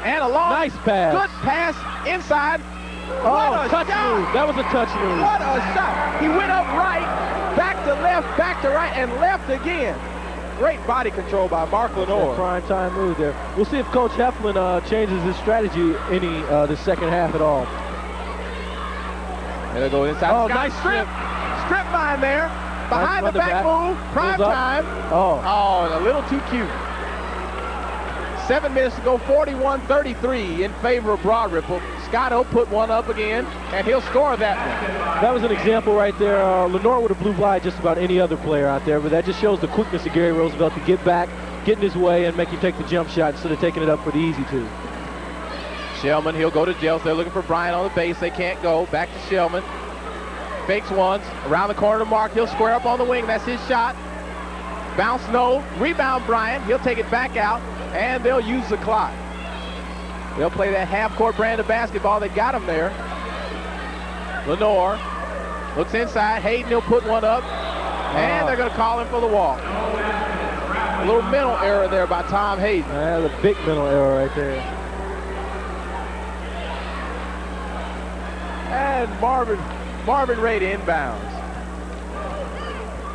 And a long, nice pass. Good pass inside. Touch move. That was a touch move. What a shot. He went up right, back to left, back to right, and left again. Great body control by Mark Lenore. Prime time move there. We'll see if Coach Heflin changes his strategy any the second half at all. And they'll go inside. Oh, nice strip mine there. Behind nice the back move. Prime time. Oh, a little too cute. 7 minutes to go, 41-33 in favor of Broad Ripple. Scotto put one up again, and he'll score that one. That was an example right there. Lenore would have blew by just about any other player out there, but that just shows the quickness of Gary Roosevelt to get back, get in his way, and make you take the jump shot instead of taking it up for the easy two. Shellman, he'll go to Jelks. They're looking for Bryant on the base. They can't go. Back to Shellman. Fakes once. Around the corner to Mark. He'll square up on the wing. That's his shot. Bounce, no. Rebound, Bryant. He'll take it back out, and they'll use the clock. They'll play that half-court brand of basketball that got him there. Lenore looks inside. Hayden, he'll put one up, and they're going to call him for the walk. A little mental error there by Tom Hayden. That's a big mental error right there. And Marvin Ray to inbounds.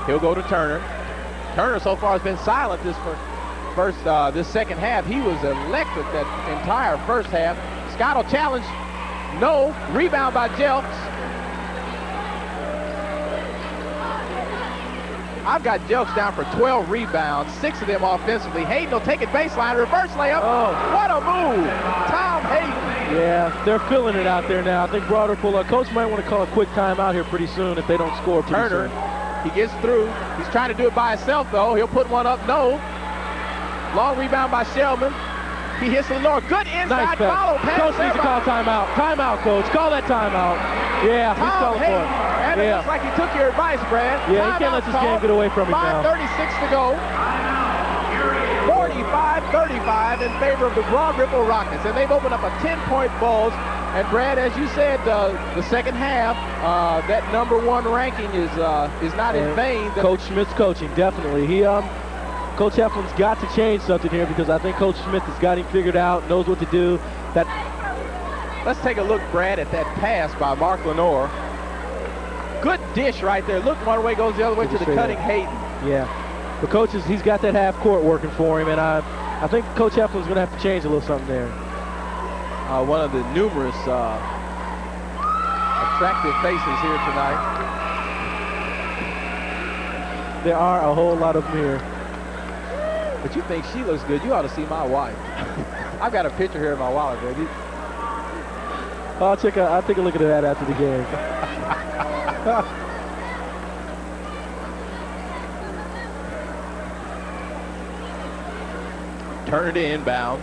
He'll go to Turner. Turner so far has been silent this second half. He was electric that entire first half. Scott will challenge. No. Rebound by Jelks. I've got Jelks down for 12 rebounds, 6 of them offensively. Hayden will take it baseline, reverse layup. Oh. What a move. Tom Hayden. Yeah, they're feeling it out there now. I think Broad Ripple, coach might want to call a quick timeout here pretty soon if they don't score pretty Turner, soon. he gets through. He's trying to do it by himself, though. He'll put one up. No. Long rebound by Shellman. He hits Lenore. Good inside follow pass. Coach needs to call timeout. Timeout, coach. Call that timeout. Yeah, he's calling for it. And it looks like he took your advice, Brad. Yeah, he can't let this game get away from him now. 5:36 to go. 45-35 in favor of the Broad Ripple Rockets. And they've opened up a 10-point bulge. And Brad, as you said, the second half, that #1 ranking is not in vain. Coach Schmidt's coaching, definitely. Coach Heflin's got to change something here because I think Coach Schmidt has got him figured out, knows what to do. Let's take a look, Brad, at that pass by Mark Lenore. Good dish right there. Look one way, goes the other way to the cutting Hayden. Yeah. The coach he's got that half court working for him, and I think Coach Heflin's going to have to change a little something there. One of the numerous attractive faces here tonight. There are a whole lot of them here. But you think she looks good, you ought to see my wife. I've got a picture here in my wallet, baby. I'll take a look at that after the game. Turn it inbounds.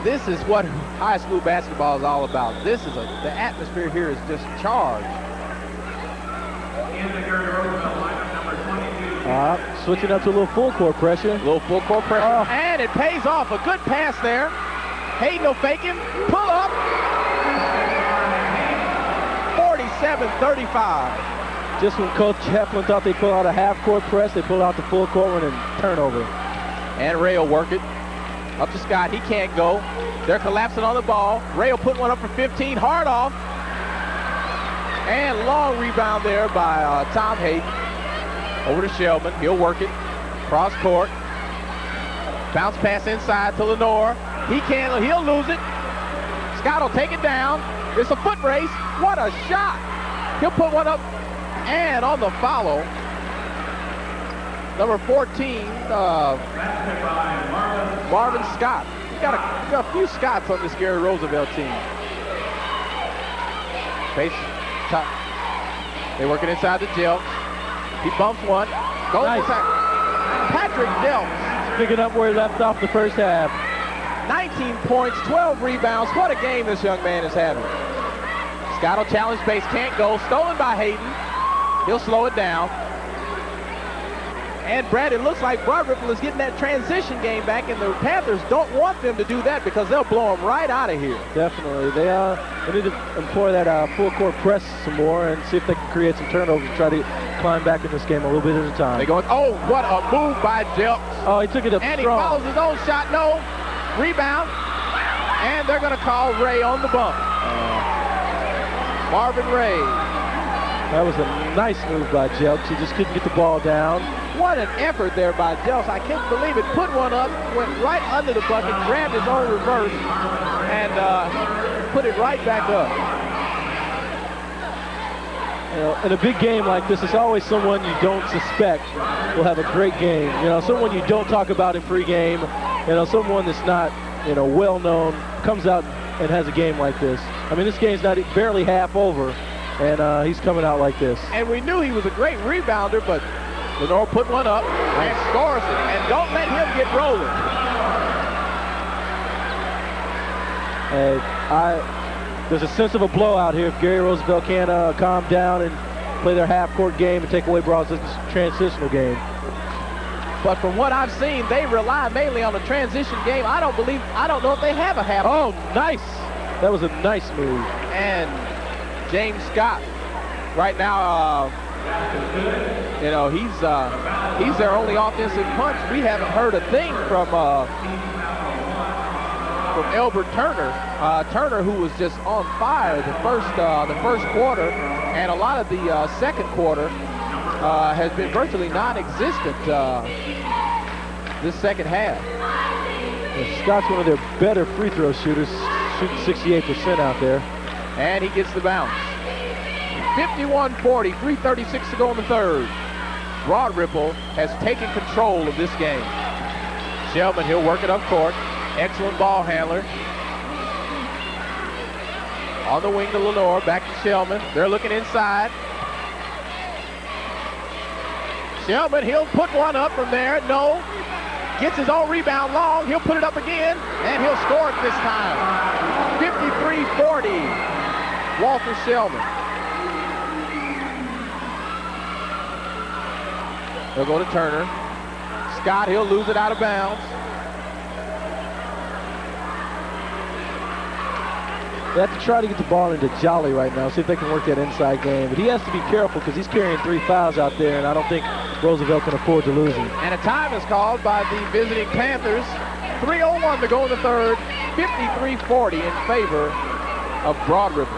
This is what high school basketball is all about. The atmosphere here is just charged. Switching up to a little full court pressure. And it pays off. A good pass there. Hayden will fake him. Pull up. 47-35. Just when Coach Heflin thought they pull out a half court press, they pull out the full court one and turnover. And Ray will work it. Up to Scott. He can't go. They're collapsing on the ball. Ray will put one up for 15. Hard off. And long rebound there by Tom Hayden. Over to Shellman. He'll work it. Cross court. Bounce pass inside to Lenore. He'll lose it. Scott will take it down. It's a foot race. What a shot. He'll put one up. And on the follow, number 14, Marvin Scott. You got a few Scotts on this Gary Roosevelt team. Base top. They're working inside the Jelks. He bumps one. Goes inside. Patrick Jelks. Picking up where he left off the first half. 19 points, 12 rebounds. What a game this young man is having. Scott will challenge base, can't go. Stolen by Hayden. He'll slow it down. And Brad, it looks like Broad Ripple is getting that transition game back, and the Panthers don't want them to do that because they'll blow them right out of here. Definitely. They need to employ that full court press some more and see if they can create some turnovers and try to climb back in this game a little bit at a time. They going, oh, what a move by Jelks. Oh, he took it up and strong. He follows his own shot. No. Rebound. And they're going to call Ray on the bump. Marvin Ray. That was a nice move by Jelks. He just couldn't get the ball down. What an effort there by Jelks. I can't believe it. Put one up, went right under the bucket, grabbed his own reverse, and put it right back up. You know, in a big game like this, it's always someone you don't suspect will have a great game. You know, someone you don't talk about in pregame. You know, someone that's not, you know, well known comes out and has a game like this. I mean, this game's barely half over, and he's coming out like this. And we knew he was a great rebounder, but Lenore put one up and scores it. And don't let him get rolling. There's a sense of a blowout here if Gary Roosevelt can calm down and play their half-court game and take away Broad's transitional game. But from what I've seen, they rely mainly on the transition game. I don't know if they have a half. Oh, nice. That was a nice move. And James Scott, right now, you know, he's their only offensive punch. We haven't heard a thing from Elbert Turner. Turner, who was just on fire the first quarter, and a lot of the second quarter has been virtually non-existent this second half. Scott's one of their better free throw shooters, shooting 68% out there. And he gets the bounce. 51-40, 3:36 to go in the third. Broad Ripple has taken control of this game. Shellman, he'll work it up court. Excellent ball handler. On the wing to Lenore, back to Shellman. They're looking inside. Shellman, he'll put one up from there. No. Gets his own rebound long. He'll put it up again, and he'll score it this time. 53-40, Walter Shellman. They'll go to Turner. Scott, he'll lose it out of bounds. They have to try to get the ball into Jolly right now, see if they can work that inside game. But he has to be careful because he's carrying 3 fouls out there, and I don't think Roosevelt can afford to lose him. And a time is called by the visiting Panthers. 3:01 to go in the third. 53-40 in favor of Broad Ripple.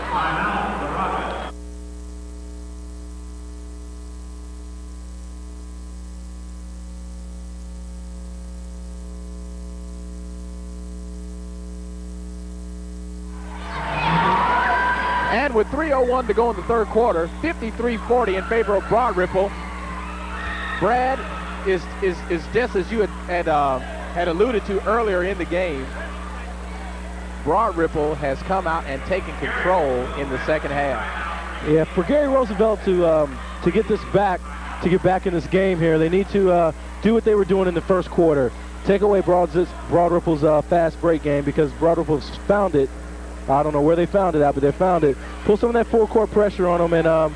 And with 3:01 to go in the third quarter, 53-40 in favor of Broad Ripple. Brad is just as you had alluded to earlier in the game. Broad Ripple has come out and taken control in the second half. Yeah, for Gary Roosevelt to get this back, to get back in this game here, they need to do what they were doing in the first quarter. Take away Broad Ripple's fast break game, because Broad Ripple's found it. I don't know where they found it at, but they found it. Pull some of that full-court pressure on them and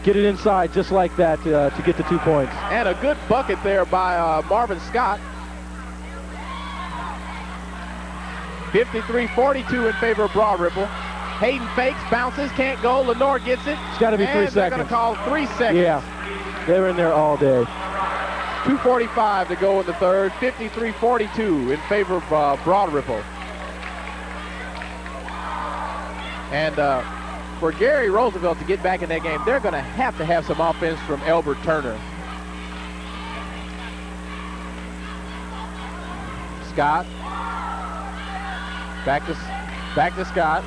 get it inside just like that to get the 2 points. And a good bucket there by Marvin Scott. 53-42 in favor of Broad Ripple. Hayden fakes, bounces, can't go. Lenore gets it. It's got to be 3 seconds. They're going to call 3 seconds. Yeah, they were in there all day. 2:45 to go in the third. 53-42 in favor of Broad Ripple. And for Gary Roosevelt to get back in that game, they're going to have some offense from Elbert Turner. Scott. Back to Scott.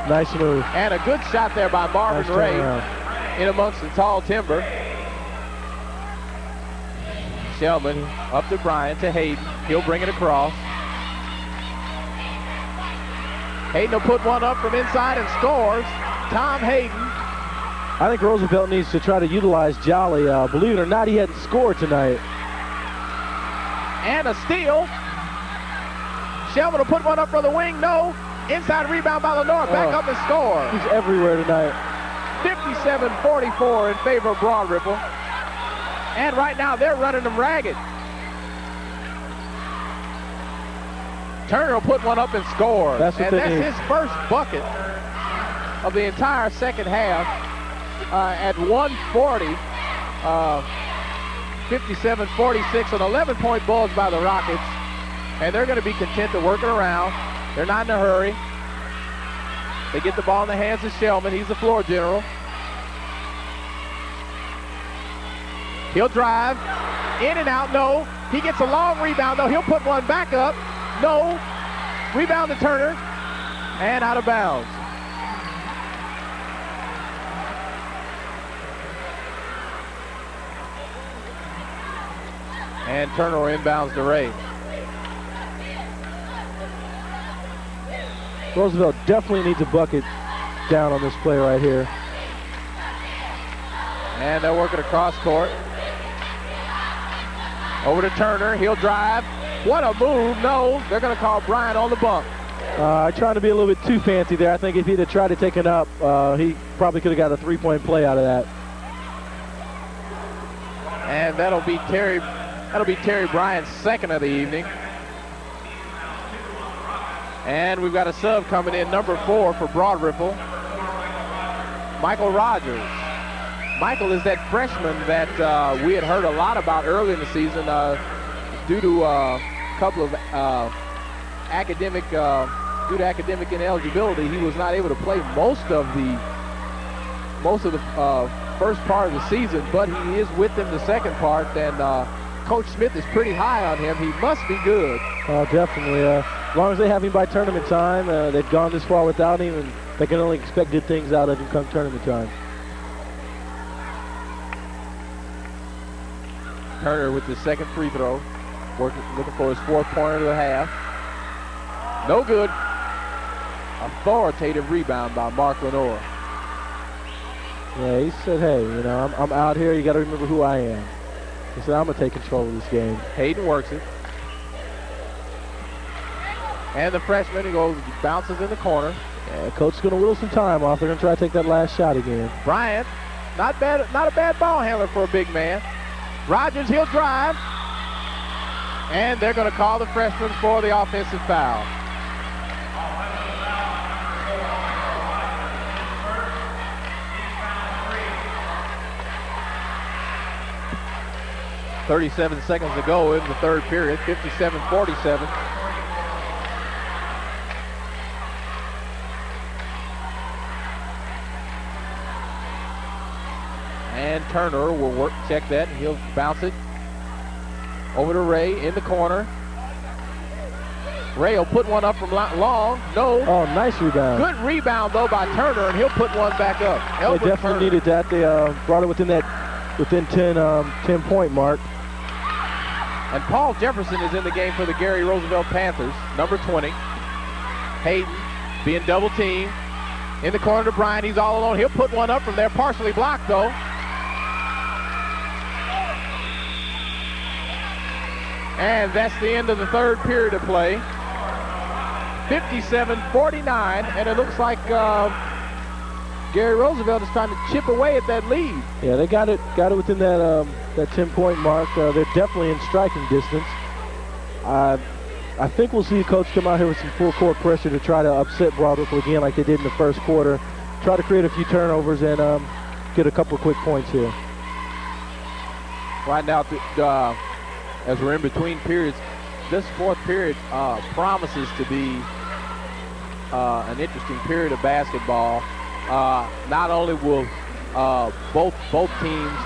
Nice move. And a good shot there by Marvin nice Ray in amongst the tall timber. Shellman up to Bryant to Hayden. He'll bring it across. Hayden will put one up from inside and scores. Tom Hayden. I think Roosevelt needs to try to utilize Jolly. Believe it or not, he hadn't scored tonight. And a steal. Shellman will put one up for the wing. No. Inside rebound by Lenore. Back up and score. He's everywhere tonight. 57-44 in favor of Broad Ripple. And right now they're running them ragged. Turner will put one up and score. That's his first bucket of the entire second half at 140. 57-46, an 11-point bulge by the Rockets. And they're going to be content to work it around. They're not in a hurry. They get the ball in the hands of Shellman. He's the floor general. He'll drive. In and out, no. He gets a long rebound, though. He'll put one back up. No. Rebound to Turner. And out of bounds. And Turner inbounds to Ray. Roosevelt definitely needs a bucket down on this play right here. And they're working across court. Over to Turner. He'll drive. What a move. No, they're going to call Bryant on the bump. Trying to be a little bit too fancy there. I think if he'd have tried to take it up, he probably could have got a 3-point play out of that. And that'll be Terry Bryant's second of the evening. And we've got a sub coming in, number 4 for Broad Ripple, Michael Rogers. Michael is that freshman that we had heard a lot about early in the season due to a couple of academic ineligibility. He was not able to play most of the first part of the season, but he is with them the second part, and Coach Smith is pretty high on him. He must be good. Definitely. As long as they have him by tournament time, they've gone this far without him, and they can only expect good things out of him come tournament time. Turner with the second free throw, looking for his 4th pointer of the half. No good. Authoritative rebound by Mark Lenore. Yeah, he said, hey, you know, I'm out here. You got to remember who I am. He said, I'm going to take control of this game. Hayden works it. And the freshman, he bounces in the corner. Yeah, coach is going to whittle some time off. They're going to try to take that last shot again. Bryant, not a bad ball handler for a big man. Rogers, he'll drive. And they're going to call the freshman for the offensive foul. .37 seconds to go in the third period, 57-47. And Turner will check that, and he'll bounce it over to Ray in the corner. Ray will put one up from long. No. Oh, nice rebound. Good rebound, though, by Turner, and he'll put one back up. They definitely needed that. They brought it within 10-point mark. And Paul Jefferson is in the game for the Gary Roosevelt Panthers, number 20. Hayden being double teamed. In the corner to Bryant. He's all alone. He'll put one up from there, partially blocked, though. And that's the end of the third period of play. 57-49, and it looks like Gary Roosevelt is trying to chip away at that lead. Yeah, they got it within that 10-point mark. They're definitely in striking distance. I think we'll see the coach come out here with some full court pressure to try to upset Broad Ripple again like they did in the first quarter. Try to create a few turnovers and get a couple of quick points here. Right now, as we're in between periods, this fourth period promises to be an interesting period of basketball. Not only will both teams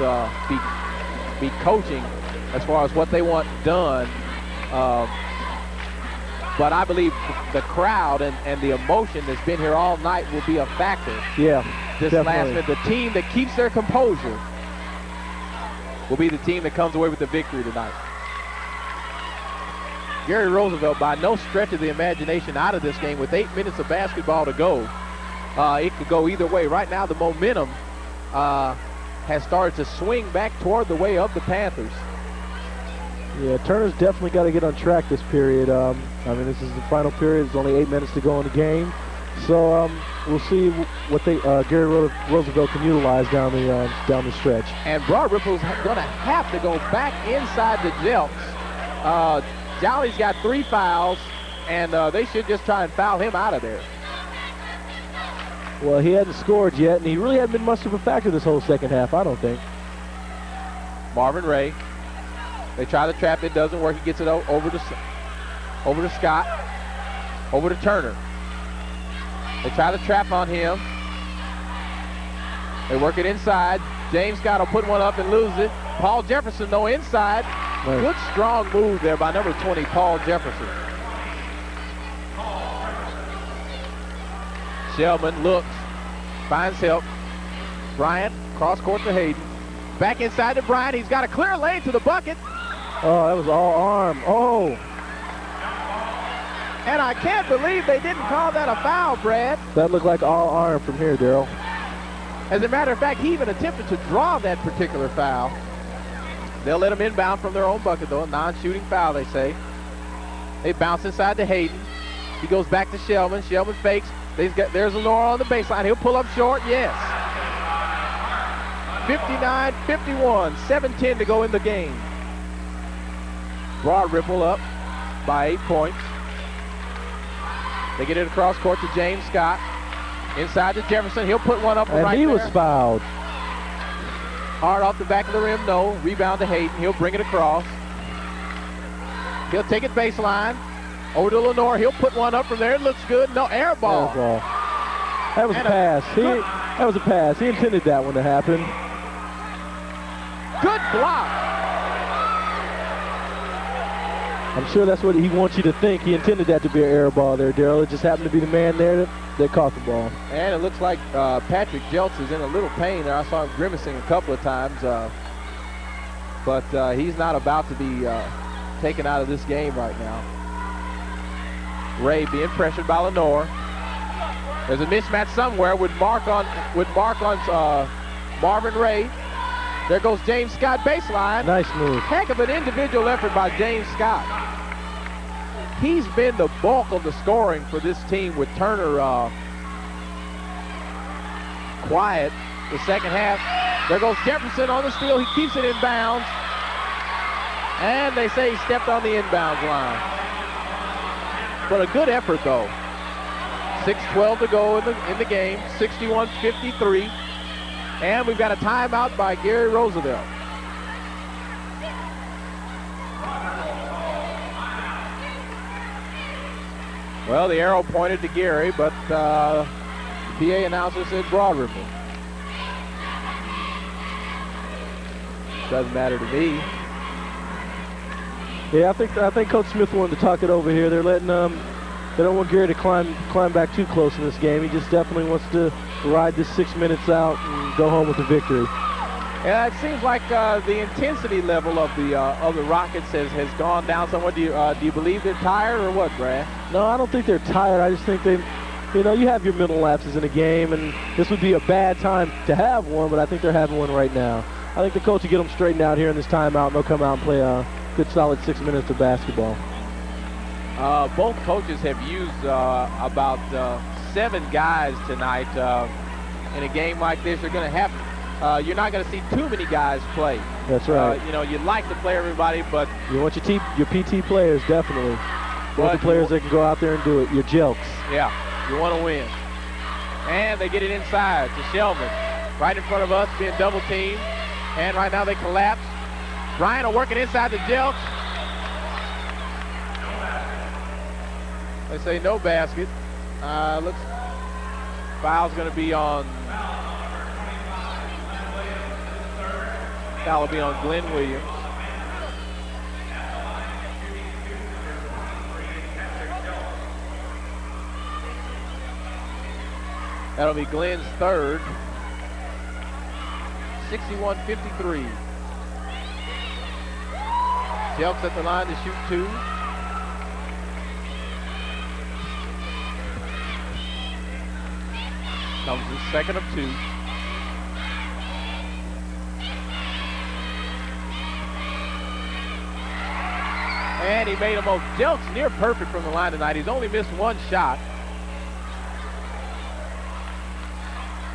be coaching as far as what they want done, but I believe the crowd and the emotion that's been here all night will be a factor. Yeah, this definitely. last minute, the team that keeps their composure will be the team that comes away with the victory tonight. Gary Roosevelt, by no stretch of the imagination, out of this game with 8 minutes of basketball to go. It could go either way. Right now, the momentum has started to swing back toward the way of the Panthers. Yeah, Turner's definitely got to get on track this period. I mean, this is the final period. There's only 8 minutes to go in the game. So we'll see what Gary Roosevelt can utilize down the stretch. And Broad Ripple's going to have to go back inside the Jelks. Jolly's got 3 fouls, and they should just try and foul him out of there. Well, he hadn't scored yet, and he really hadn't been much of a factor this whole second half, I don't think. Marvin Ray. They try the trap. It doesn't work. He gets it over to Scott. Over to Turner. They try the trap on him. They work it inside. James Scott will put one up and lose it. Paul Jefferson, though, inside. Nice. Good, strong move there by number 20, Paul Jefferson. Shellman looks, finds help. Bryant, cross court to Hayden. Back inside to Bryant. He's got a clear lane to the bucket. Oh, that was all arm. Oh. And I can't believe they didn't call that a foul, Brad. That looked like all arm from here, Daryl. As a matter of fact, he even attempted to draw that particular foul. They'll let him inbound from their own bucket, though. A non-shooting foul, they say. They bounce inside to Hayden. He goes back to Shellman. Shellman fakes. There's Lenore on the baseline. He'll pull up short. Yes. 59-51. 7:10 to go in the game. Broad Ripple up by 8 points. They get it across court to James Scott. Inside to Jefferson. He'll put one up and right he there. Was fouled. Hard off the back of the rim, no. Rebound to Hayden. He'll bring it across. He'll take it baseline. Over to Lenore. He'll put one up from there. It looks good. No, air ball. That was a pass. That was a pass. He intended that one to happen. Good block. I'm sure that's what he wants you to think. He intended that to be an air ball there, Daryl. It just happened to be the man there that caught the ball. And it looks like Patrick Jeltz is in a little pain there. I saw him grimacing a couple of times. But he's not about to be taken out of this game right now. Ray being pressured by Lenore. There's a mismatch somewhere with Mark on Marvin Ray. There goes James Scott baseline. Nice move. Heck of an individual effort by James Scott. He's been the bulk of the scoring for this team with Turner quiet the second half. There goes Jefferson on the steal. He keeps it in bounds. And they say he stepped on the inbounds line. But a good effort, though. 6:12 to go in the game, 61-53. And we've got a timeout by Gary Roosevelt. Well, the arrow pointed to Gary, but the PA announcer said Broad Ripple. Doesn't matter to me. Yeah, I think Coach Smith wanted to talk it over here. They're letting they don't want Gary to climb back too close in this game. He just definitely wants to ride this 6 minutes out and go home with the victory. Yeah, it seems like the intensity level of the Rockets has gone down somewhat. Do you believe they're tired or what, Brad? No, I don't think they're tired. I just think you have your mental lapses in a game, and this would be a bad time to have one, but I think they're having one right now. I think the coach will get them straightened out here in this timeout, and they'll come out and play a good solid 6 minutes of basketball. Both coaches have used about 7 guys tonight. In a game like this, you're going to have you're not going to see too many guys play. That's right. You'd like to play everybody, but you want your PT players, definitely. You want the players that can go out there and do it, your jelks. Yeah, you want to win. And they get it inside to Shelvin. Right in front of us, being double teamed. And right now they collapse. Bryant working inside the jelks. They say no basket. Looks foul's going to be on. Foul will be on Glenn Williams. That'll be Glenn's third. 61-53. Jelks at the line to shoot 2. Comes his second of 2. And he made them both. Jelks near perfect from the line tonight. He's only missed 1 shot.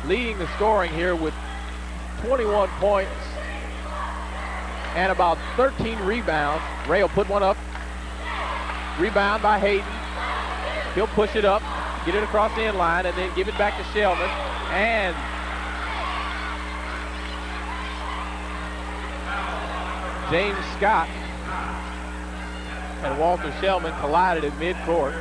Leading the scoring here with 21 points and about 13 rebounds. Ray will put one up. Rebound by Hayden. He'll push it up, get it across the end line, and then give it back to Shellman. And James Scott and Walter Shellman collided at midcourt.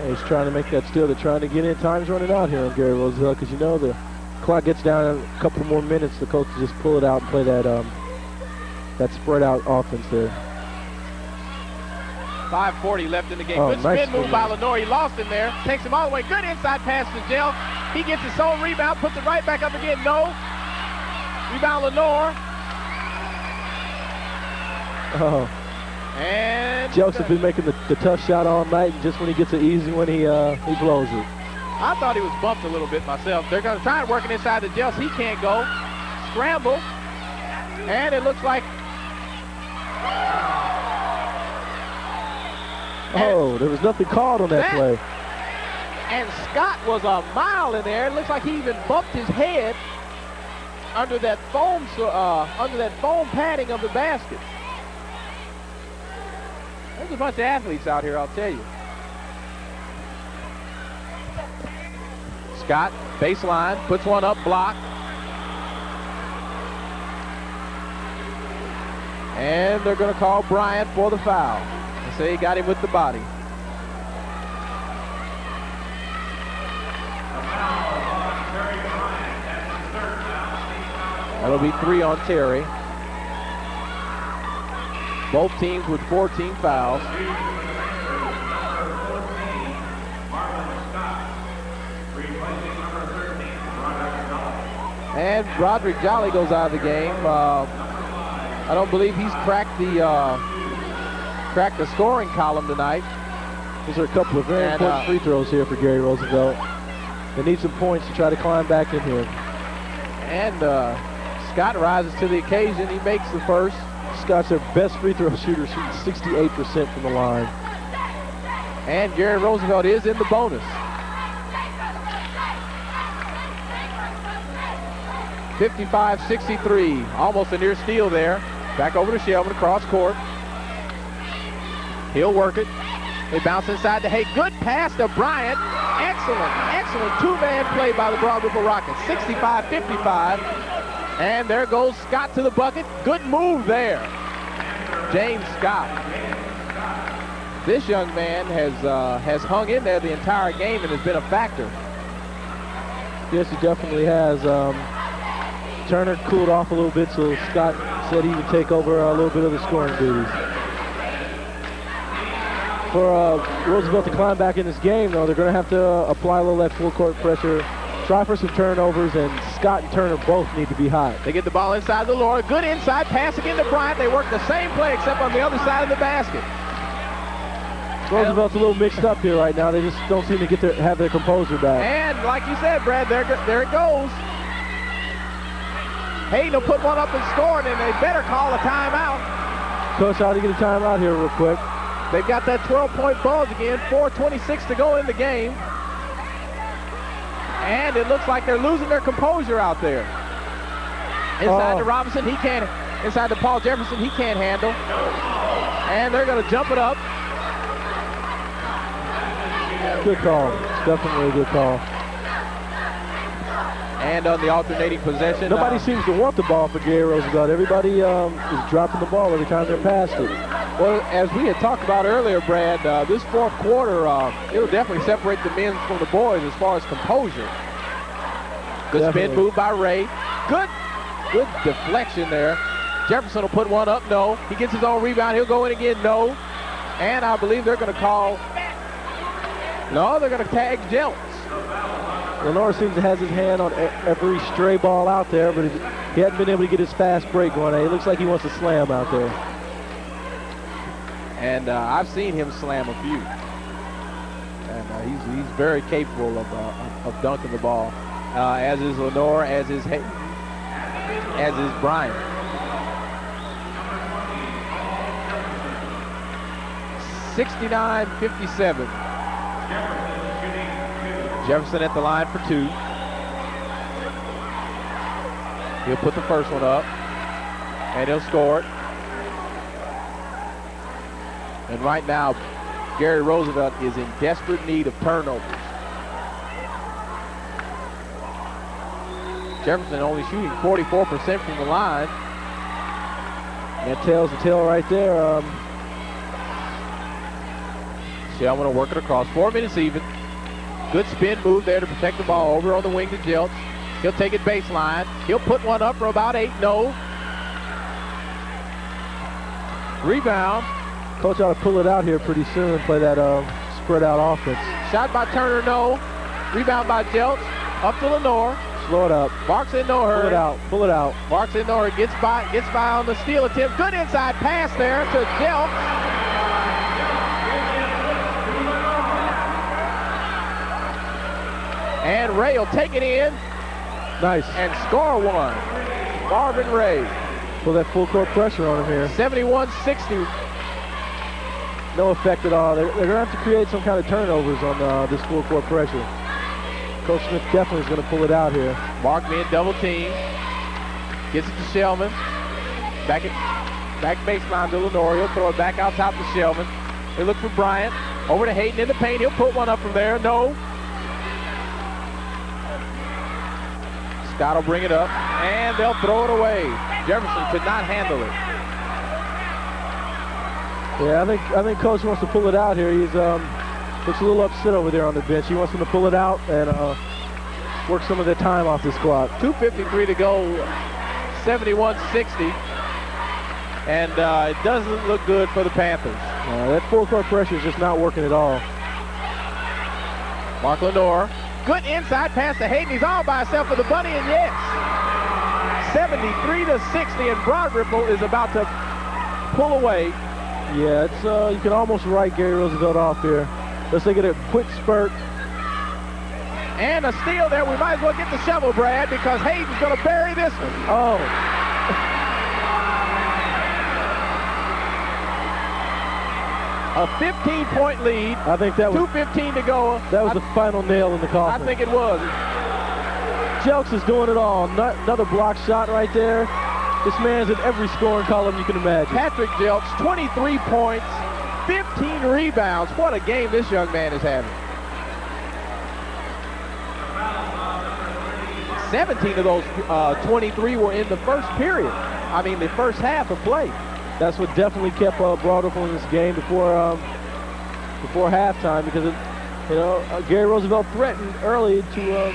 He's trying to make that steal. They're trying to get in. Time's running out here on Gary Roosevelt because the clock gets down in a couple more minutes. The coach just pull it out and play that spread out offense there. 5:40 left in the game. Oh, good nice spin move by Lenore. He lost him there. Takes him all the way. Good inside pass to Jelks. He gets his own rebound, puts it right back up again. No. Rebound Lenore. Oh. And Jelks has been making the tough shot all night, and just when he gets an easy one, he blows it. I thought he was bumped a little bit myself. They're going to try and work it inside the Jelks. He can't go. Scramble. And it looks like... Oh, there was nothing called on that play. And Scott was a mile in there. It looks like he even bumped his head under that foam padding of the basket. There's a bunch of athletes out here, I'll tell you. Scott, baseline, puts one up, blocked. And they're going to call Bryant for the foul. They say he got him with the body. That'll be 3 on Terry. Both teams with 14 fouls. And Roderick Jolly goes out of the game. I don't believe he's cracked the scoring column tonight. Those are a couple of very important free throws here for Gary Roosevelt. They need some points to try to climb back in here. And Scott rises to the occasion. He makes the first. Scott's their best free throw shooter, shooting 68% from the line. And Gary Roosevelt is in the bonus. 55-63, almost a near steal there. Back over to Shelvin, cross court. He'll work it. They bounce inside to Hay. Good pass to Bryant. Excellent two-man play by the Broad Ripple Rockets. 65-55. And there goes Scott to the bucket. Good move there. James Scott. This young man has hung in there the entire game and has been a factor. Yes, he definitely has. Turner cooled off a little bit, so Scott said he would take over a little bit of the scoring duties. For Roosevelt to climb back in this game, though, they're going to have to apply a little of that full court pressure, try for some turnovers, and Scott and Turner both need to be hot. They get the ball inside the Laura. Good inside pass again to Bryant. They work the same play except on the other side of the basket. Roosevelt's a little mixed up here right now. They just don't seem to have their composure back. And like you said, Brad, there it goes. Hayden will put one up and score, and they better call a timeout. Coach, how do you get a timeout here real quick? They've got that 12-point bulge again, 4:26 to go in the game. And it looks like they're losing their composure out there. Inside to Robinson, he can't. Inside to Paul Jefferson, he can't handle. And they're going to jump it up. Good call. It's definitely a good call. And on the alternating possession. Nobody seems to want the ball for Gary Roosevelt. Everybody is dropping the ball every time they're past it. Well, as we had talked about earlier, Brad, this fourth quarter, it'll definitely separate the men from the boys as far as composure. Good spin move by Ray. Good deflection there. Jefferson will put one up. No. He gets his own rebound. He'll go in again. No. And I believe they're going to call. No, they're going to tag Jeltz. Lenore seems to have his hand on every stray ball out there, but he hasn't been able to get his fast break going. It looks like he wants to slam out there. And I've seen him slam a few. And he's very capable of dunking the ball, as is Lenore, as is Hayden, as is Bryant. 69-57. Jefferson at the line for two. He'll put the first one up, and he'll score it. And right now, Gary Roosevelt is in desperate need of turnovers. Jefferson only shooting 44% from the line. That tells the tale right there. Shellman will work it across. 4 minutes even. Good spin move there to protect the ball over on the wing to Jeltz. He'll take it baseline. He'll put one up for about 8. No. Rebound. Coach ought to pull it out here pretty soon and play that spread out offense. Shot by Turner, no. Rebound by Jeltz. Up to Lenore. Slow it up. Marks in no hurry. Pull it out. Marks in no hurry. Gets by on the steal attempt. Good inside pass there to Jeltz. And Ray will take it in. Nice. And score one. Marvin Ray. Pull that full court pressure on him here. 71-60. No effect at all. They're going to have to create some kind of turnovers on this full court pressure. Coach Smith definitely is going to pull it out here. Mark being double team. Gets it to Shellman. Back baseline to Lenore. He'll throw it back out top to Shellman. They look for Bryant. Over to Hayden in the paint. He'll put one up from there. No. Scott will bring it up, and they'll throw it away. Jefferson could not handle it. Yeah, I think Coach wants to pull it out here. He's looks a little upset over there on the bench. He wants them to pull it out and work some of their time off this clock. 2:53 to go, 71-60, and it doesn't look good for the Panthers. That full court pressure is just not working at all. Mark Lenore. Good inside pass to Hayden. He's all by himself for the bunny, and yes. 73-60, and Broad Ripple is about to pull away. Yeah, it's you can almost write Gary Roosevelt off here. Let's get a quick spurt. And a steal there. We might as well get the shovel, Brad, because Hayden's going to bury this one. Oh. A 15-point lead. I think that was 2:15 to go. That was the final nail in the coffin. I think it was. Jeltz is doing it all. Another block shot right there. This man's in every scoring column you can imagine. Patrick Jeltz, 23 points, 15 rebounds. What a game this young man is having. 17 of those 23 were in the first period. I mean, the first half of play. That's what definitely kept Broad Ripple in this game before halftime, because Gary Roosevelt threatened early to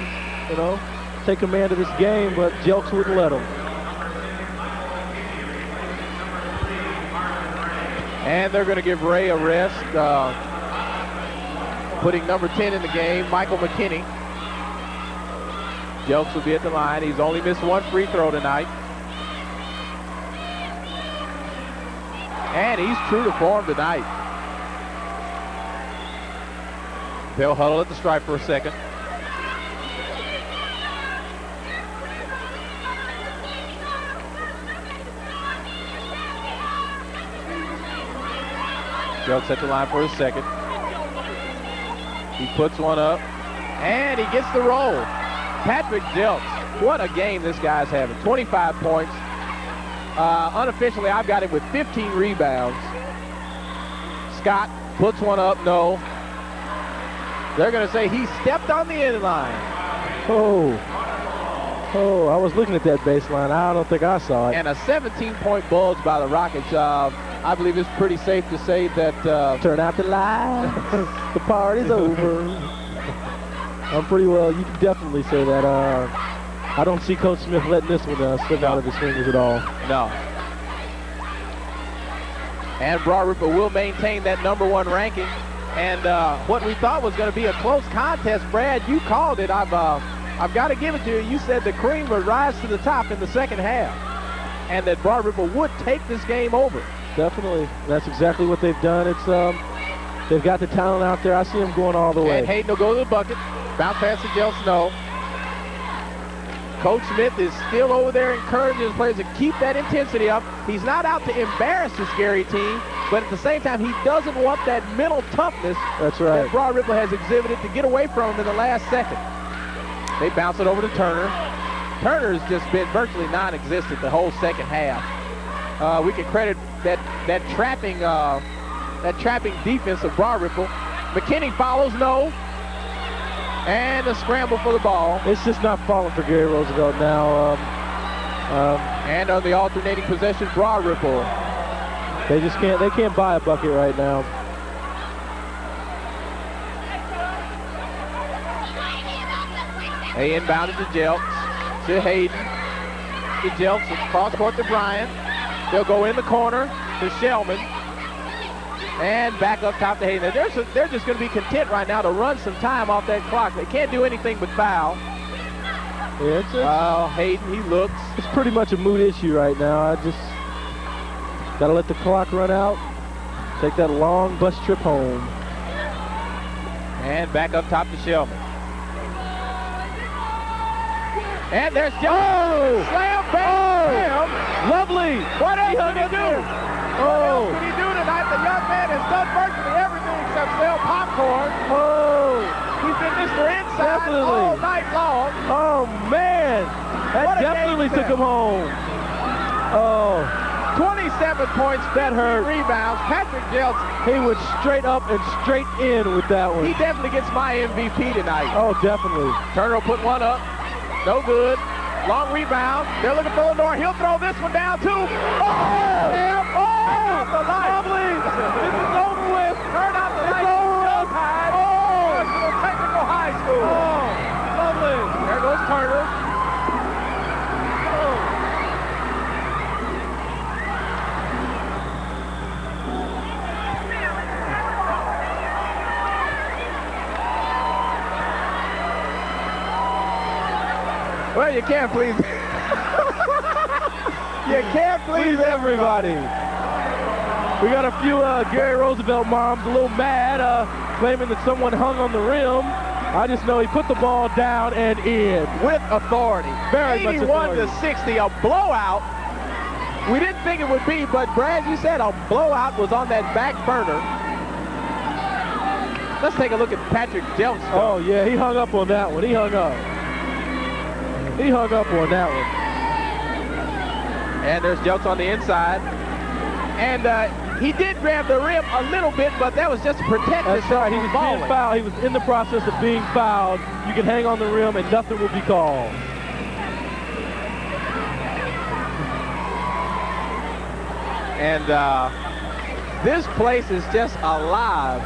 take command of this game, but Jelks wouldn't let him. And they're going to give Ray a rest, putting number 10 in the game, Michael McKinney. Jelks will be at the line. He's only missed one free throw tonight. And he's true to form tonight. They'll huddle at the stripe for a second. Jelks at the line for a second. He puts one up, and he gets the roll. Patrick Jelks, what a game this guy's having. 25 points. Unofficially, I've got him with 15 rebounds. Scott puts one up, no. They're going to say he stepped on the end line. Oh, I was looking at that baseline. I don't think I saw it. And a 17-point bulge by the Rockets. I believe it's pretty safe to say that... Turn out the lights. The party's over. I'm pretty well. You can definitely say that. I don't see Coach Smith letting this one slip out of his fingers at all. No. And Broad Ripple will maintain that #1 ranking. And what we thought was going to be a close contest, Brad, you called it. I've got to give it to you. You said the cream would rise to the top in the second half, and that Broad Ripple would take this game over. Definitely. That's exactly what they've done. It's they've got the talent out there. I see them going all the way. And Hayden will go to the bucket. Bounce pass to Jelks, no. Coach Smith is still over there encouraging his players to keep that intensity up. He's not out to embarrass this Gary team, but at the same time, he doesn't want that mental toughness that Broad Ripple has exhibited to get away from him in the last second. They bounce it over to Turner. Turner's just been virtually non-existent the whole second half. We can credit that trapping defense of Broad Ripple. McKinney follows, no. And a scramble for the ball. It's just not falling for Gary Roosevelt now. And on the alternating possession, Broad Ripple. They can't buy a bucket right now. They inbounded to Jelks, to Hayden, to Jelks, cross court to Bryant. They'll go in the corner to Shellman. And back up top to Hayden. They're just going to be content right now to run some time off that clock. They can't do anything but foul. Yeah, Hayden, he looks. It's pretty much a mood issue right now. I just got to let the clock run out. Take that long bus trip home. And back up top to Shellman. And there's Jelks. Slam, bam, lovely. What else did he do? What else did he do tonight? The young man has done virtually everything except sell popcorn. He's been Mr. Inside all night long. Oh, man. That definitely took him home. 27 points, that hurt. Rebounds. Patrick Jelks, he went straight up and straight in with that one. He definitely gets my MVP tonight. Oh, definitely. Turner will put one up. No good. Long rebound. They're looking for Lenore. He'll throw this one down, too. Oh! Out the light. Lovely. This is over with. Turn out the light. It's over with. National Technical High School. Lovely. There goes Turner. Well, you can't please. You can't please everybody. We got a few Gary Roosevelt moms a little mad, claiming that someone hung on the rim. I just know he put the ball down and in. With authority. Very much authority. 81 to 60, a blowout. We didn't think it would be, but Brad, you said a blowout was on that back burner. Let's take a look at Patrick Jelks. Oh, yeah, he hung up on that one. He hung up. He hung up on that one. And there's Jelks on the inside. And He did grab the rim a little bit, but that was just to protect That's himself right. He from was falling. being fouled. He was in the process of being fouled. You can hang on the rim and nothing will be called. And this place is just alive.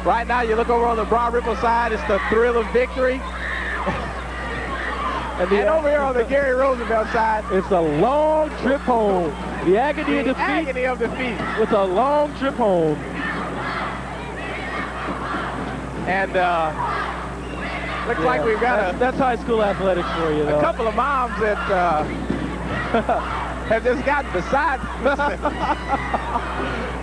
Right now, you look over on the Broad Ripple side, it's the thrill of victory. And over here on the Gary Roosevelt side, it's a long trip home. The agony of the defeat agony of defeat. with a long trip home. And looks like we've got that's high school athletics for you, though. a couple of moms that have just gotten beside themselves.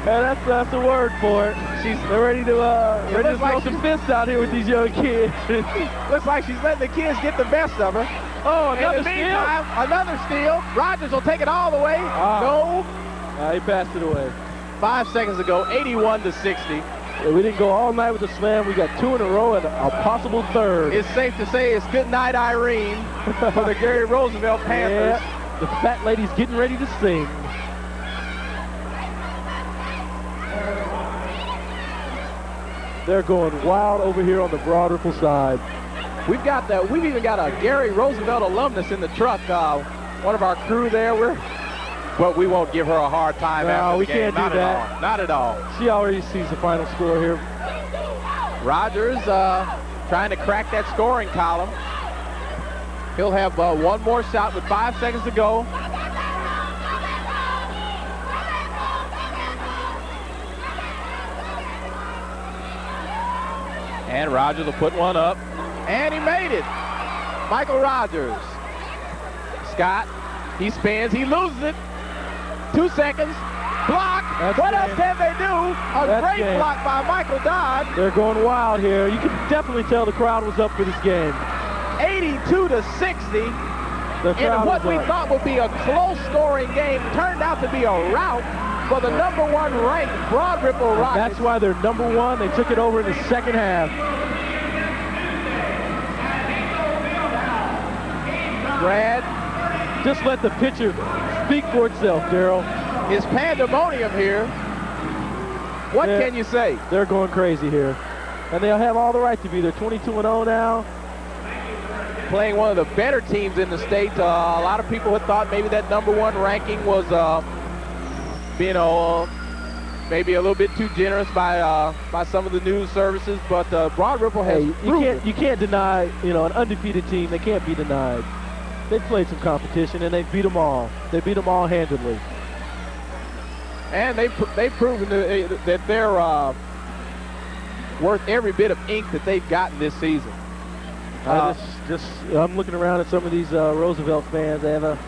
Yeah, that's the word for it. They're ready to throw some fists out here with these young kids. Looks like she's letting the kids get the best of her. Oh, In the meantime, another steal. Rogers will take it all the way. No. He passed it away. 5 seconds ago, 81-60. Yeah, we didn't go all night with the slam. We got 2 in a row and a possible third. It's safe to say it's good night, Irene, for the Gary Roosevelt Panthers. Yeah, the fat lady's getting ready to sing. They're going wild over here on the Broad Ripple side. We've even got a Gary Roosevelt alumnus in the truck. One of our crew there. Well, we won't give her a hard time after the game. No, we can't do that. Not at all. She already sees the final score here. Rogers trying to crack that scoring column. He'll have one more shot with 5 seconds to go. And Rogers will put one up. And he made it. Michael Rogers. Scott, he spins, he loses it. 2 seconds. Block. What else can they do? A great block by Michael Dodd. They're going wild here. You can definitely tell the crowd was up for this game. 82-60. In what we thought would be a close scoring game turned out to be a rout for the #1 ranked Broad Ripple Rockets. That's why they're #1. They took it over in the second half. Brad, just let the picture speak for itself, Daryl. It's pandemonium here. What can you say? They're going crazy here. And they'll have all the right to be. They're 22-0 now. Playing one of the better teams in the state. A lot of people had thought maybe that #1 ranking was, maybe a little bit too generous by some of the news services. But Broad Ripple has you can't deny, an undefeated team. They can't be denied. They've played some competition and they beat them all. They beat them all handedly. And they've proven that they're worth every bit of ink that they've gotten this season. I'm looking around at some of these Roosevelt fans. They have a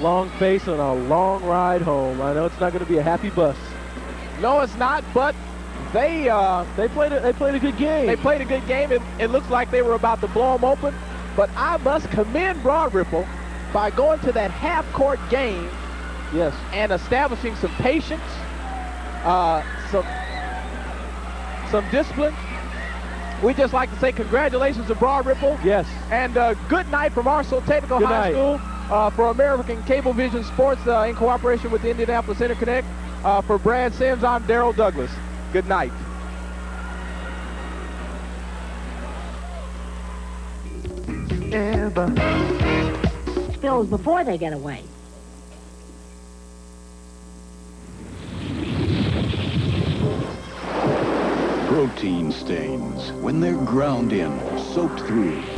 long face and a long ride home. I know it's not going to be a happy bus. No, it's not. But they played a good game. They played a good game. It looks like they were about to blow them open. But I must commend Broad Ripple by going to that half-court game. Yes. And establishing some patience, some discipline. We just like to say congratulations to Broad Ripple. Yes. And good night from Arsenal Technical High School for American Cablevision Sports in cooperation with the Indianapolis Interconnect. For Brad Sims, I'm Daryl Douglas. Good night. Spills before they get away. Protein stains, when they're ground in, soaked through,